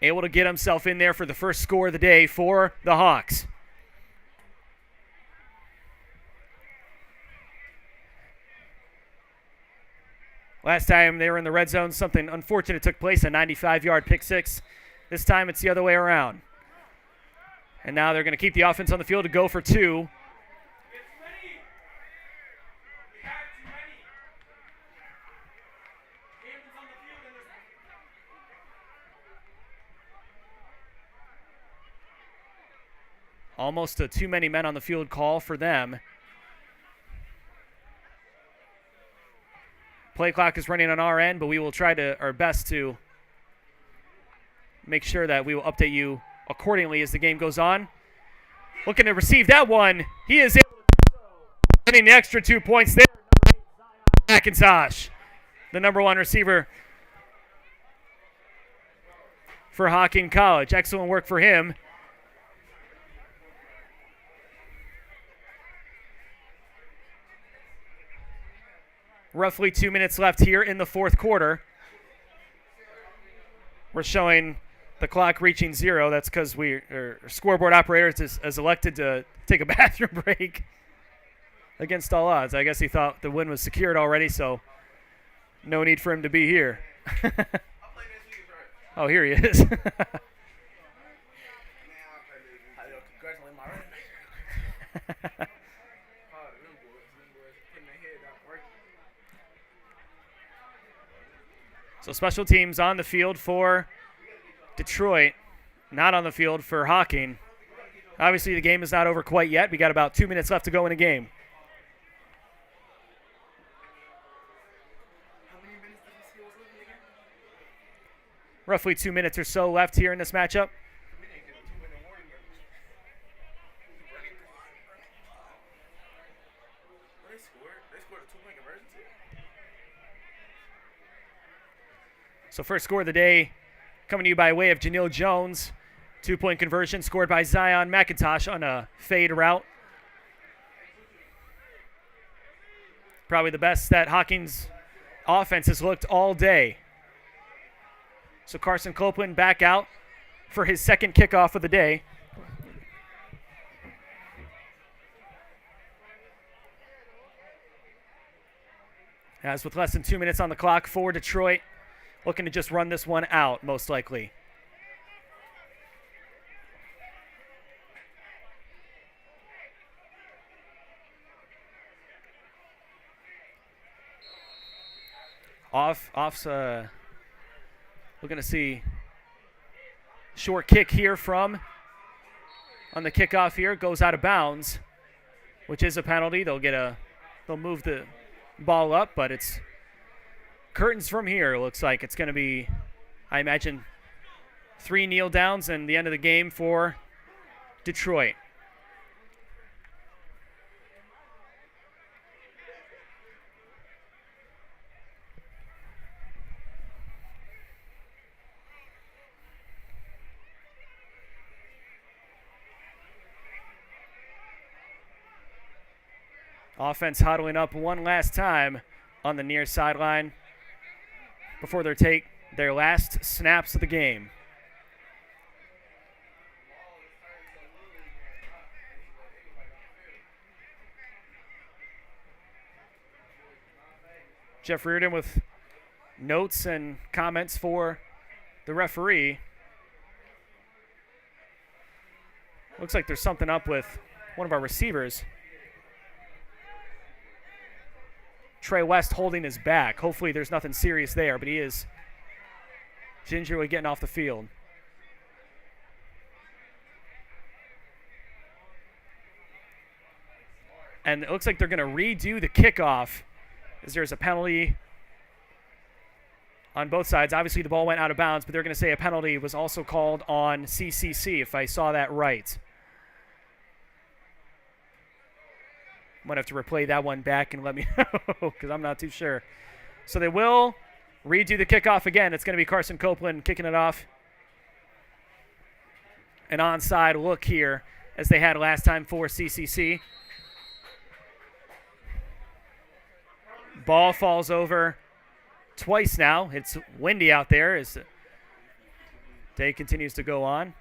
Speaker 2: Able to get himself in there for the first score of the day for the Hawks. Last time they were in the red zone, something unfortunate took place, a 95-yard pick six. This time it's the other way around. And now they're going to keep the offense on the field to go for 2. Almost a too many men on the field call for them. Play clock is running on our end, but we will try our best to make sure that we will update you accordingly as the game goes on. Looking to receive that one. He is able to do so. Getting the extra 2 points there. McIntosh, the number 1 receiver for Hocking College. Excellent work for him. Roughly 2 minutes left here in the 4th quarter. We're showing the clock reaching 0. That's because our scoreboard operator has elected to take a bathroom break against all odds. I guess he thought the win was secured already, so no need for him to be here. Oh, here he is. So special teams on the field for Detroit, not on the field for Hocking. Obviously, the game is not over quite yet. We got about 2 minutes left to go in the game. roughly 2 minutes or so left here in this matchup.
Speaker 3: We didn't get a 2-minute warning. What they scored? They scored a 2-point conversion too.
Speaker 2: So first score of the day coming to you by way of Janil Jones. 2-point conversion scored by Zion McIntosh on a fade route. Probably the best that Hocking's offense has looked all day. So Carson Copeland back out for his second kickoff of the day. As with less than 2 minutes on the clock for Detroit, looking to just run this one out, most likely. Off's looking to see short kick here from on the kickoff here, goes out of bounds, which is a penalty. They'll move the ball up, but it's curtains from here. Looks like it's going to be, I imagine, 3 kneel downs and the end of the game for Detroit. Offense huddling up one last time on the near sideline before they take their last snaps of the game. Jeff Reardon with notes and comments for the referee. Looks like there's something up with one of our receivers. Trey West holding his back. Hopefully there's nothing serious there, but he is gingerly getting off the field. And it looks like they're going to redo the kickoff as there's a penalty on both sides. Obviously the ball went out of bounds, but they're going to say a penalty was also called on CCC, if I saw that right. Might have to replay that one back and let me know because I'm not too sure. So they will redo the kickoff again. It's going to be Carson Copeland kicking it off. An onside look here as they had last time for CCC. Ball falls over twice now. It's windy out there as the day continues to go on.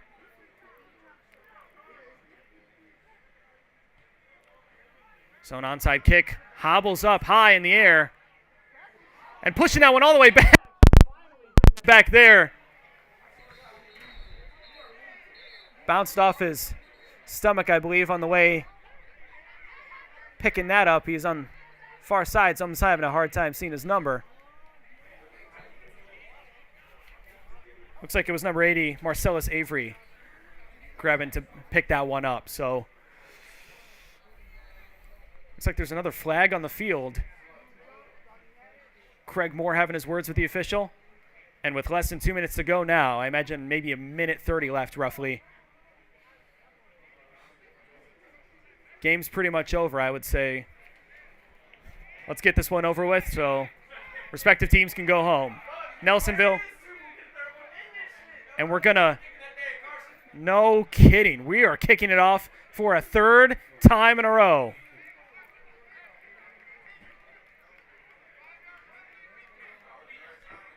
Speaker 2: So an onside kick hobbles up high in the air and pushing that one all the way back there. Bounced off his stomach, I believe, on the way picking that up. He's on far side. Someone's having a hard time seeing his number. Looks like it was number 80, Marcellus Avery, grabbing to pick that one up. So looks like there's another flag on the field. Craig Moore having his words with the official. And with less than 2 minutes to go now, I imagine maybe a minute 30 left roughly. Game's pretty much over, I would say. Let's get this one over with so respective teams can go home. Nelsonville. And we're going to, no kidding, we are kicking it off for a third time in a row.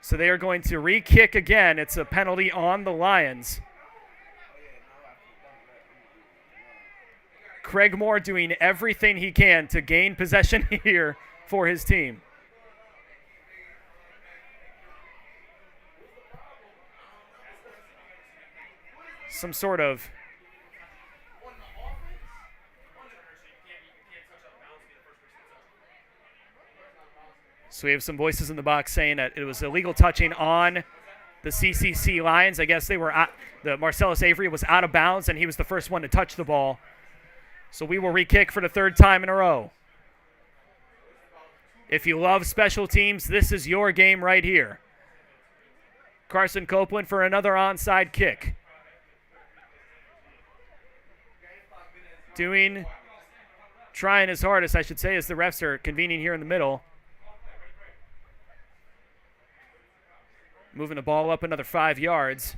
Speaker 2: So they are going to re-kick again. It's a penalty on the Lions. Craig Moore doing everything he can to gain possession here for his team. Some sort of so we have some voices in the box saying that it was illegal touching on the CCC Lions. I guess they were the Marcellus Avery was out of bounds and he was the first one to touch the ball. So we will re-kick for the third time in a row. If you love special teams, this is your game right here. Carson Copeland for another onside kick. Trying his hardest, I should say, as the refs are convening here in the middle. Moving the ball up another 5 yards,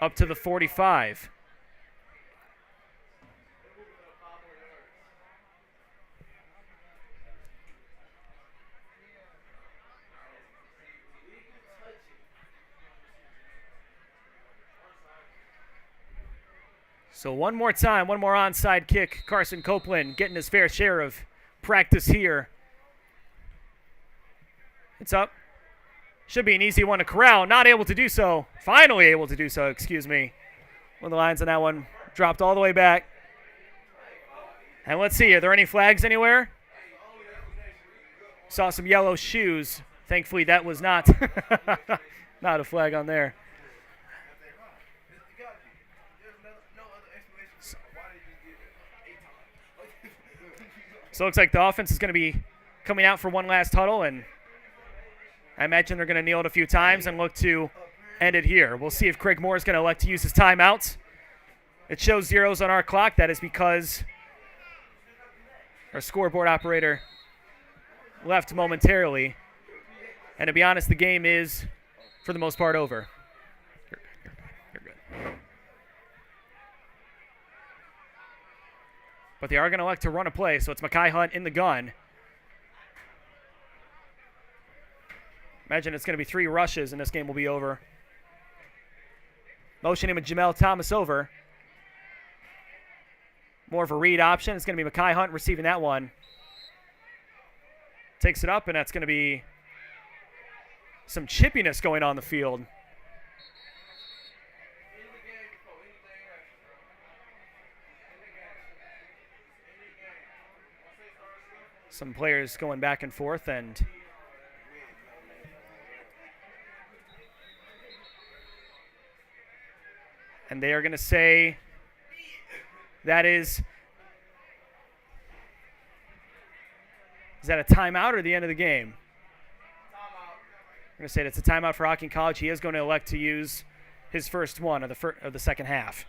Speaker 2: up to the 45. So one more time, one more onside kick. Carson Copeland getting his fair share of practice here. It's up. Should be an easy one to corral. Not able to do so. Finally able to do so, excuse me. One of the lines on that one dropped all the way back. And let's see, are there any flags anywhere? Saw some yellow shoes. Thankfully, that was not, not a flag on there. So it looks like the offense is going to be coming out for one last huddle, and I imagine they're going to kneel it a few times and look to end it here. We'll see if Craig Moore is going to elect to use his timeouts. It shows zeros on our clock. That is because our scoreboard operator left momentarily. And to be honest, the game is, for the most part, over. You're good. But they are going to elect to run a play, so it's Mekhi Hunt in the gun. Imagine it's going to be 3 rushes, and this game will be over. Motioning with Jamel Thomas over. More of a read option. It's going to be Mekhi Hunt receiving that one. Takes it up, and that's going to be some chippiness going on the field. Some players going back and forth, and they are going to say that is that a timeout or the end of the game? I'm going to say that's a timeout for Hocking College. He is going to elect to use his first one of the second half.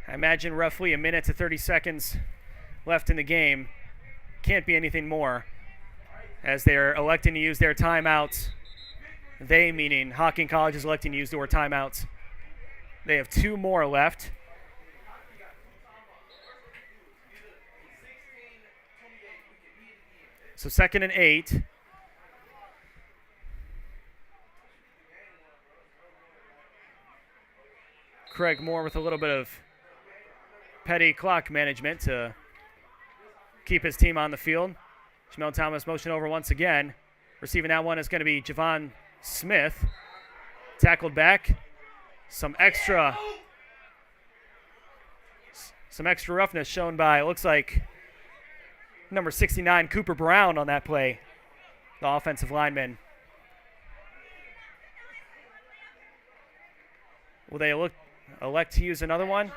Speaker 2: I imagine roughly a minute to 30 seconds left in the game. Can't be anything more, as they're electing to use their timeouts. They, meaning Hocking College, is electing to use their timeouts. They have 2 more left. So 2nd and 8. Craig Moore with a little bit of petty clock management to keep his team on the field. Jamel Thomas motion over once again. Receiving that one is going to be Javon Smith. Tackled back. Some extra roughness shown by, it looks like, number 69, Cooper Brown on that play, the offensive lineman. Will they elect to use another one?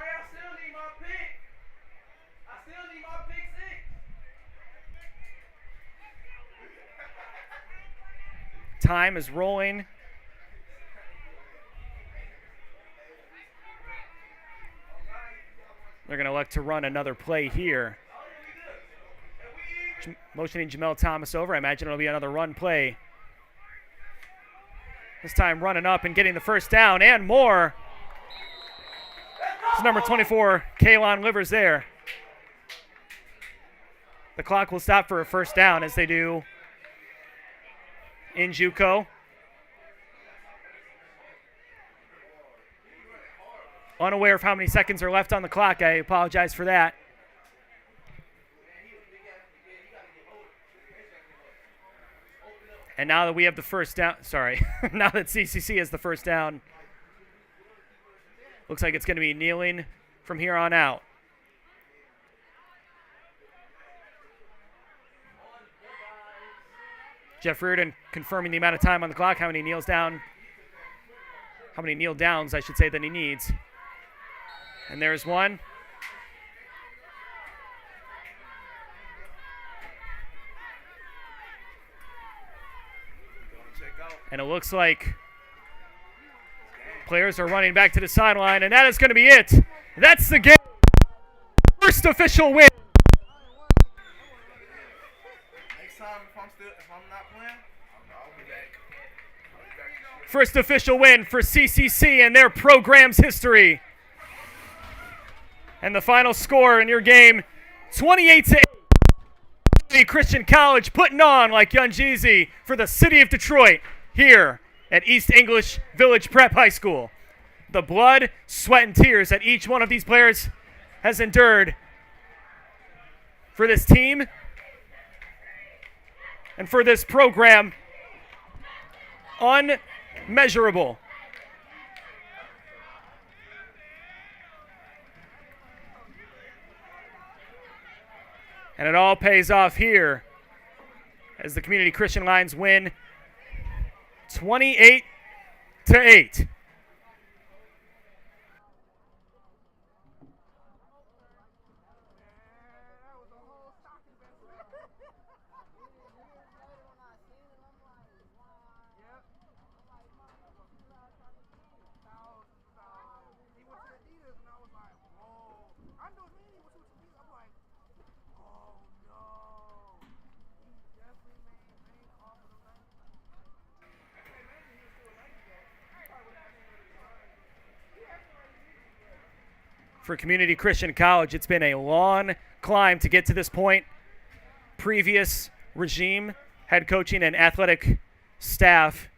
Speaker 2: Time is rolling. They're going to elect to run another play here. Motioning Jamel Thomas over. I imagine it'll be another run play. This time running up and getting the first down and more. It's number 24, Kaylon Livers there. The clock will stop for a first down, as they do in JUCO. Unaware of how many seconds are left on the clock. I apologize for that. And now that we have the first down, now that CCC has the first down, looks like it's going to be kneeling from here on out. Jeff Reardon confirming the amount of time on the clock, how many kneel downs, I should say, that he needs. And there's one. And it looks like players are running back to the sideline, and that is going to be it. That's the game. First official win.
Speaker 3: Next time, if I'm not playing, I'll be back.
Speaker 2: First official win for CCC and their program's history. And the final score in your game, 28-8. Christian College putting on like Young Jeezy for the city of Detroit here at East English Village Prep High School. The blood, sweat, and tears that each one of these players has endured for this team and for this program, unmeasurable. And it all pays off here as the Community Christian Lions win 28-8. For Community Christian College, it's been a long climb to get to this point. Previous regime, head coaching, and athletic staff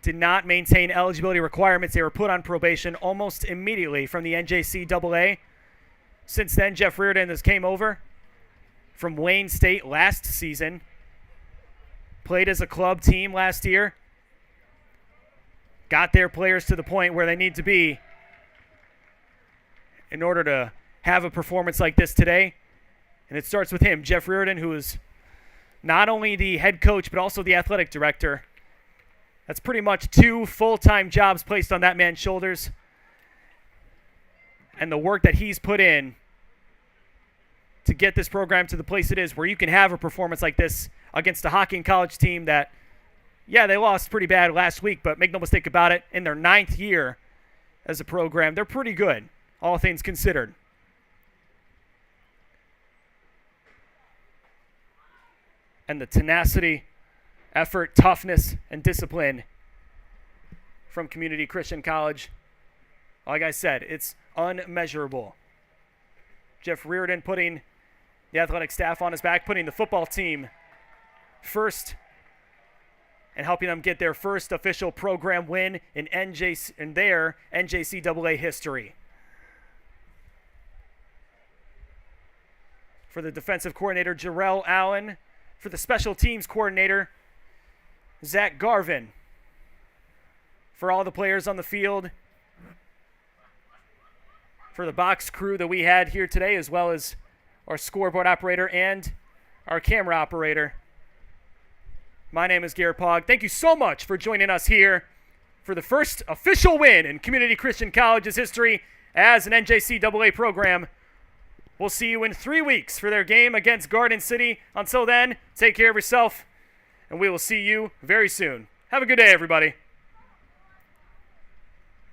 Speaker 2: did not maintain eligibility requirements. They were put on probation almost immediately from the NJCAA. Since then, Jeff Reardon has came over from Wayne State last season, played as a club team last year, got their players to the point where they need to be in order to have a performance like this today. And it starts with him, Jeff Reardon, who is not only the head coach but also the athletic director. That's pretty much 2 full-time jobs placed on that man's shoulders. And the work that he's put in to get this program to the place it is where you can have a performance like this against a Hocking College team that, yeah, they lost pretty bad last week, but make no mistake about it, in their 9th year as a program, they're pretty good, all things considered. And the tenacity, effort, toughness, and discipline from Community Christian College, like I said, it's unmeasurable. Jeff Reardon putting the athletic staff on his back, putting the football team first, and helping them get their first official program win in their NJCAA history. For the defensive coordinator, Jarrell Allen. For the special teams coordinator, Zach Garvin. For all the players on the field. For the box crew that we had here today, as well as our scoreboard operator and our camera operator. My name is Garrett Pogg. Thank you so much for joining us here for the first official win in Community Christian College's history as an NJCAA program. We'll see you in 3 weeks for their game against Garden City. Until then, take care of yourself, and we will see you very soon. Have a good day, everybody.